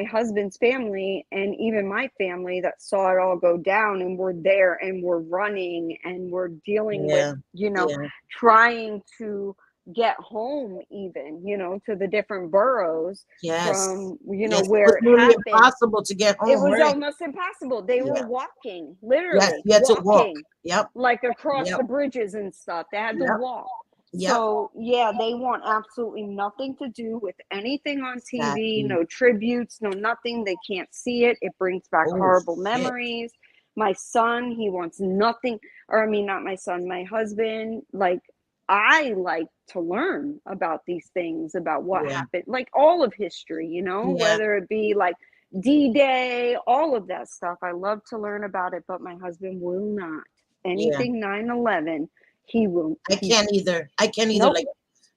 S3: husband's family and even my family that saw it all go down and were there and were running and were dealing with,
S2: Yeah.
S3: you know,
S2: Yeah.
S3: trying to get home even, to the different boroughs
S2: Yes.
S3: from,
S2: Yes. It
S3: where
S2: was
S3: it
S2: nearly
S3: happened.
S2: impossible to get
S3: It
S2: home,
S3: was
S2: right?
S3: almost impossible. They were
S2: Yeah.
S3: walking,
S2: Yes,
S3: literally
S2: you had to walk.
S3: walking,
S2: Yep.
S3: like across
S2: Yep.
S3: the bridges and stuff. They had to
S2: Yep.
S3: walk.
S2: Yep.
S3: So yeah, they want absolutely nothing to do with anything on TV,
S2: Exactly.
S3: no tributes, no nothing. They can't see it. It brings back
S2: Oh,
S3: horrible
S2: shit.
S3: memories. My son, he wants nothing, or I mean, not my son, my husband. Like, I like to learn about these things, about what
S2: Yeah.
S3: happened, like all of history,
S2: Yeah.
S3: whether it be like D-Day, all of that stuff. I love to learn about it, but my husband will not.
S2: Yeah.
S3: Anything 9/11, he will.
S2: I can't either. I can't either.
S3: Nope.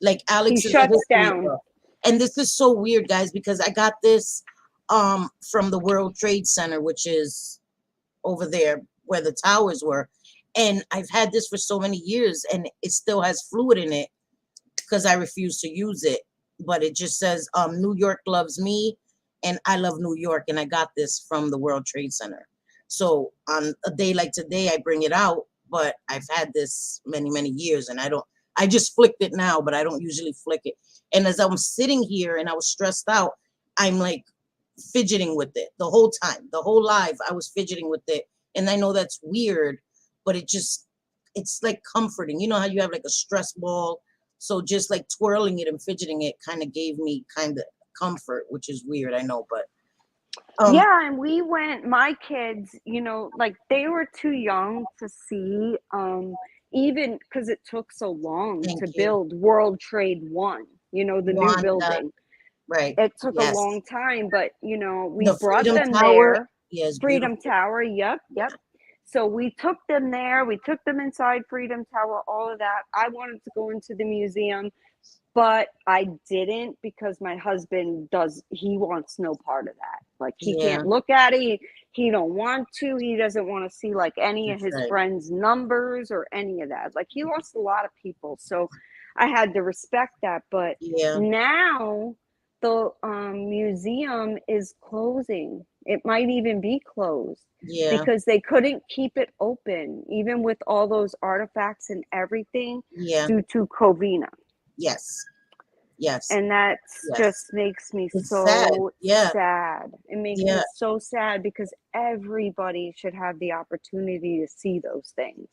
S2: Like
S3: He
S2: Alex is a
S3: shuts
S2: history
S3: down.
S2: buff. And this is so weird, guys, because I got this from the World Trade Center, which is over there where the towers were. And I've had this for so many years, and it still has fluid in it because I refuse to use it. But it just says, New York loves me, and I love New York. And I got this from the World Trade Center. So on a day like today, I bring it out, but I've had this many, many years, and I just flicked it now, but I don't usually flick it. And as I'm sitting here and I was stressed out, I'm like fidgeting with it the whole time, the whole live. I was fidgeting with it. And I know that's weird, but it's like comforting. You know how you have like a stress ball? So just like twirling it and fidgeting it kind of gave me kind of comfort, which is weird, I know, but
S3: yeah, and we went, my kids, like they were too young to see, even because it took so long
S2: thank
S3: to
S2: you.
S3: build World Trade One, the new
S2: Wanda,
S3: building.
S2: right.
S3: It took a
S2: Yes.
S3: long time, but we
S2: The
S3: brought
S2: Freedom
S3: them
S2: Tower,
S3: there.
S2: yes,
S3: Freedom
S2: beautiful.
S3: Tower, yep. So we took them there. We took them inside Freedom Tower, all of that. I wanted to go into the museum, but I didn't because my husband he wants no part of that. Like, he
S2: Yeah,
S3: can't look at it. He don't want to. He doesn't want to see like any of
S2: that's
S3: his
S2: right.
S3: friends' numbers or any of that. Like, he lost a lot of people. So I had to respect that. But
S2: Yeah,
S3: now the museum is closing. It might even be closed
S2: yeah,
S3: because they couldn't keep it open, even with all those artifacts and everything,
S2: yeah,
S3: due to Covina.
S2: yes, yes,
S3: And that
S2: yes.
S3: just makes me
S2: It's
S3: so
S2: sad. Yeah,
S3: sad. It makes
S2: yeah,
S3: me so sad because everybody should have the opportunity to see those things,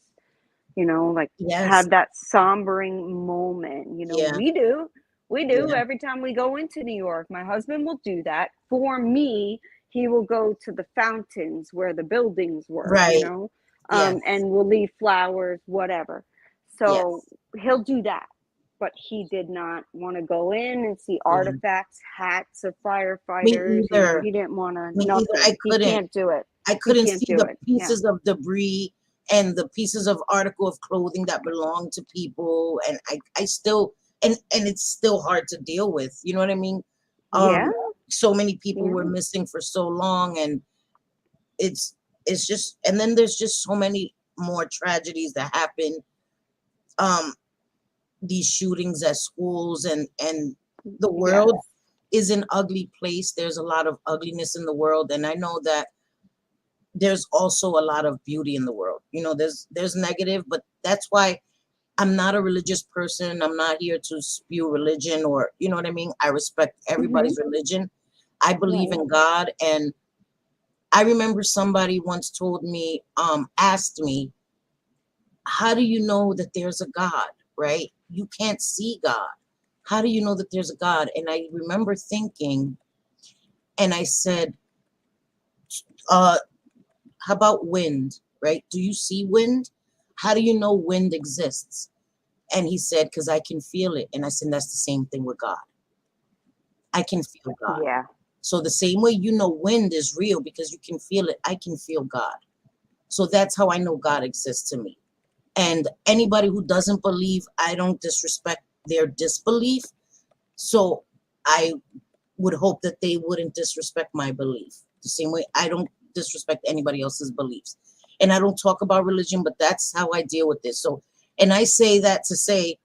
S3: like
S2: yes,
S3: have that sombering moment.
S2: yeah,
S3: We do. We do
S2: yeah,
S3: every time we go into New York. My husband will do that. For me, he will go to the fountains where the buildings were,
S2: right. Yes,
S3: and we'll leave flowers, whatever. So
S2: yes.
S3: he'll do that. But he did not want to go in and see
S2: Yeah.
S3: artifacts, hats of
S2: Me
S3: firefighters.
S2: either.
S3: He didn't want to,
S2: Me either.
S3: nothing. He can't do it.
S2: I
S3: He
S2: couldn't
S3: can't
S2: see
S3: do
S2: the
S3: it. Yeah.
S2: pieces of debris and the pieces of article of clothing that belong to people, and I still and it's still hard to deal with. You know what I mean?
S3: Yeah.
S2: So many people
S3: Yeah.
S2: were missing for so long, and it's just, and then there's just so many more tragedies that happen. Um, these shootings at schools, and the world is an ugly place. There's a lot of ugliness in the world, and I know that there's also a lot of beauty in the world. There's negative, but that's why I'm not a religious person. I'm not here to spew religion, or you know what I mean? I respect everybody's religion. I believe
S3: Right.
S2: in God. And I remember somebody once told me, asked me, how do you know that there's a God, right? You can't see God. How do you know that there's a God? And I remember thinking, and I said, how about wind, right? Do you see wind? How do you know wind exists? And he said, because I can feel it. And I said, that's the same thing with God. I can feel God.
S3: Yeah.
S2: So the same way wind is real because you can feel it, I can feel God. So that's how I know God exists to me. And anybody who doesn't believe, I don't disrespect their disbelief. So I would hope that they wouldn't disrespect my belief. The same way I don't disrespect anybody else's beliefs. And I don't talk about religion, but that's how I deal with this. So, and I say that to say,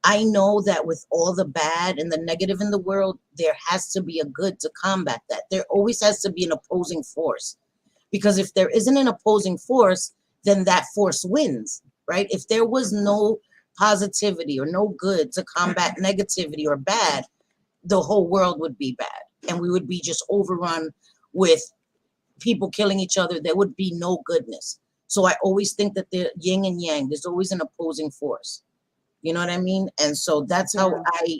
S2: I know that with all the bad and the negative in the world, there has to be a good to combat that. There always has to be an opposing force. Because if there isn't an opposing force, then that force wins, right? If there was no positivity or no good to combat negativity or bad, the whole world would be bad. And we would be just overrun with people killing each other. There would be no goodness. So I always think that they're yin and yang. There's always an opposing force. You know what I mean? And so that's how I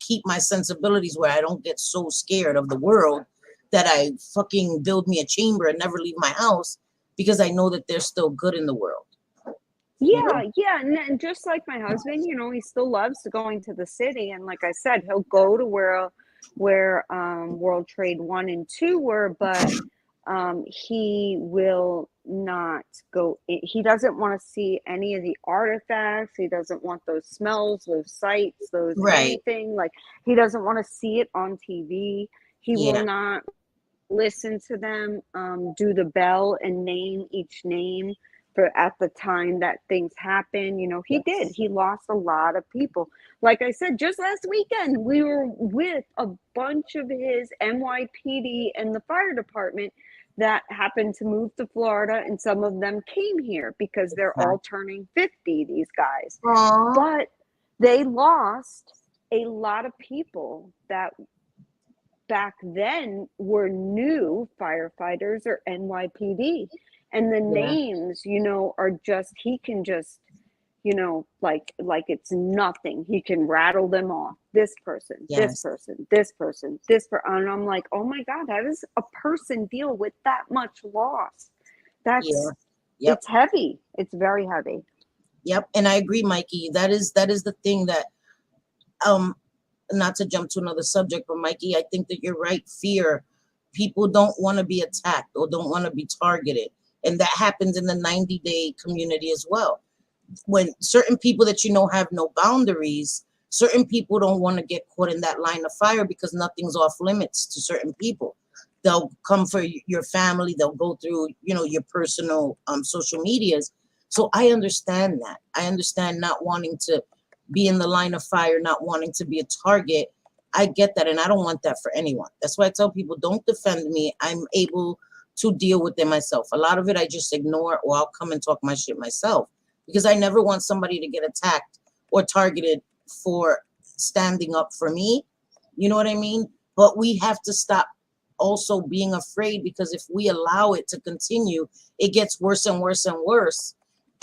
S2: keep my sensibilities, where I don't get so scared of the world that I fucking build me a chamber and never leave my house, because I know that there's still good in the world.
S3: Yeah, yeah, and just like my husband, you know, he still loves going to the city, and like I said, he'll go to where World Trade 1 and 2 were, but he will not go. He doesn't want to see any of the artifacts. He doesn't want those smells, those sights, those anything. Like, he doesn't want to see it on TV. He will not listen to them do the bell and name each name for at the time that things happen. You know, he lost a lot of people. Like I said, just last weekend, we were with a bunch of his NYPD and the fire department that happened to move to Florida, and some of them came here because they're all turning 50, these guys.
S2: Aww.
S3: But they lost a lot of people that back then were new firefighters or NYPD. And the names, you know, are just, he can just, you know, like it's nothing. He can rattle them off. This person, this person, this person, this person. And I'm like, oh my God, how does a person deal with that much loss? That's, it's heavy. It's very heavy.
S2: Yep. And I agree, Mikey. That is the thing that, not to jump to another subject, but Mikey, I think that you're right. Fear. People don't want to be attacked or don't want to be targeted. And that happens in the 90-day community as well. When certain people that you know have no boundaries, certain people don't want to get caught in that line of fire because nothing's off limits to certain people. They'll come for your family. They'll go through, you know, your personal social medias. So I understand that. I understand not wanting to be in the line of fire, not wanting to be a target. I get that, and I don't want that for anyone. That's why I tell people, don't defend me. I'm able to deal with it myself. A lot of it I just ignore, or I'll come and talk my shit myself, because I never want somebody to get attacked or targeted for standing up for me. You know what I mean? But we have to stop also being afraid, because if we allow it to continue, it gets worse and worse and worse.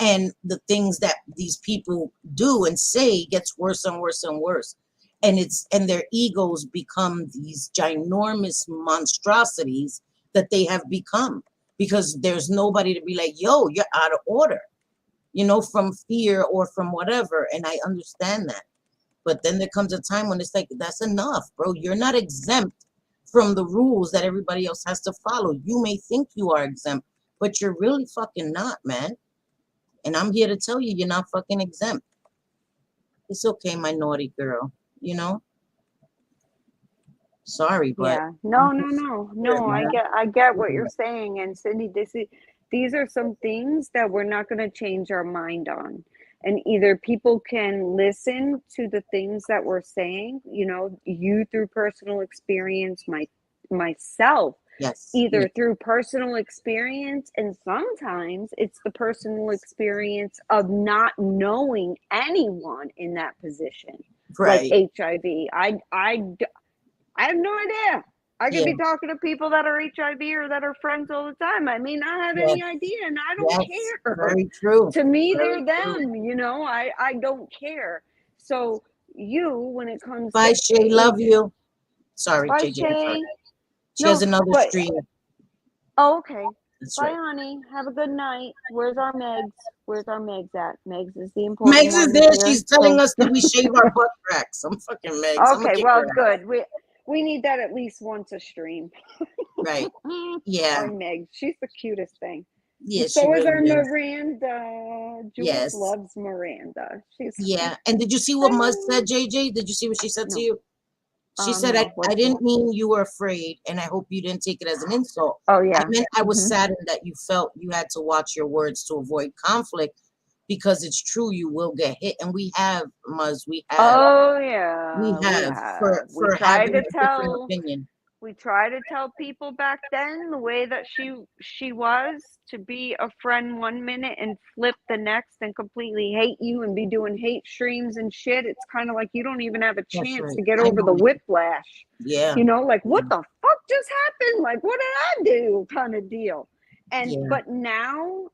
S2: And the things that these people do and say gets worse and worse and worse. And their egos become these ginormous monstrosities that they have become, because there's nobody to be like, yo, you're out of order, you know, from fear or from whatever. And I understand that. But then there comes a time when it's like, that's enough, bro. You're not exempt from the rules that everybody else has to follow. You may think you are exempt, but you're really fucking not, man. And I'm here to tell you, you're not fucking exempt. It's okay, my naughty girl, you know? Sorry, but
S3: no. I get what you're saying. And Cindy, these are some things that we're not going to change our mind on. And either people can listen to the things that we're saying, you know, you through personal experience, myself, either through personal experience, and sometimes it's the personal experience of not knowing anyone in that position, like HIV. I have no idea. I could be talking to people that are HIV or that are friends all the time. I may not have any idea, and I don't care.
S2: Very true.
S3: To me, they're them, you know, I don't care. So when it comes
S2: Bye, Shay, love you. Sorry,
S3: bye,
S2: JJ.
S3: Shay.
S2: She has another stream.
S3: Oh, okay.
S2: That's
S3: bye,
S2: right.
S3: honey. Have a good night. Where's our Megs? Where's our Megs at? Megs is the important
S2: Megs
S3: one
S2: is there.
S3: here.
S2: She's telling us that we shave our butt cracks. I'm fucking Megs.
S3: Okay, well, good. We need that at least once a stream.
S2: Right. Yeah.
S3: Our Megs. She's the cutest thing.
S2: Yeah,
S3: so is
S2: really
S3: our
S2: is.
S3: Miranda. Jules loves Miranda.
S2: And did you see what Muz said, JJ? Did you see what she said to you? She said, I didn't mean you were afraid, and I hope you didn't take it as an insult.
S3: Oh, yeah.
S2: I meant I was saddened that you felt you had to watch your words to avoid conflict, because it's true, you will get hit. And we have, Muz, we have.
S3: Oh, yeah.
S2: We have.
S3: We
S2: For
S3: tried
S2: having
S3: to
S2: a different opinion.
S3: We try to tell people back then the way that she was, to be a friend 1 minute and flip the next and completely hate you and be doing hate streams and shit. It's kind of like you don't even have a
S2: That's
S3: chance
S2: right.
S3: to get
S2: I
S3: over the
S2: know.
S3: whiplash.
S2: Yeah.
S3: You know, like, what
S2: Yeah.
S3: the fuck just happened? Like, what did I do? Kind of deal. And
S2: Yeah.
S3: but now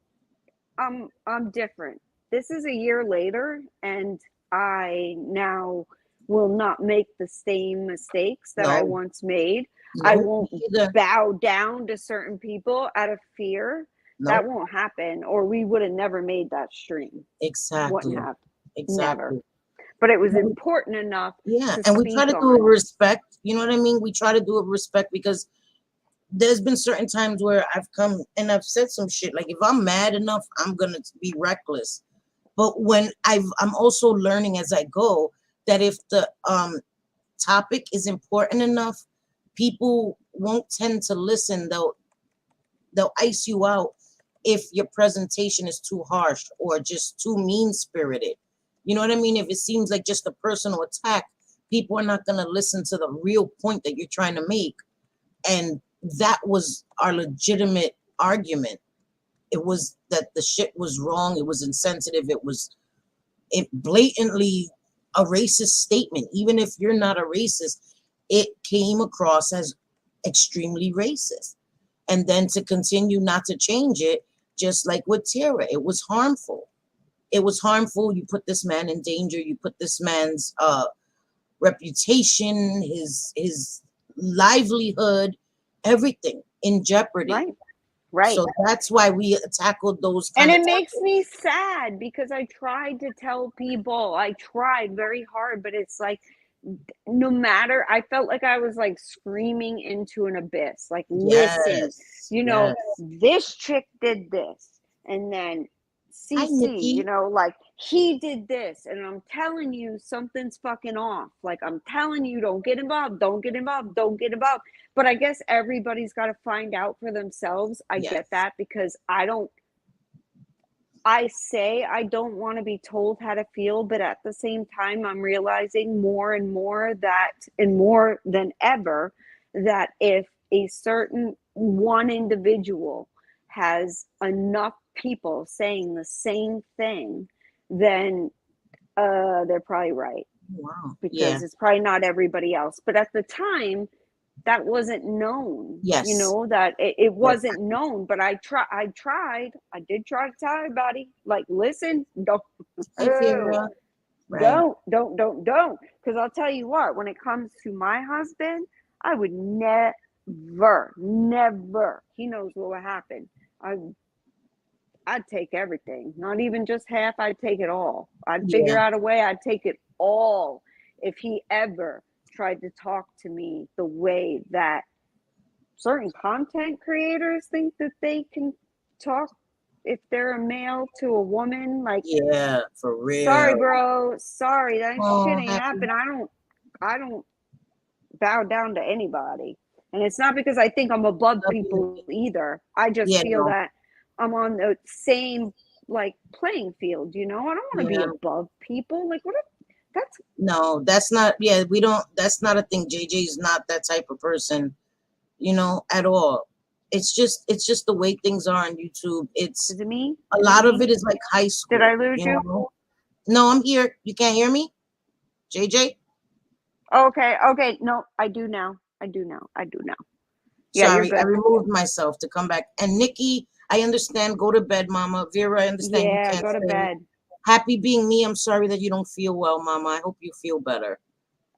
S3: I'm different. This is a year later, and I now will not make the same mistakes that I
S2: No.
S3: once made. I
S2: No.
S3: won't
S2: Either.
S3: bow down to certain people out of fear. That
S2: No.
S3: won't happen, or we would have never made that stream. Wouldn't
S2: Exactly.
S3: have. Never.
S2: Exactly.
S3: But it was
S2: No.
S3: important enough
S2: Yeah,
S3: to
S2: and we try
S3: speak
S2: to do it with
S3: on.
S2: respect. You know what I mean? We try to do it with respect because there's been certain times where I've come and I've said some shit. Like if I'm mad enough, I'm gonna be reckless. But when I'm also learning as I go that if the topic is important enough, people won't tend to listen. They'll ice you out if your presentation is too harsh or just too mean spirited. You know what I mean? If it seems like just a personal attack, people are not going to listen to the real point that you're trying to make. And that was our legitimate argument. It was that the shit was wrong. It was insensitive. It blatantly a racist statement. Even if you're not a racist, it came across as extremely racist. And then to continue not to change it, just like with Tara, it was harmful. It was harmful. You put this man in danger. You put this man's reputation, his livelihood, everything in jeopardy.
S3: Right.
S2: So that's why we tackled those
S3: And
S2: kind of
S3: it makes
S2: topics.
S3: me sad because I tried to tell people, I tried very hard, but it's like, no matter, I felt like I was like screaming into an abyss, like, listen,
S2: Yes,
S3: you
S2: yes.
S3: know, this chick did this, and then
S2: Hi,
S3: CC, you
S2: Nikki.
S3: know, like, he did this, and I'm telling you something's fucking off. Like, I'm telling you, don't get involved, don't get involved, don't get involved. But I guess everybody's got to find out for themselves. I get
S2: Yes.
S3: that, because I say I don't want to be told how to feel, but at the same time, I'm realizing more and more that, and more than ever, that if a certain one individual has enough people saying the same thing, then they're probably right,
S2: Wow. Yeah.
S3: because it's probably not everybody else. But at the time, that wasn't known.
S2: Yes.
S3: You know, that it wasn't known. But I did try to tell everybody, like, listen, don't
S2: Hi, Vera. Right.
S3: don't, because I'll tell you what, when it comes to my husband, I would never, he knows what would happen. I'd take everything, not even just half. I'd take it all. I'd figure
S2: Yeah.
S3: out a way. I'd take it all if he ever tried to talk to me the way that certain content creators think that they can talk if they're a male to a woman. Like,
S2: Yeah, for real.
S3: sorry, bro. Sorry, that shit ain't
S2: happy.
S3: happen. I don't bow down to anybody. And it's not because I think I'm above people either. I just feel that I'm on the same, like, playing field, you know? I don't want to be above people. Like, what if that's...
S2: No, that's not, we don't, that's not a thing. JJ is not that type of person, you know, at all. It's just the way things are on YouTube. It's
S3: Is it me?
S2: a lot of it is like high school.
S3: Did I lose you?
S2: Know? No, I'm here. You can't hear me? JJ?
S3: Okay. No, I do now. Yeah,
S2: Sorry,
S3: you're
S2: I
S3: good.
S2: removed myself to come back. And Nikki, I understand. Go to bed, Mama. Vera, I understand you can't
S3: Go to
S2: stay.
S3: bed.
S2: Happy being me. I'm sorry that you don't feel well, Mama. I hope you feel better.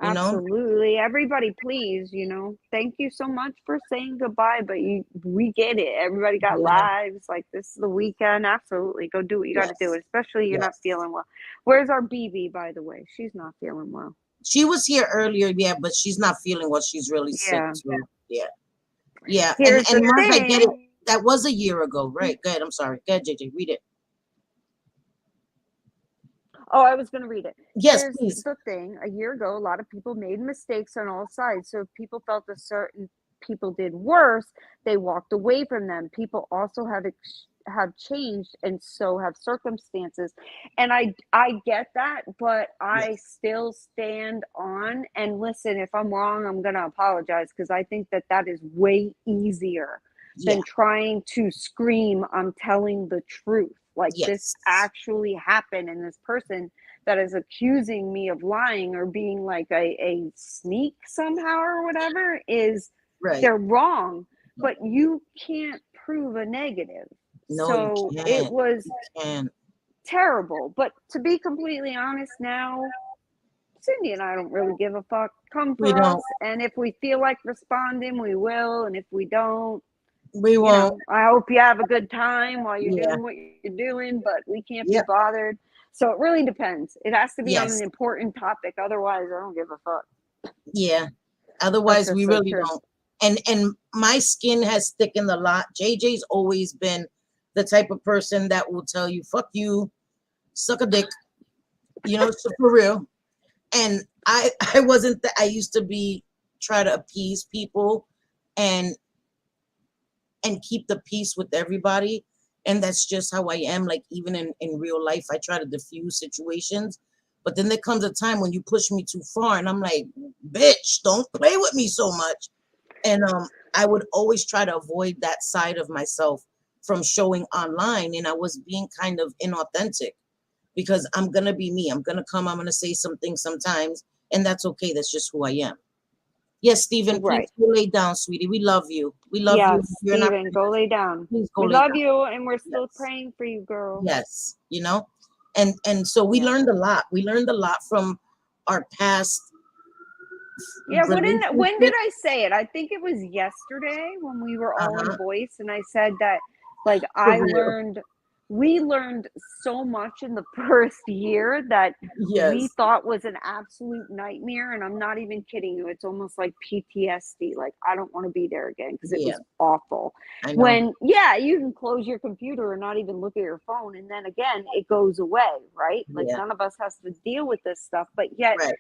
S2: You
S3: Absolutely.
S2: know?
S3: Everybody, please, you know, thank you so much for saying goodbye, but we get it. Everybody got lives. Like, this is the weekend. Absolutely. Go do what you got to do, especially you're not feeling well. Where's our BB, by the way? She's not feeling well.
S2: She was here earlier, but she's not feeling well. She's really sick too. Yeah.
S3: Here's
S2: and
S3: the
S2: Mark, I get it.
S3: thing.
S2: That was a year ago, right? Go ahead. I'm sorry. Go ahead, JJ. Read it.
S3: Oh, I was going to read it.
S2: Yes,
S3: Here's
S2: please.
S3: the thing. A year ago, a lot of people made mistakes on all sides. So if people felt that certain people did worse, they walked away from them. People also have have changed, and so have circumstances. And I get that, but I
S2: Yes.
S3: still stand on, and listen, if I'm wrong, I'm going to apologize, because I think that that is way easier
S2: Yeah.
S3: than trying to scream, I'm telling the truth. Like, this
S2: Yes.
S3: actually happened, and this person that is accusing me of lying or being like a sneak somehow or whatever is,
S2: Right.
S3: they're wrong, but you can't prove a negative.
S2: No, you
S3: So it
S2: can't.
S3: was
S2: You can't.
S3: terrible. But to be completely honest now, Cindy and I don't really give a fuck. Come
S2: We
S3: for
S2: don't.
S3: us, and if we feel like responding, we will, and if we don't,
S2: We
S3: you
S2: won't.
S3: know, I hope you have a good time while you're
S2: Yeah.
S3: doing what you're doing, but we can't be
S2: Yep.
S3: bothered. So it really depends. It has to be on
S2: Yes.
S3: an important topic. Otherwise, I don't give a fuck.
S2: Yeah.
S3: That's
S2: Otherwise,
S3: just
S2: we
S3: so
S2: really
S3: true.
S2: don't. And my skin has thickened a lot. JJ's always been the type of person that will tell you, fuck you, suck a dick, you know, so for real. And I wasn't I used to be try to appease people and keep the peace with everybody. And that's just how I am. Like, even in real life, I try to diffuse situations. But then there comes a time when you push me too far, and I'm like, bitch, don't play with me so much. And I would always try to avoid that side of myself from showing online. And I was being kind of inauthentic, because I'm gonna be me. I'm gonna come, I'm gonna say something sometimes, and that's okay. That's just who I am. Yes, Stephen, please
S3: Right.
S2: go lay down, sweetie. We love you. We love you.
S3: Yes,
S2: You're not,
S3: Steven, go lay down.
S2: please go
S3: We
S2: lay
S3: love
S2: down.
S3: you, and we're still
S2: Yes.
S3: praying for you, girl.
S2: Yes. You know? And so we
S3: Yeah.
S2: learned a lot. We learned a lot from our past
S3: Yeah, when did
S2: relationship.
S3: I say it? I think it was yesterday when we were all in
S2: Uh-huh.
S3: voice, and I said that, like,
S2: For real.
S3: we learned so much in the first year that we
S2: Yes.
S3: thought was an absolute nightmare, and I'm not even kidding you. It's almost like PTSD. Like, I don't want to be there again, because it
S2: Yeah,
S3: was awful.
S2: I know.
S3: When, yeah, you can close your computer and not even look at your phone, and then again, it goes away, right? Like,
S2: Yeah.
S3: none of us has to deal with this stuff, but yet
S2: Right.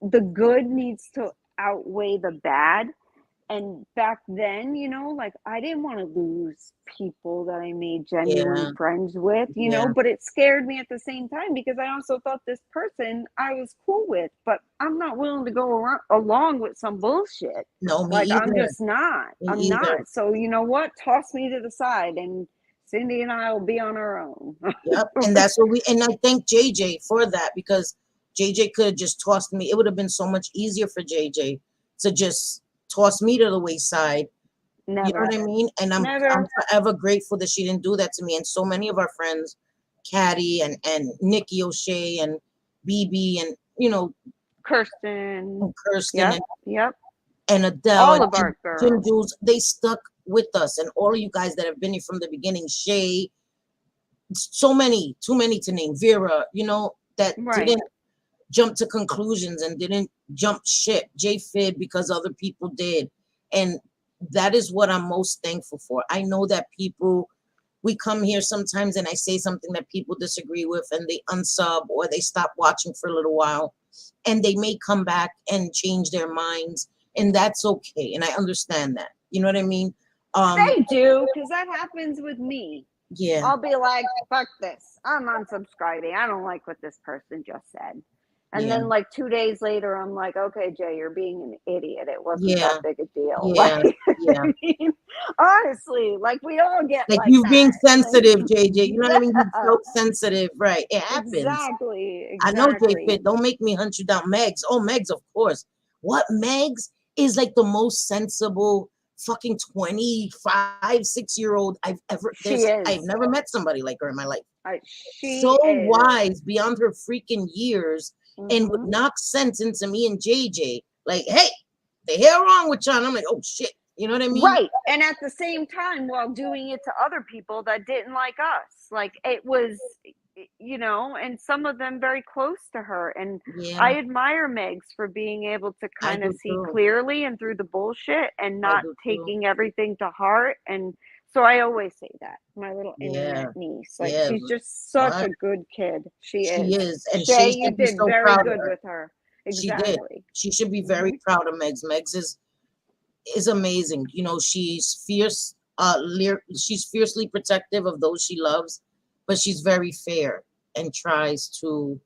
S3: the good needs to outweigh the bad. And back then, you know, like, I didn't want to lose people that I made genuine
S2: Yeah.
S3: friends with, you know,
S2: Yeah.
S3: but it scared me at the same time, because I also thought this person I was cool with, but I'm not willing to go along with some bullshit.
S2: No, me
S3: Like, I'm
S2: either.
S3: just not.
S2: Me
S3: I'm
S2: either.
S3: not. So, you know what? Toss me to the side, and Cindy and I will be on our own.
S2: Yep. And that's what and I thank JJ for that, because JJ could have just tossed me. It would have been so much easier for JJ to just toss me to the wayside. You know
S3: Never.
S2: what I mean? And I'm
S3: Never.
S2: forever grateful that she didn't do that to me. And so many of our friends, Caddy and Nikki O'Shea and BB and, you know,
S3: Kirsten.
S2: Kirsten
S3: Yep. Yep.
S2: and Adele
S3: All
S2: and
S3: of our
S2: Jim
S3: girls.
S2: Jules, they stuck with us. And all of you guys that have been here from the beginning, Shay, so many, too many to name, Vera, you know, that
S3: Right.
S2: didn't jump to conclusions and didn't jump ship. J Fid, because other people did. And that is what I'm most thankful for. I know that people, we come here sometimes and I say something that people disagree with, and they unsub or they stop watching for a little while, and they may come back and change their minds, and that's okay. And I understand that. You know what I mean?
S3: They do, because that happens with me.
S2: Yeah.
S3: I'll be like, fuck this. I'm unsubscribing. I don't like what this person just said. And
S2: Yeah.
S3: then, like, 2 days later, I'm like, okay, Jay, you're being an idiot. It wasn't
S2: Yeah.
S3: that big a deal.
S2: Yeah.
S3: Like,
S2: Yeah.
S3: I mean, honestly, like, we all get
S2: Like,
S3: like
S2: you being
S3: that.
S2: sensitive,
S3: Like,
S2: JJ. You know what I mean? He's
S3: yeah,
S2: so sensitive. Right. It happens.
S3: exactly.
S2: I know, J
S3: Exactly.
S2: Fit. Don't make me hunt you down. Megs. Oh, Megs, of course. What? Megs is like the most sensible fucking 25, 6-year-old I've ever.
S3: She is.
S2: I've never met somebody like her in my life.
S3: She
S2: So
S3: is.
S2: wise beyond her freaking years, and would
S3: Mhm.
S2: knock sense into me and JJ. Like, hey, the hell wrong with you? And I'm like, oh shit. You know what I mean?
S3: Right. And at the same time, while doing it to other people that didn't like us. Like, it was, you know, and some of them very close to her. And
S2: Yeah,
S3: I admire Megs for being able to
S2: I
S3: kind of
S2: do
S3: see
S2: too.
S3: clearly and through the bullshit, and
S2: I
S3: not
S2: do too.
S3: taking everything to heart. And so I always say that, my little
S2: Yeah,
S3: internet niece, like,
S2: yeah.
S3: she's just such
S2: What?
S3: a good kid. She
S2: She
S3: is.
S2: is, and
S3: Shay,
S2: she
S3: you
S2: should be
S3: did
S2: so
S3: very
S2: proud of
S3: good
S2: her.
S3: with her.
S2: She did.
S3: Exactly.
S2: She should be very proud of Megs. Megs is amazing. You know, she's fierce She's fiercely protective of those she loves, but she's very fair and tries to.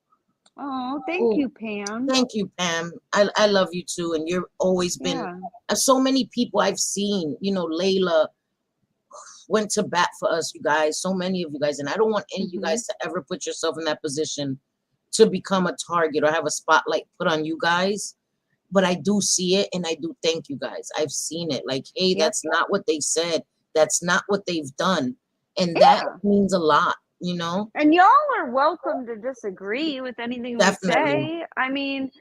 S3: Oh, thank you, Pam.
S2: Thank you, Pam. I love you too, and you've always been. So many people I've seen, Layla went to bat for us, you guys. So many of you guys, and I don't want any of you guys to ever put yourself in that position to become a target or have a spotlight put on you guys. But I do see it, and I do thank you guys. I've seen it. Like, hey, that's not what they said. That's not what they've done, and that means a lot.
S3: And y'all are welcome to disagree with anything we say. I mean,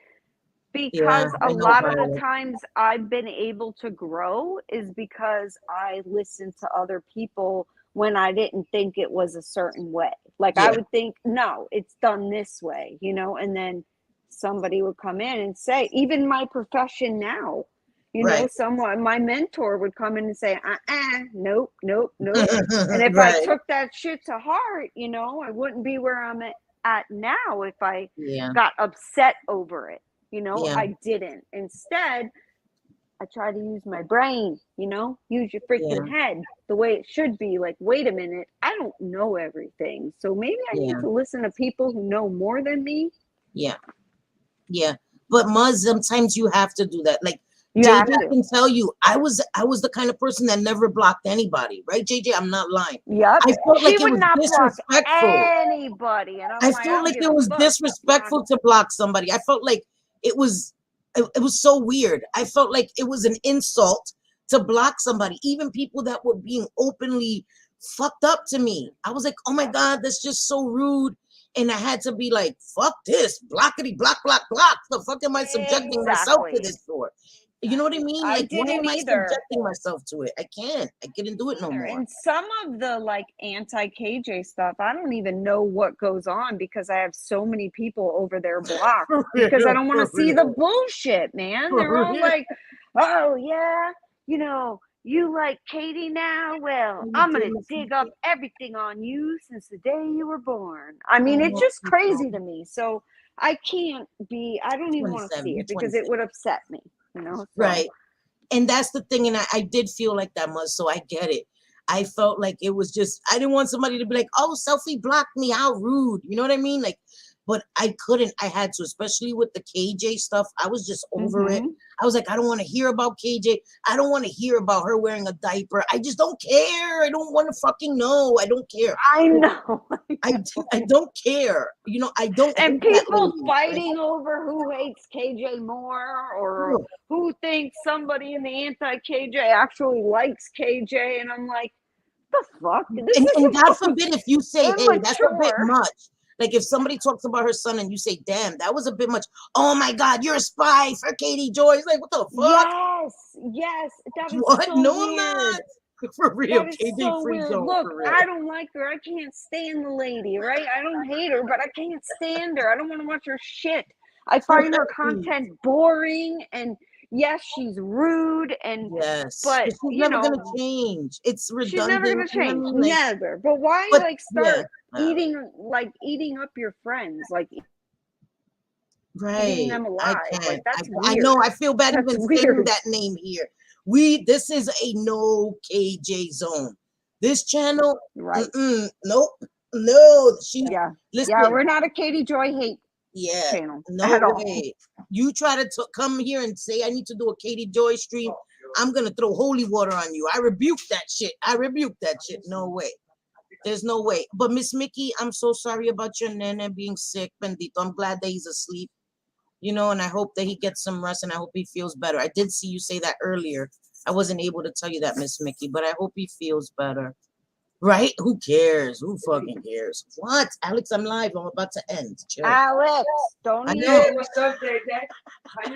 S3: because a lot of the times I've been able to grow is because I listened to other people when I didn't think it was a certain way. Like I would think, no, it's done this way, and then somebody would come in and say, even my profession now, someone, my mentor would come in and say, nope. And if I took that shit to heart, I wouldn't be where I'm at now if I got upset over it. I didn't. Instead, I try to use my brain, use your freaking head the way it should be. Like, wait a minute, I don't know everything. So maybe I need to listen to people who know more than me. Yeah. But
S2: Muzz, sometimes you have to do that. Like, JJ can tell you, I was the kind of person that never blocked anybody, right, JJ? I'm not lying.
S3: Yep.
S2: I felt like it was disrespectful.
S3: Anybody, and
S2: I felt like it was disrespectful to block somebody. I felt like it was so weird. I felt like it was an insult to block somebody, even people that were being openly fucked up to me. I was like, oh my God, that's just so rude. And I had to be like, fuck this, blockity, block. The fuck am I subjecting myself to this for? You know what I mean? Like, why am I subjecting myself to it? I can't. I couldn't do it no more.
S3: And some of the like anti-KJ stuff, I don't even know what goes on because I have so many people over there blocked because I don't want to see the bullshit, man. They're all like, oh yeah, you like Katie now? Well, I'm going to dig up everything on you since the day you were born. I mean, it's just crazy to me. So I don't even want to see it because it would upset me. So.
S2: Right. And that's the thing. And I did feel like that much. So I get it. I felt like it was just, I didn't want somebody to be like, oh, Selfie blocked me. How rude. You know what I mean? Like, but I couldn't. I had to, especially with the KJ stuff. I was just over it. I was like, I don't want to hear about KJ. I don't want to hear about her wearing a diaper. I just don't care. I don't want to fucking know. I don't care.
S3: I know.
S2: I don't care. I don't.
S3: And people fighting over who hates KJ more or who thinks somebody in the anti-KJ actually likes KJ. And I'm like, the fuck?
S2: And God forbid if you say, hey, that's a bit much. Like if somebody talks about her son and you say, damn, that was a bit much. Oh my God, you're a spy for Katie Joy. It's like, what the fuck?
S3: Yes. That is
S2: what?
S3: So
S2: no,
S3: weird.
S2: I'm not. For real.
S3: That is
S2: KJ
S3: so
S2: free
S3: weird.
S2: zone,
S3: Look,
S2: for real.
S3: I don't like her. I can't stand the lady, right? I don't hate her, but I can't stand her. I don't want to watch her shit. I find her content boring and yes, she's rude and but
S2: she's never gonna change. It's redundant.
S3: She's never gonna change. Never. But why start eating up your friends? Like eating them alive.
S2: I can't.
S3: Like, that's weird.
S2: I know. I feel bad even saying that name here. This is a no KJ zone. This channel, nope, no. Listen,
S3: we're not a Katie Joy hate channel.
S2: No way. You try to come here and say I need to do a Katie Joy stream. I'm gonna throw holy water on you. I rebuke that shit. No way. There's no way. But Miss Mickey, I'm so sorry about your nene being sick, bendito. I'm glad that he's asleep. And I hope that he gets some rest and I hope he feels better. I did see you say that earlier. I wasn't able to tell you that, Miss Mickey, but I hope he feels better. Right? Who cares? Who fucking cares? What? Alex, I'm live. I'm about to end. Chill.
S3: Alex, don't
S2: even.
S3: What's up, JJ?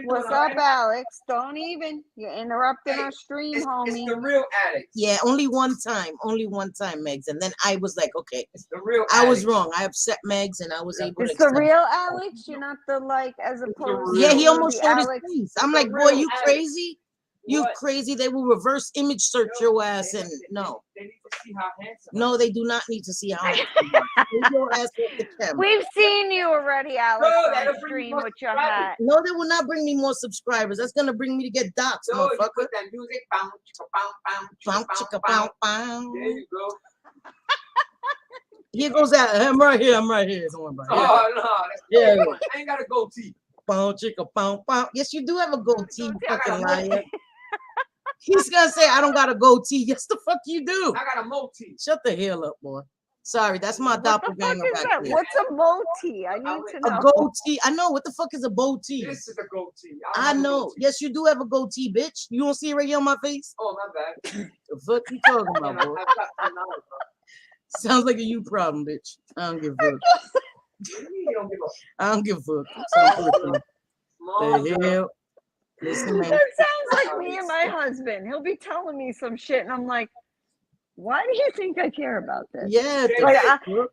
S3: What's up, Alex? Don't even. You're interrupting our stream, homie.
S4: It's the real Alex.
S2: Yeah, only one time, Megs. And then I was like, okay.
S4: It's the real
S2: I was wrong. I upset Megs and I was able to.
S3: It's the real Alex? You're not the as opposed to.
S2: Yeah, he almost showed his face. I'm like, boy, you crazy? You crazy? They will reverse image search your ass and no.
S1: They need to see how handsome.
S2: No, they do not need to see how handsome you are. Take your ass off the camera.
S3: We've seen you already, Alex,
S1: No,
S3: on
S1: that'll bring
S3: stream
S1: more
S3: with your hat.
S2: No, they will not bring me more subscribers. That's gonna bring me to get doxxed,
S1: No, you
S2: motherfucker.
S1: put that music, pow, chicka, pow, pow,
S2: Bow, chicka, bow, bow.
S1: There you go.
S2: Here goes that. I'm right here. I'm right here. Don't worry about it.
S1: Oh no,
S2: Yeah.
S1: I ain't got a goatee.
S2: Bow, chicka, bow, bow. Yes, you do have a goatee, you
S1: I got
S2: fucking
S1: a
S2: liar.
S1: goatee.
S2: He's gonna say I don't got a goatee. Yes, the fuck you do.
S1: I got a motif.
S2: Shut the hell up, boy. Sorry, that's my
S3: What the fuck
S2: doppelganger
S3: is
S2: back
S3: that?
S2: there.
S3: What's a moti? I need to
S2: A
S3: know.
S2: goatee. I know. What the fuck is a goatee?
S1: This is a goatee.
S2: I know. Yes, you do have a goatee, bitch. You don't see it right here on my face?
S1: Oh, my bad.
S2: The fuck you talking about,
S1: I've
S2: boy?
S1: got $10, bro.
S2: Sounds like a you problem, bitch. I don't give a fuck.
S1: What do you mean you don't give a
S2: I don't give a fuck. The
S1: small girl?
S2: hell? Listen, man.
S3: That sounds like me and my husband. He'll be telling me some shit, and I'm like, "Why do you think I care about this?"
S2: Yeah. the
S3: Like,
S2: fuck?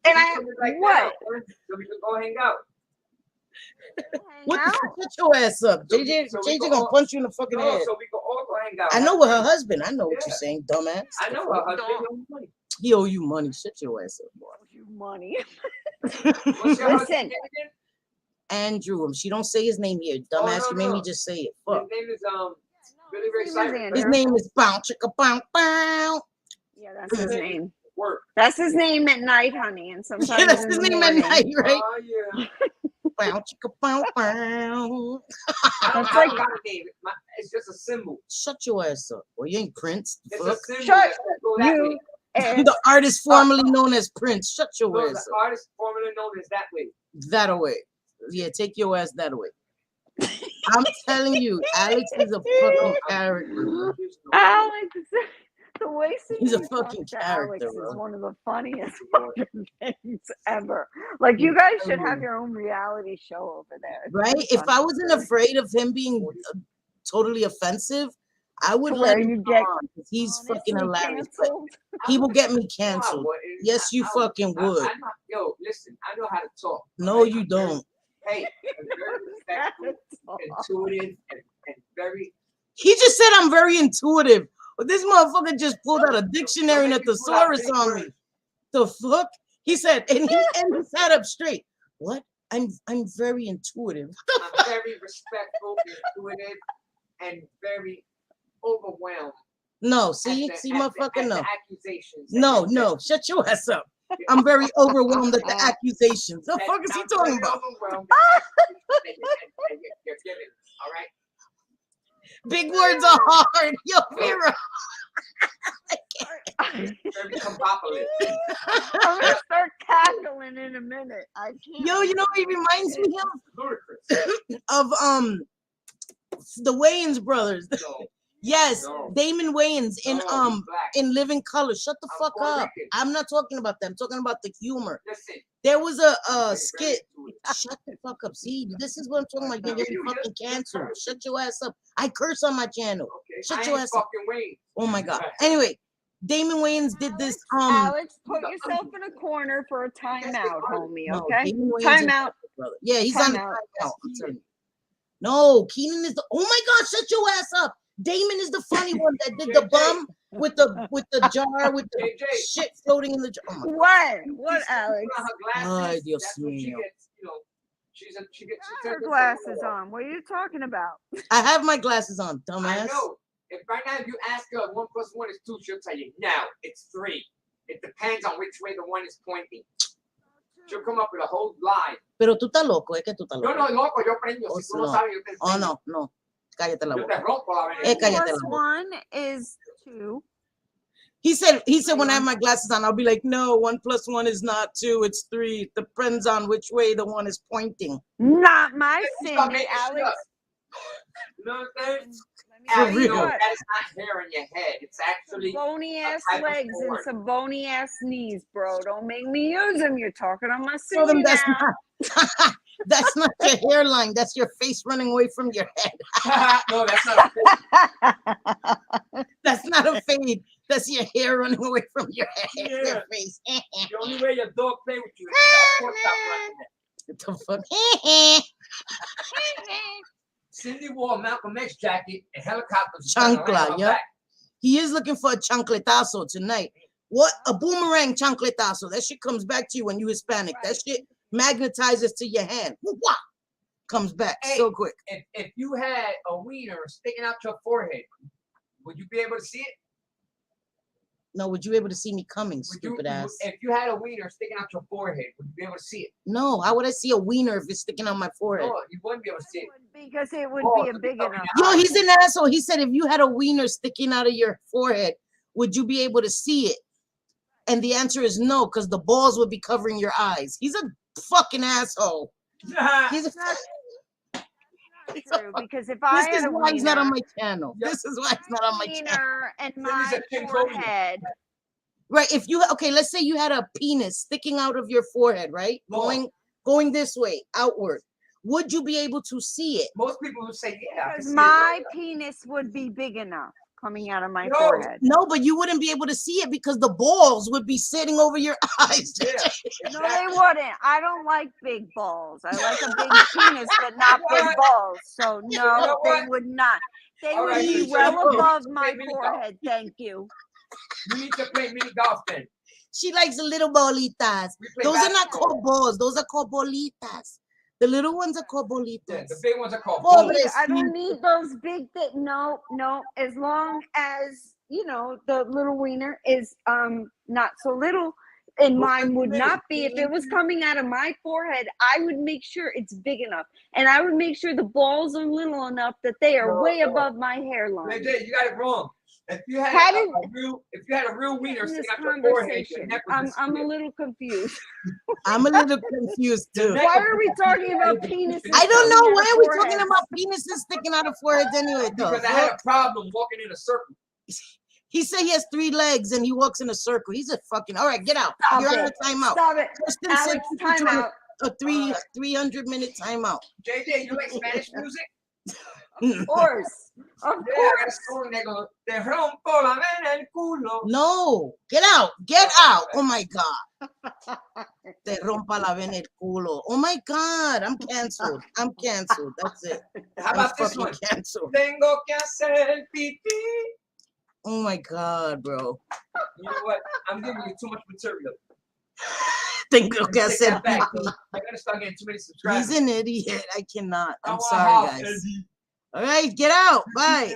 S3: And I
S1: Like
S3: what?
S1: that, so we can go hang out.
S2: What
S3: Hang
S2: the
S3: out?
S2: fuck? Shut your ass up.
S1: So
S2: JJ,
S1: so we
S2: JJ
S1: go
S2: gonna
S1: all-
S2: punch you in the fucking
S1: No,
S2: head.
S1: so we can all go hang out.
S2: I know with her husband. I know what
S1: Yeah.
S2: you're saying, dumbass.
S1: I
S2: The
S1: know
S2: fuck?
S1: her husband owes money.
S2: He owe you money. Shut your ass up, boy.
S3: You money.
S1: What's your husband's
S3: Listen.
S1: name again?
S2: Andrew. She don't say his name here, dumbass.
S1: no,
S2: You made me
S1: no.
S2: just say it.
S1: His
S2: Fuck.
S1: name is Billy Ray
S3: His name is
S1: Cyrus.
S3: Andrew.
S2: His name is Bow Chicka Bow Bow.
S3: Yeah, that's his name.
S1: Work.
S3: That's his name at night, honey, and sometimes
S2: Yeah, that's
S3: in
S2: his
S3: the
S2: name
S3: morning.
S2: at night, right?
S1: Oh yeah.
S2: Bow Chicka Bow Bow.
S1: I don't
S3: like-
S1: got a name. It's just a symbol.
S2: Shut your ass up. Well, you ain't Prince. The
S1: It's
S2: fuck?
S1: a symbol.
S3: Shut
S1: that go that
S3: you
S1: way.
S3: and
S2: The artist formerly known as Prince. Shut your
S1: No,
S2: ass
S1: the
S2: up.
S1: artist formerly known as that way.
S2: That away. Yeah, take your ass that away. I'm telling you, Alex is a fucking character.
S3: Alex. The way
S2: He's a
S3: Cindy
S2: fucking
S3: talks to
S2: character,
S3: Alex is
S2: bro.
S3: one of the funniest fucking things ever. Like, you guys should have your own reality show over there. It's
S2: Right?
S3: really
S2: If I
S3: funny.
S2: wasn't afraid of him being totally offensive, I would
S3: To
S2: let
S3: where
S2: him
S3: you
S2: come
S3: get
S2: on, 'cause he's fucking
S3: honestly
S2: hilarious. But
S3: canceled.
S2: he will get me
S1: No, I
S2: canceled.
S1: wouldn't.
S2: Yes, you
S1: I
S2: fucking would.
S1: I'm not, yo, listen, I know how to talk.
S2: No,
S1: alright?
S2: you
S1: I'm very-
S2: don't.
S1: Hey, I'm very respectful, intuitive, and very.
S2: He just said I'm very intuitive. But this motherfucker just pulled out a dictionary and a
S1: Don't make me pull out
S2: thesaurus
S1: big
S2: on me.
S1: words.
S2: The fuck? He said, and he sat up straight. What? I'm very intuitive.
S1: I'm very respectful, intuitive, and very overwhelmed.
S2: No, see, motherfucker,
S1: at
S2: no.
S1: the accusations.
S2: No, shut your ass up. I'm very overwhelmed at the accusations. The fuck is he talking about?
S1: You're giving, all right?
S2: Big words are hard. Yo, Vera.
S1: Very combobulous.
S3: I'm gonna start cackling in a minute. I can't.
S2: Yo, you know what he reminds me
S1: Ludicrous.
S2: of the Wayans brothers.
S1: No,
S2: Yes,
S1: No.
S2: Damon Wayans in
S1: no, he's black.
S2: in Living Color. Shut the
S1: I'm
S2: fuck
S1: Puerto
S2: up.
S1: Rican.
S2: I'm not talking about that. I'm talking about the humor.
S1: Listen.
S2: There was a
S1: very
S2: skit.
S1: intuitive.
S2: Shut the fuck up. See, this is what I'm talking about. You're getting
S1: You
S2: fucking
S1: just
S2: canceled.
S1: cursed.
S2: Shut your ass up. I curse on my channel.
S1: Okay.
S2: Shut
S1: I
S2: your
S1: ain't
S2: ass up.
S1: fucking wait.
S2: Oh my god. Anyway, Damon Wayans did this.
S3: Alex, put yourself in a corner for a timeout, homie.
S2: No,
S3: Okay,
S2: Damon Wayans is-
S3: timeout.
S2: brother. Yeah, he's on the
S3: Timeout.
S2: timeout. I'm telling you. No, Keenan is the. Oh my god, shut your ass up. Damon is the funny one that did the bum with the jar with the
S1: JJ.
S2: shit floating in the jar. Oh my
S3: What, Alex?
S1: Put on her
S2: Ay,
S1: glasses,
S2: Dios
S1: that's what she
S2: mío.
S1: gets, you know, she gets
S3: Got her
S1: turns into a
S3: glasses
S1: whore.
S3: on. What are you talking about?
S2: I have my glasses on,
S1: I
S2: dumbass.
S1: know. If right now you ask her 1 + 1 is 2, she'll tell you no, it's 3. It depends on which way the one is pointing. She'll come up with a whole lie.
S2: Pero tú estás loco, es que tú estás
S1: Yo
S2: loco.
S1: no, loco, yo prendo.
S2: Oh,
S1: Si tú no
S2: no.
S1: sabes, yo te
S2: Oh
S1: enseño.
S2: no. Cállate la
S1: Yo te
S2: boca.
S1: rompo la veneno.
S2: cállate
S3: Plus
S2: la boca.
S3: 1 is 2.
S2: He said when I have my glasses on, I'll be like, no, 1 + 1 is not 2, it's 3. It depends on which way the one is pointing.
S3: Not my
S1: You
S3: Cindy,
S1: start making shit
S3: Alex.
S1: up. You know what I'm saying?
S3: Let me
S2: For
S3: tell
S1: Alex,
S3: you
S2: real.
S1: no,
S3: what.
S1: that is not hair in your head. It's actually
S3: Bony ass
S1: type of
S3: legs and
S1: porn.
S3: some bony ass knees, bro. Don't make me use them. You're talking on my
S2: Tell them
S3: Cindy
S2: that's
S3: now.
S2: not that's not your hairline. That's your face running away from your head.
S1: no, that's not a
S2: That's not a fade. That's your hair running away from your head.
S1: Yeah.
S2: Your face.
S1: The only way your dog play with you is if that pork chop running.
S2: What the fuck?
S4: Cindy wore a Malcolm X jacket and helicopters.
S2: Chancla, yeah. He is looking for a chancletazo tonight. What? A boomerang chancletazo. That shit comes back to you when you Hispanic. That shit magnetizes to your hand. Wah! Comes back so quick.
S4: If you had a wiener sticking out your forehead, would you be able to see it?
S2: No, would you be able to see me coming, stupid ass?
S4: If you had a wiener sticking out your forehead, would you be able to see it?
S2: No, how would I see a wiener if it's sticking out my forehead?
S4: No, you wouldn't be able to see it.
S3: Because it would be a big enough.
S2: Yo, he's an asshole. He said if you had a wiener sticking out of your forehead, would you be able to see it? And the answer is no, because the balls would be covering your eyes. He's a fucking asshole. He's a
S3: True, because if I
S2: this is
S3: had a
S2: why he's not on my channel.
S4: Yep.
S2: This is why he's not on my channel.
S3: And my forehead.
S2: Right. If you let's say you had a penis sticking out of your forehead, right? Going this way, outward. Would you be able to see it?
S4: Most people would say, yeah.
S3: Because my penis would be big enough coming out of my forehead.
S2: No, but you wouldn't be able to see it because the balls would be sitting over your eyes.
S4: Yeah,
S3: no, they wouldn't. I don't like big balls. I like a big penis, but not big balls. So no, they would not. They would be well above my forehead. Thank you.
S4: You need to play mini golf then.
S2: She likes little bolitas. Those are not called balls. Those are called bolitas. The little ones are called bolitas.
S4: Yeah, the big ones are called
S3: bolitas. I don't need those big no. As long as the little wiener is not so little, and mine would not be. If it was coming out of my forehead, I would make sure it's big enough, and I would make sure the balls are little enough that they are way above my hairline.
S4: You got it wrong. If you had a real wiener sticking out your forehead,
S3: I'm a little confused.
S2: I'm a little confused too.
S3: Why are we talking about penises?
S2: I don't know. Why are we talking about penises sticking out of foreheads anyway, though?
S4: Because I had a problem walking in a circle.
S2: He said he has 3 legs and he walks in a circle. He's a fucking all right. Get out. You're on a timeout.
S3: Stop it.
S2: Kristen
S3: Alex, timeout.
S2: A 300-minute timeout.
S4: JJ, you like Spanish music?
S3: Of course.
S4: I got a song that goes, Te rompo la vena el culo.
S2: No, get out. Get out. Oh my God. Te rompa la vena el culo. Oh my God. I'm canceled. That's it.
S4: How about this one?
S2: Canceled.
S4: Tengo que hacer pipí.
S2: Oh my God, bro.
S4: You know what? I'm giving you too much material.
S2: Tengo que hacer
S4: pipí. I gotta start getting too many subscribers.
S2: He's an idiot. I cannot. I'm sorry, guys. All right, get out. Bye.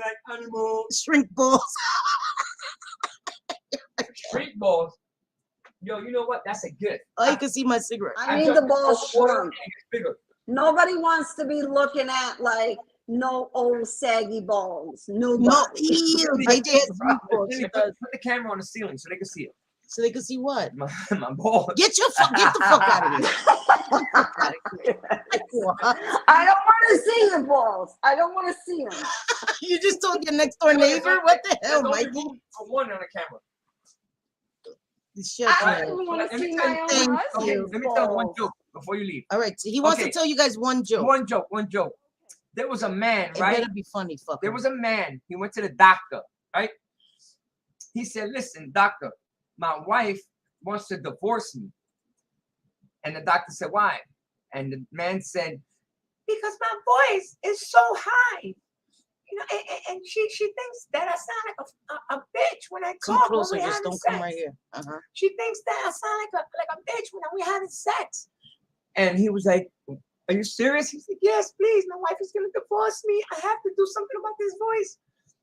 S2: Shrink balls.
S4: Shrink balls. Yo, you know what? That's a gift.
S2: Oh, you can see my cigarette.
S3: I need the balls shrunk. Nobody wants to be looking at like no old saggy balls. Nobody.
S2: No, JJ has balls.
S4: Put the camera on the ceiling so they can see it.
S2: So they can see what?
S4: My balls.
S2: Get the fuck out of here.
S3: I don't want to see your balls. I don't want to see them.
S2: You just told your next door neighbor? What the hell, Mikey?
S4: For one on the camera.
S3: I don't want to see my own husband's
S4: Let me tell one joke before you leave.
S2: All right, so he wants to tell you guys one joke.
S4: One joke. There was a man, right?
S2: It better be funny, fucker.
S4: There was a man. He went to the doctor, right? He said, listen, doctor, my wife wants to divorce me. And the doctor said, why? And the man said, because my voice is so high. And she thinks that I sound like a bitch when I talk.
S2: Come closer, just don't come right here.
S4: She thinks that I sound like a bitch when we're having sex. And he was like, are you serious? He said, yes, please. My wife is going to divorce me. I have to do something about this voice.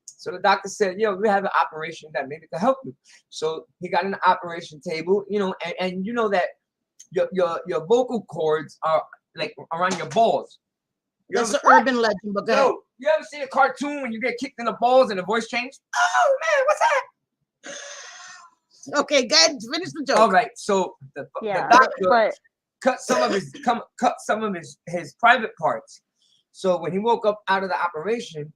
S4: So the doctor said, we have an operation that maybe could help you. So he got an operation table, and you know that your vocal cords are like around your balls.
S2: That's an urban legend, but go.
S4: You ever seen a cartoon when you get kicked in the balls and the voice changes? Oh man, what's
S2: that? Okay, go ahead, finish the joke.
S4: All right, so the doctor cut some of his private parts. So when he woke up out of the operation,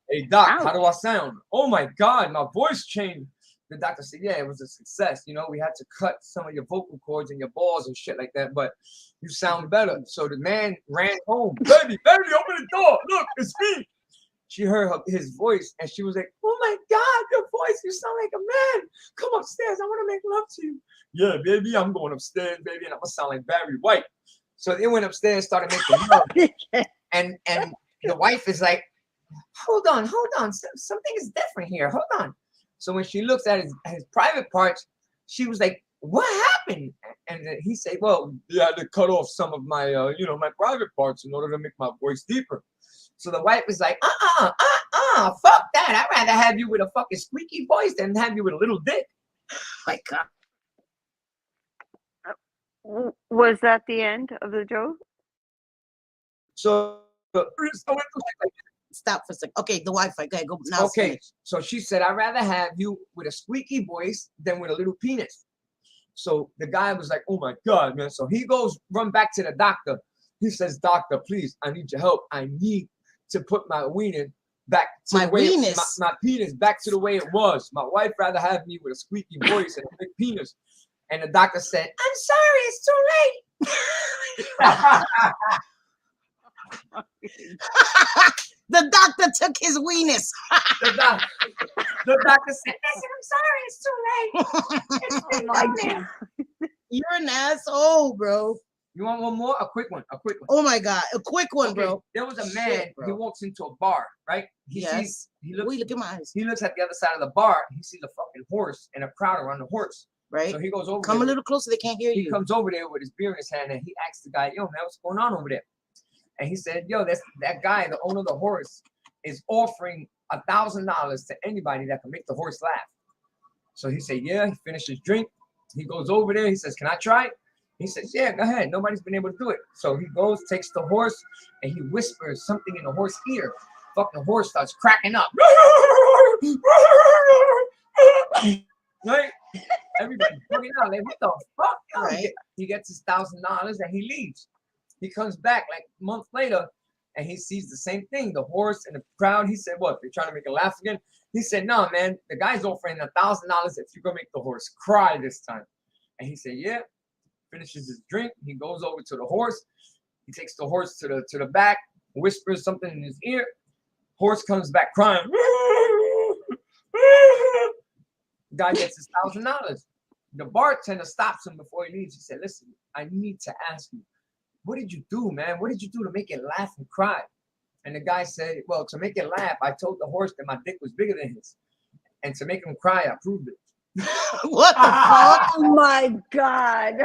S4: hey doc, how do I sound? Oh my God, my voice changed. The doctor said, yeah, it was a success. We had to cut some of your vocal cords and your balls and shit like that, but you sound better. So the man ran home. Baby, open the door. Look, it's me. She heard his voice and she was like, oh my God, your voice, you sound like a man. Come upstairs. I want to make love to you. Yeah, baby, I'm going upstairs, baby, and I'm going to sound like Barry White. So they went upstairs and started making love. And the wife is like, hold on. Something is different here. Hold on. So when she looks at his private parts, she was like, what happened? And he said, well, yeah, they cut off some of my, my private parts in order to make my voice deeper. So the wife was like, fuck that. I'd rather have you with a fucking squeaky voice than have you with a little dick.
S2: My God.
S3: Was that the end of the joke?
S4: So
S2: stop for a second. Okay, the Wi-Fi. Okay, go now.
S4: Okay, so she said, I'd rather have you with a squeaky voice than with a little penis. So the guy was like, oh my God, man. So he run back to the doctor. He says, doctor, please, I need your help. I need to put my wiener back to
S2: my
S4: the way
S2: penis.
S4: My penis back to the way it was. My wife rather have me with a squeaky voice and a big penis. And the doctor said, I'm sorry, it's too late.
S2: The doctor took his weenus.
S4: the doctor said, listen, I'm sorry, it's too late.
S3: Oh my God.
S2: You're an asshole, bro.
S4: You want one more? A quick one.
S2: Oh my God, a quick one, okay, bro.
S4: There was a man. He walks into a bar, right?
S2: Look at my eyes.
S4: He looks at the other side of the bar. He sees a fucking horse and a crowd around the horse.
S2: Right.
S4: So he goes over.
S2: Come a little closer. They can't hear you.
S4: He comes over there with his beer in his hand and he asks the guy, "Yo, man, what's going on over there?" And he said, "Yo, that guy, the owner of the horse, is offering $1,000 to anybody that can make the horse laugh." So he said, "Yeah." He finished his drink. He goes over there. He says, "Can I try it?" He says, "Yeah, go ahead. Nobody's been able to do it." So he goes, takes the horse, and he whispers something in the horse's ear. Fucking horse starts cracking up. Right? Everybody fucking out. Like, what the fuck? Right. He gets his $1,000 and he leaves. He comes back like a month later and he sees the same thing. The horse and the crowd. He said, "What? They're trying to make a laugh again?" He said, "No, man. The guy's offering $1,000 if you're gonna make the horse cry this time." And he said, "Yeah." Finishes his drink. He goes over to the horse. He takes the horse to the back, whispers something in his ear. Horse comes back crying. Guy gets his $1,000. The bartender stops him before he leaves. He said, "Listen, I need to ask you, what did you do, man? What did you do to make it laugh and cry?" And the guy said, "Well, to make it laugh, I told the horse that my dick was bigger than his. And to make him cry, I proved it."
S2: What the fuck?
S3: Oh my God.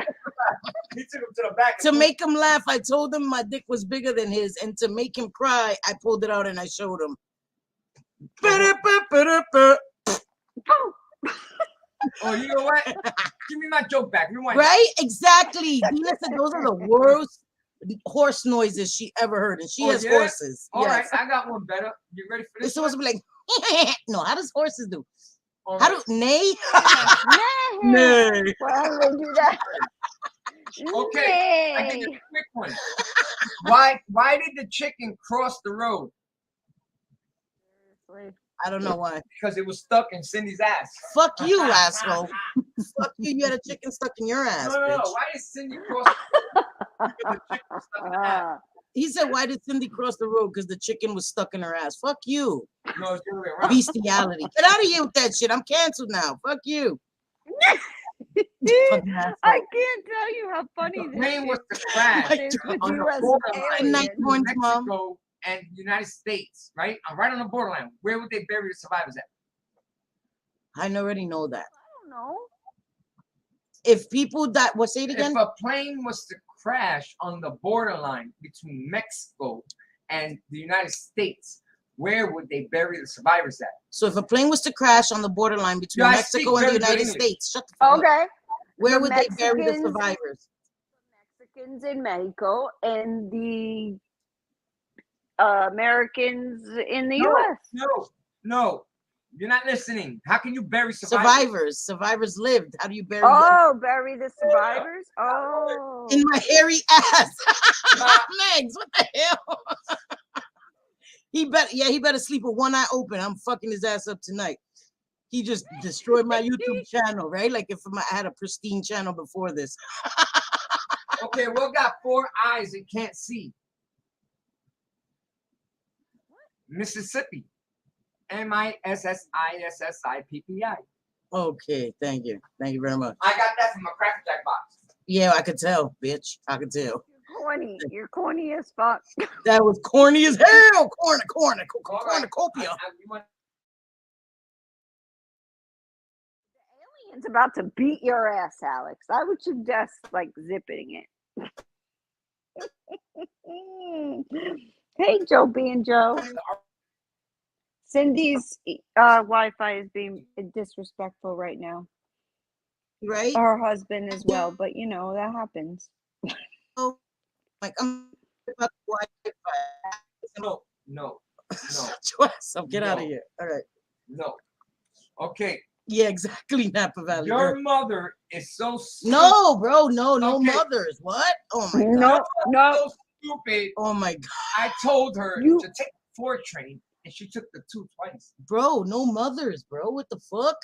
S4: He took him to the back.
S2: To make him laugh, I told him my dick was bigger than his. And to make him cry, I pulled it out and I showed him.
S4: Oh, you know what? Give me my joke back. Rewind.
S2: Right? Exactly. Dina said those are the worst horse noises she ever heard. And she has horses.
S4: All right, I got one better. You ready for this?
S2: It's supposed to be like, no, how does horses do?
S4: Right.
S2: How do neigh?
S3: Nay. Well, they do that.
S4: Okay,
S3: Nay.
S4: I think it's a quick one. Why did the chicken cross the road?
S2: I don't know why.
S4: Because it was stuck in Cindy's ass.
S2: Fuck you, asshole. Fuck you. You had a chicken stuck in your ass.
S4: No.
S2: Bitch.
S4: Why did Cindy cross the road? Because the chicken was stuck in her ass.
S2: He said, "Why did Cindy cross the road? Because the chicken was stuck in her ass." Fuck you.
S4: No, it's the other way around.
S2: Bestiality. Get out of here with that shit. I'm canceled now. Fuck you.
S3: I can't tell you how funny
S4: The
S3: this
S4: plane was
S3: is.
S4: to crash on the borderline
S2: Mexico
S4: and the United States, right? Right on the borderline. Where would they bury the survivors at?
S2: I already know that.
S3: I don't know.
S2: If people die, what? Say it again.
S4: If a plane was to crash on the borderline between Mexico and the United States, where would they bury the survivors at?
S2: So if a plane was to crash on the borderline between Mexico and the United States, shut the fuck up. Where would they bury the survivors?
S3: The Mexicans in Mexico and the Americans in the U.S.
S4: No. You're not listening. How can you bury survivors?
S2: Survivors lived. How do you bury them?
S3: Oh, bury the survivors? Oh.
S2: In my hairy ass. Megs, what the hell? He better sleep with one eye open. I'm fucking his ass up tonight. He just destroyed my YouTube channel, right? Like if I had a pristine channel before this.
S4: Okay, what got 4 eyes and can't see? Mississippi. Mississippi.
S2: Okay, thank you. Thank you very much.
S4: I got that from a Cracker Jack box.
S2: Yeah, I could tell, bitch. I could tell.
S3: corny. You're corny as fuck.
S2: That was corny as hell. Cornucopia.
S3: Alien's about to beat your ass, Alex. I would suggest like zipping it. Hey, Joe being Joe. Cindy's Wi-Fi is being disrespectful right now.
S2: Right?
S3: Her husband as well, but you know that happens.
S2: Oh, like I'm about Wi-Fi.
S4: No.
S2: So get out of here. All right.
S4: No. Okay.
S2: Yeah, exactly. Napa Valley.
S4: Your mother is so stupid.
S2: No, bro. No mothers. What? Oh my god.
S3: No.
S4: So stupid.
S2: Oh my god.
S4: I told her to take the 4 train, and she took the 2 twice.
S2: Bro, no mothers, bro. What the fuck?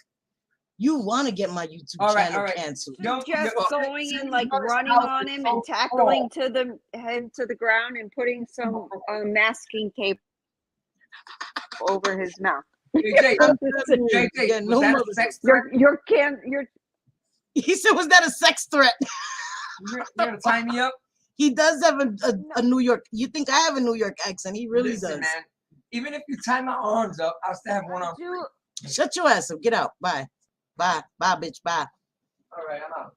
S2: You want to get my YouTube channel canceled?
S3: Just going and like running on him and tackling to the head to the ground and putting some masking tape over his mouth.
S4: JJ,
S2: yeah, no
S4: was that a sex threat?
S2: He said, was that a sex threat?
S4: You're gonna tie me up?
S2: He does have a New York. You think I have a New York accent? He really does.
S4: Man, even if you tie my arms up, I'll still have one arm.
S2: Shut your ass up. Get out. Bye, bitch. Bye.
S4: All right, I'm out.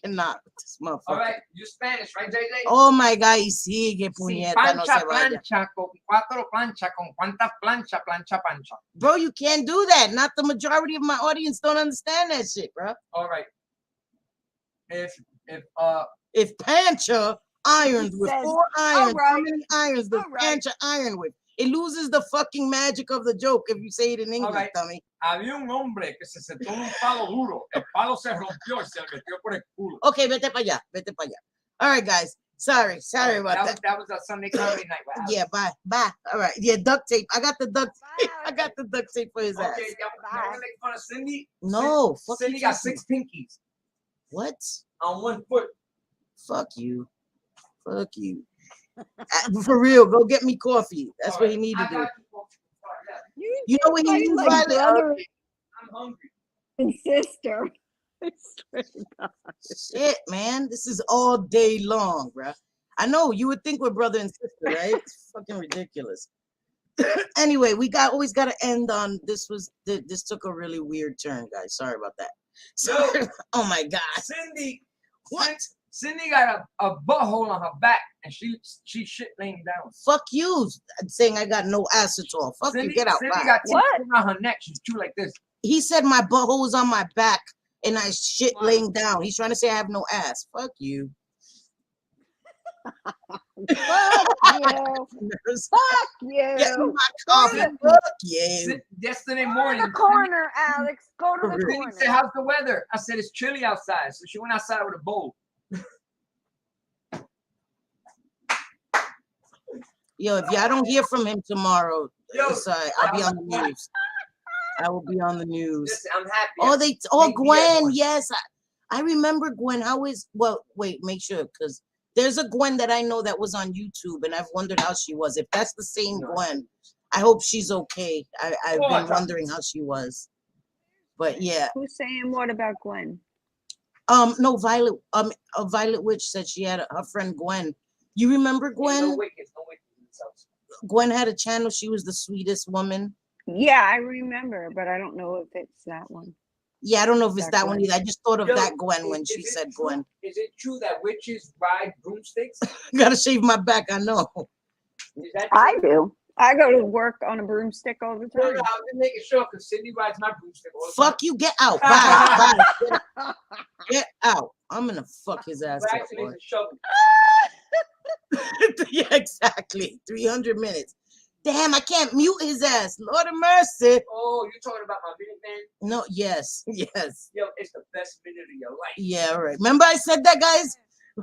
S2: Cannot with this motherfucker.
S4: All right, you're Spanish, right, JJ?
S2: Oh my God, y sigue puñeta, no se vaya.
S4: Plancha con 4 plancha con cuántas plancha.
S2: Bro, you can't do that. Not the majority of my audience don't understand that shit, bro.
S4: All right. If
S2: Pancha irons with 4 irons, how many irons does Pancha iron with? It loses the fucking magic of the joke if you say it in English, dummy.
S4: Había un hombre que se sentó en un palo duro. El palo se rompió y se le metió por el culo.
S2: Okay, vete para allá. All right, guys. Sorry about that.
S4: That was a Sunday comedy night.
S2: Yeah, bye. All right. Yeah, duct tape. I got the duct tape. I got the duct tape for his ass.
S4: Okay, y'all gonna make fun of Cindy?
S2: No,
S4: Cindy got 6 pinkies.
S2: What?
S4: On 1 foot.
S2: Fuck you. For real, go get me coffee. That's what he need to do. You know what he needs,
S3: like brother
S4: I'm hungry.
S3: and sister.
S2: Shit, man. This is all day long, bro. I know you would think we're brother and sister, right? It's fucking ridiculous. Anyway, always got to end on this took a really weird turn, guys. Sorry about that. Sorry. Oh my God.
S4: Cindy.
S2: What?
S4: Cindy got a butthole on her back and she shit laying down.
S2: Fuck you, saying I got no ass at all. Fuck
S4: Cindy,
S2: you, get out.
S4: Cindy
S2: Bye.
S4: got teeth around her neck. She's true like this.
S2: He said my butthole was on my back and I shit laying down. He's trying to say I have no ass. Fuck you.
S3: Fuck you.
S2: Get my coffee. Fuck you.
S4: Yesterday morning.
S3: Go to the corner, Alex. Go to the corner.
S4: She said, how's the weather? I said, it's chilly outside. So she went outside with a bowl.
S2: Yo, if y'all don't hear from him tomorrow, sorry, I'll be on the news. I will be on the news.
S4: Listen, I'm happy.
S2: Gwen, yes. I remember Gwen. Wait, make sure, because there's a Gwen that I know that was on YouTube, and I've wondered how she was. If that's the same Gwen, I hope she's okay. I've been wondering how she was. But yeah.
S3: Who's saying what about Gwen?
S2: No, Violet. A Violet Witch said she had her friend Gwen. You remember Gwen?
S4: No wickets.
S2: Gwen had a channel. She was the sweetest woman.
S3: Yeah, I remember, but I don't know if it's that one.
S2: Yeah, I don't know if it's that one either. I just thought of that Gwen when she said Gwen.
S4: Is it true that witches ride broomsticks?
S2: Gotta shave my back, I know.
S4: Is that true?
S3: I do. I go to work on a broomstick all the time.
S4: No, I'm just making sure because Cindy rides my broomstick all the time.
S2: Fuck you, get out. Bye. Get out. I'm gonna fuck his ass up.
S4: Actually, it's a shovel.
S2: Yeah, exactly. 300 minutes. Damn, I can't mute his ass. Lord of mercy.
S4: Oh, you're talking about my minute, man?
S2: No, yes.
S4: Yo, it's the best minute of your life.
S2: Yeah, right. Remember I said that, guys?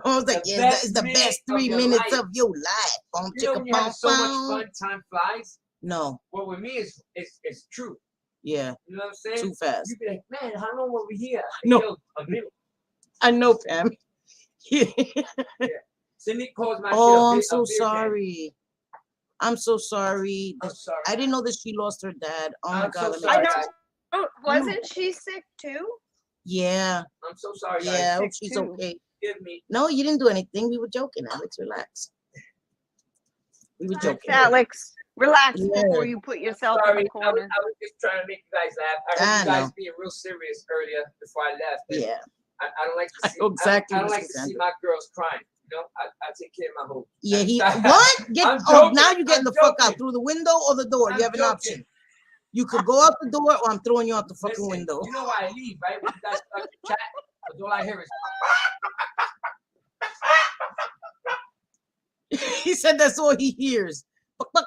S2: I was like, yeah, it's the best 3 minutes of your life.
S4: You know when you have so much fun, time flies?
S2: No.
S4: Well, with me, it's true.
S2: Yeah.
S4: You know what I'm saying?
S2: Too fast.
S4: You be like, man, how long were we here?
S2: No.
S4: Yo, a minute.
S2: I know, Pam.
S4: Yeah. Cindy calls my
S2: I'm so sorry. I'm so sorry.
S4: I'm sorry.
S2: I didn't know that she lost her dad. Oh my God.
S4: So sorry.
S3: Wasn't she sick too?
S2: Yeah.
S4: I'm so sorry.
S2: Yeah, I hope
S3: Sick
S2: she's
S3: too.
S2: okay.
S4: forgive me.
S2: No, you didn't do anything. We were joking, Alex. Relax. We were joking.
S3: Alex, relax
S2: Yeah.
S3: before you put yourself in the corner.
S4: I was just trying to make you guys laugh. I heard you guys being real serious earlier before I left.
S2: Yeah.
S4: I don't like to see.
S2: Exactly.
S4: I don't like to see my girls crying. You know, I take care of my home.
S2: Yeah, what? Now you're getting the fuck out through the window or the door. You have an option. You could go out the door, or I'm throwing you out the fucking window.
S4: You know why I leave, right? When you guys start to chat, because all I hear is.
S2: He said that's all he hears.
S4: I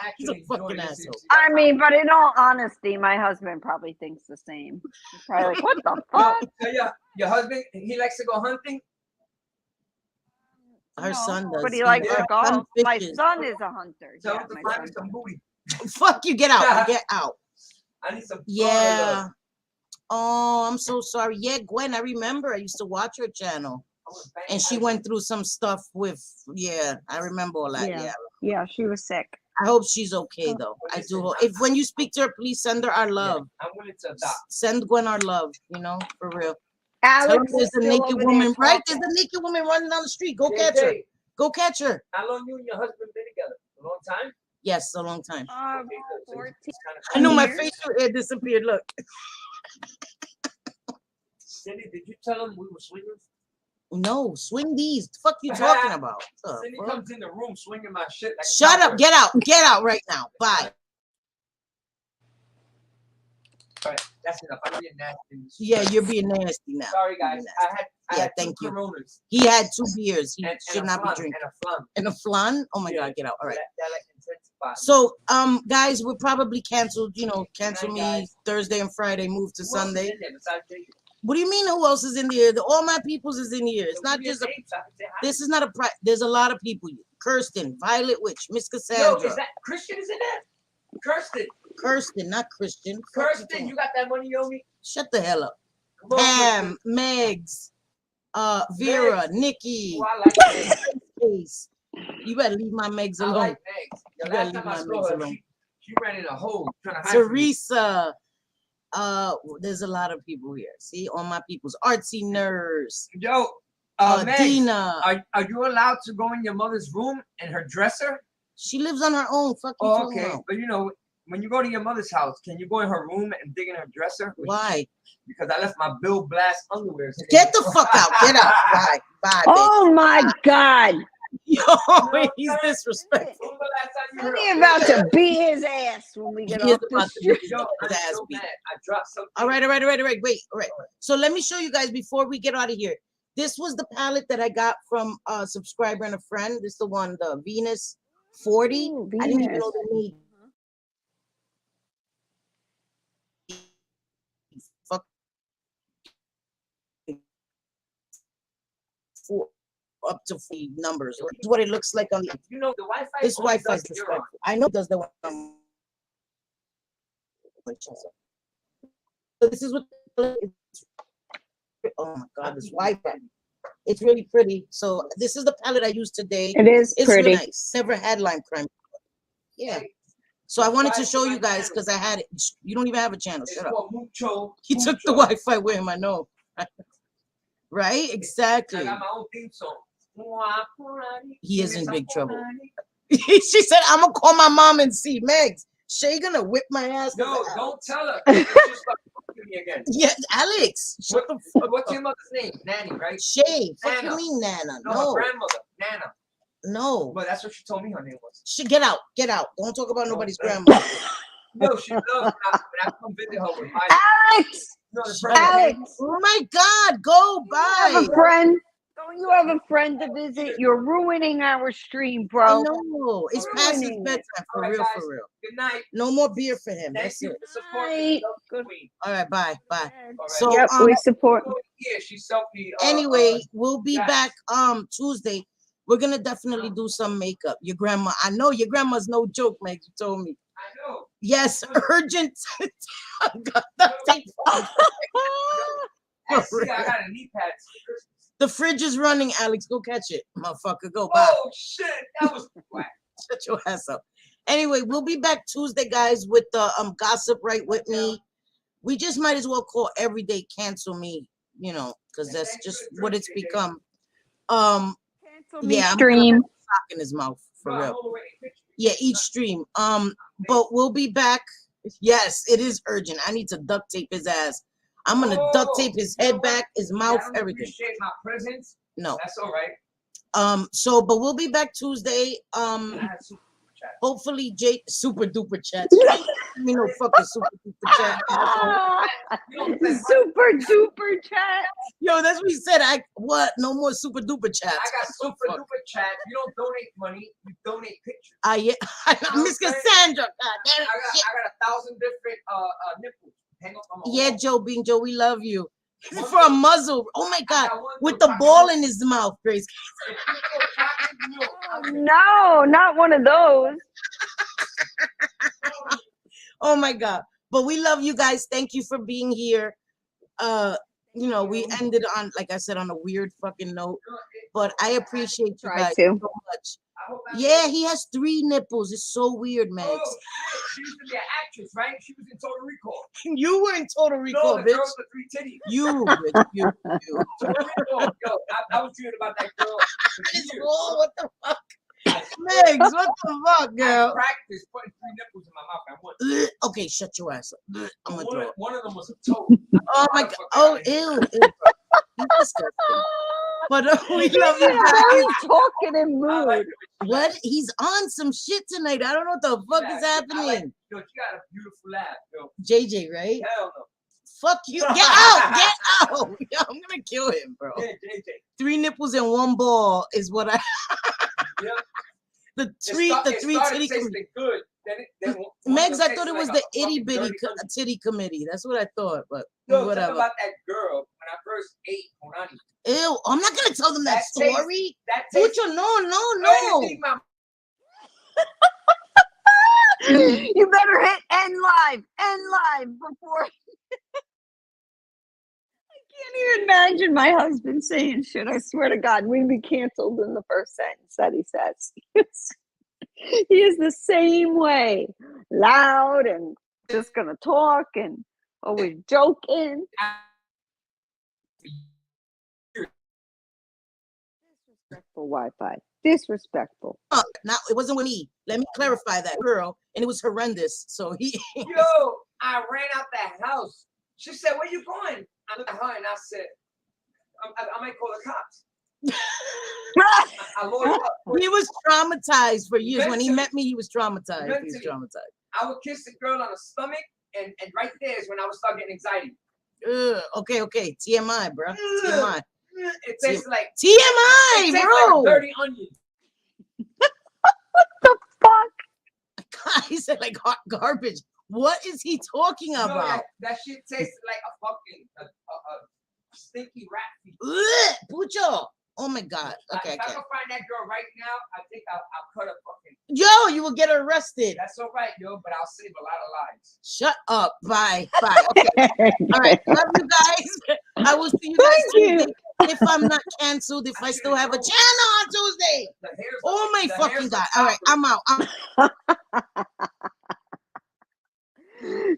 S4: actually fucking asshole.
S3: I mean, but in all honesty, my husband probably thinks the same. He's probably like, "What the fuck?"
S4: Your husband, he likes to go hunting.
S2: Our son does.
S3: But he likes to golf. My son is a hunter.
S4: Tell him to find me some booty.
S2: Fuck you! Get out! Get out!
S4: I need some.
S2: Yeah. Oh, I'm so sorry. Yeah, Gwen, I remember. I used to watch her channel, and she went through some stuff with. Yeah, I remember all that.
S3: Yeah, she was sick.
S2: I hope she's okay though. I do hope. If when you speak to her, please send her our love.
S4: I'm willing to adopt.
S2: Send Gwen our love. You know, for real.
S3: Alex,
S2: there's a naked woman, right? There's a naked woman running down the street. Go catch her. Go catch her.
S4: How long you and your husband been together? A long time?
S2: Yes, a long time.
S3: 14.
S2: I know my facial hair disappeared. Look.
S4: Cindy, did you tell him we were swingers?
S2: No, swing these. The fuck you talking about?
S4: Cindy comes in the room swinging my shit. Like
S2: shut up. Get out. Get out right now. Bye.
S4: All right, that's enough. I'm being nasty.
S2: Yeah, you're being nasty now.
S4: Sorry, guys. I had
S2: thank you.
S4: Coronas.
S2: He had 2 beers. He should not be drinking.
S4: And a flan.
S2: And a flan? Oh my God, get out. All right.
S4: That intensifies.
S2: So, guys, we're probably canceled. You know, cancel me Thursday and Friday. Move to Sunday. What do you mean? Who else is in here? All my peoples is in here. It's not just a. This is not a. There's a lot of people. Kirsten, Violet Witch, Miss Cassandra.
S4: Yo, is that Christian is in there?
S2: Kirsten, not Christian.
S4: Kirsten, you got that money you owe me?
S2: Shut the hell up. Pam, Megs, Vera, Nikki.
S4: Oh, I like
S2: Megs. You better leave my Megs alone.
S4: I like Megs. The last time I saw her, she ran in a hole trying to hide
S2: Teresa. There's a lot of people here. See, all my people's Artsy Nurse.
S4: Yo, Megs,
S2: Dina.
S4: Are you allowed to go in your mother's room and her dresser?
S2: She lives on her own. Fuck you.
S4: Oh, okay. But you know, when you go to your mother's house, can you go in her room and dig in her dresser?
S2: Why?
S4: Because I left my Bill Blast underwear.
S2: Get the fuck out. Get out. Bye. Bye.
S3: Oh my God.
S2: Yo, he's disrespectful.
S3: He's about to beat his ass when we get off the street.
S4: I dropped something.
S2: All right. Wait. All right. So let me show you guys before we get out of here. This was the palette that I got from a subscriber and a friend. This is the one, the Venus 40.
S3: Ooh,
S2: I didn't even know they made. Up to 3 numbers. This is what it looks like on the.
S4: You know, the Wi-Fi.
S2: This Wi-Fi is disrespectful. I know it does the one. So this is what. Oh my God, this Wi-Fi. It's really pretty. So this is the palette I used today.
S3: It is
S2: it's
S3: pretty.
S2: Really nice. Never had lime crime. Yeah. So I wanted to show you guys because I had it. You don't even have a channel. Shut up. He took the Wi-Fi with him. I know. Right? Exactly.
S4: I got my own theme song.
S2: He is in big trouble. She said, "I'm gonna call my mom and see Megs. She gonna whip my ass."
S4: No, don't tell her. She'll start talking to me again.
S2: Yeah, Alex.
S4: What's your mother's name? Nanny, right?
S2: Shay. What do you mean, Nana?
S4: No, her grandmother, Nana.
S2: No.
S4: But that's what she told me her name was.
S2: She get out. Get out. Don't talk about nobody's grandmother.
S4: No, she loves when I come visit her with my
S3: Alex.
S4: No,
S3: Alex.
S2: Oh my God. Go bye.
S3: Have a friend. Don't you have a friend to visit? You're ruining our stream, bro.
S2: I know. It's past his bedtime. For real,
S4: guys.
S2: for real.
S4: Good night.
S2: No more beer for him.
S4: Thank
S2: That's
S4: you
S2: it.
S4: for supporting.
S3: Good.
S2: All right. Bye. Bye.
S4: Right.
S2: So,
S3: yep, we support.
S4: Yeah, she selfie.
S2: Anyway, we'll be back Tuesday. We're gonna definitely do some makeup. Your grandma, I know your grandma's no joke, Meg. You told me.
S4: I know.
S2: Yes, urgent.
S4: I got a knee pad.
S2: The fridge is running, Alex. Go catch it, motherfucker. Go bye.
S4: Oh shit, that was whack.
S2: Shut your ass up. Anyway, we'll be back Tuesday, guys, with the gossip right with me. We just might as well call every day cancel me you know, because that's just what it's become.
S3: Cancel me
S2: Yeah, I'm
S3: stream.
S2: gonna put a sock in his mouth for real. Yeah, each stream. But we'll be back. Yes, it is urgent. I need to duct tape his ass. I'm gonna duct tape his head back, his mouth, everything.
S4: Appreciate my presence.
S2: No.
S4: That's all right.
S2: So but we'll be back Tuesday. Hopefully Jake super duper chats. Me no fucking super duper chat.
S3: Super duper chat.
S2: Yo, that's what he said. What? No more super duper chats.
S4: I got super duper chat. You don't donate money, you donate pictures.
S2: I'm Miss Cassandra. God damn it.
S4: I got 1,000 different nipples. Hang up on my
S2: Yeah,
S4: wall.
S2: Joe Bean Joe, we love you. For a muzzle. Oh my God. With the ball in his mouth, Grace.
S3: No, not one of those.
S2: Oh my God. But we love you guys. Thank you for being here. You know, we ended on, like I said, on a weird fucking note. But I appreciate you guys so much. Yeah, he has 3 nipples. It's so weird, man.
S4: Oh, she used to be an actress, right? She was in Total Recall.
S2: You were in Total Recall,
S4: no, the
S2: bitch.
S4: girl with the 3 titties.
S2: You, bitch. You.
S4: Total Recall. Yo, I was dreaming about that girl.
S2: What the fuck? Megs, what the fuck, girl?
S4: I practiced putting 3 nipples in my mouth.
S2: Okay, shut your ass up. I'm gonna throw it.
S4: One of them was a toe.
S2: Oh my God. Oh, ew. Disgusting. But we love you guys.
S3: He's talking in mood.
S2: What? He's on some shit tonight. I don't know what the fuck is happening.
S4: Yo, you got a beautiful laugh, yo.
S2: JJ, right?
S4: Hell no.
S2: Fuck you. Get out. Get out. Yo, I'm gonna kill him, bro.
S4: Yeah, JJ.
S2: 3 nipples and 1 ball is what I.
S4: Yep.
S2: The three titty committee.
S4: Good.
S2: Megs, I thought it was the itty bitty titty committee. That's what I thought, but whatever.
S4: Talk about that girl when I first ate Honani.
S2: Ew, I'm not gonna tell them that story.
S4: Taste,
S2: no.
S3: You better hit end live before. I can't even imagine my husband saying shit. I swear to God, we'd be canceled in the first sentence that he says. He is the same way, loud and just gonna talk and always joking. Disrespectful Wi-Fi. Disrespectful.
S2: Now it wasn't with me. Let me clarify that, girl, and it was horrendous. So he.
S4: Yo, I ran out that house. She said, "Where you going?" I looked at her and I said, "I might call the cops." I loaded up.
S2: He was traumatized for years. When he met me, he was traumatized. I
S4: would kiss the girl on the stomach, and right there is when I would start getting anxiety.
S2: Okay. TMI, bro. TMI.
S4: It tastes like
S2: TMI, bro.
S4: Like dirty onion.
S3: What the fuck?
S2: God, he said like hot garbage. What is he talking about?
S4: That shit tastes like a fucking stinky rat feet.
S2: Pucho. Oh my God. Okay.
S4: If I can find that girl right now, I think I'll cut her fucking.
S2: Yo, you will get arrested.
S4: That's all right, yo, but I'll save a lot of lives.
S2: Shut up. Bye. Okay. All right. Love you guys. I will see you guys Tuesday. If I'm not canceled, if I still have a channel on Tuesday. Oh my fucking God. All right. I'm out.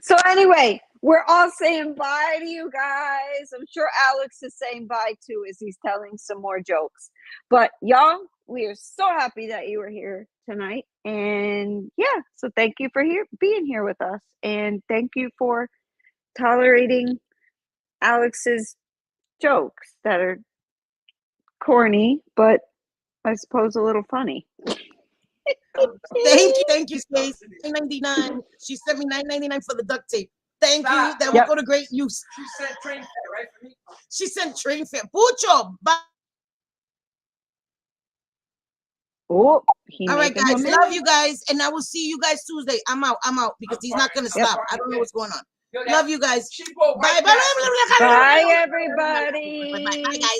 S3: So anyway, we're all saying bye to you guys. I'm sure Alex is saying bye too as he's telling some more jokes. But y'all, we are so happy that you were here tonight. And yeah, so thank you for being here with us. And thank you for tolerating Alex's jokes that are corny, but I suppose a little funny.
S2: Thank you, Stace. $9.99. She sent me $9.99 for the duct tape. Thank you. That will go to great use.
S4: She sent train fare, right, for me?
S2: She sent train fare. Pucho, bye.
S3: Oh,
S2: all right, guys. Love you guys, and I will see you guys Tuesday. I'm out because he's not gonna stop. I don't know what's going on. Love you guys. Bye, everybody.
S3: Bye, guys. Bye.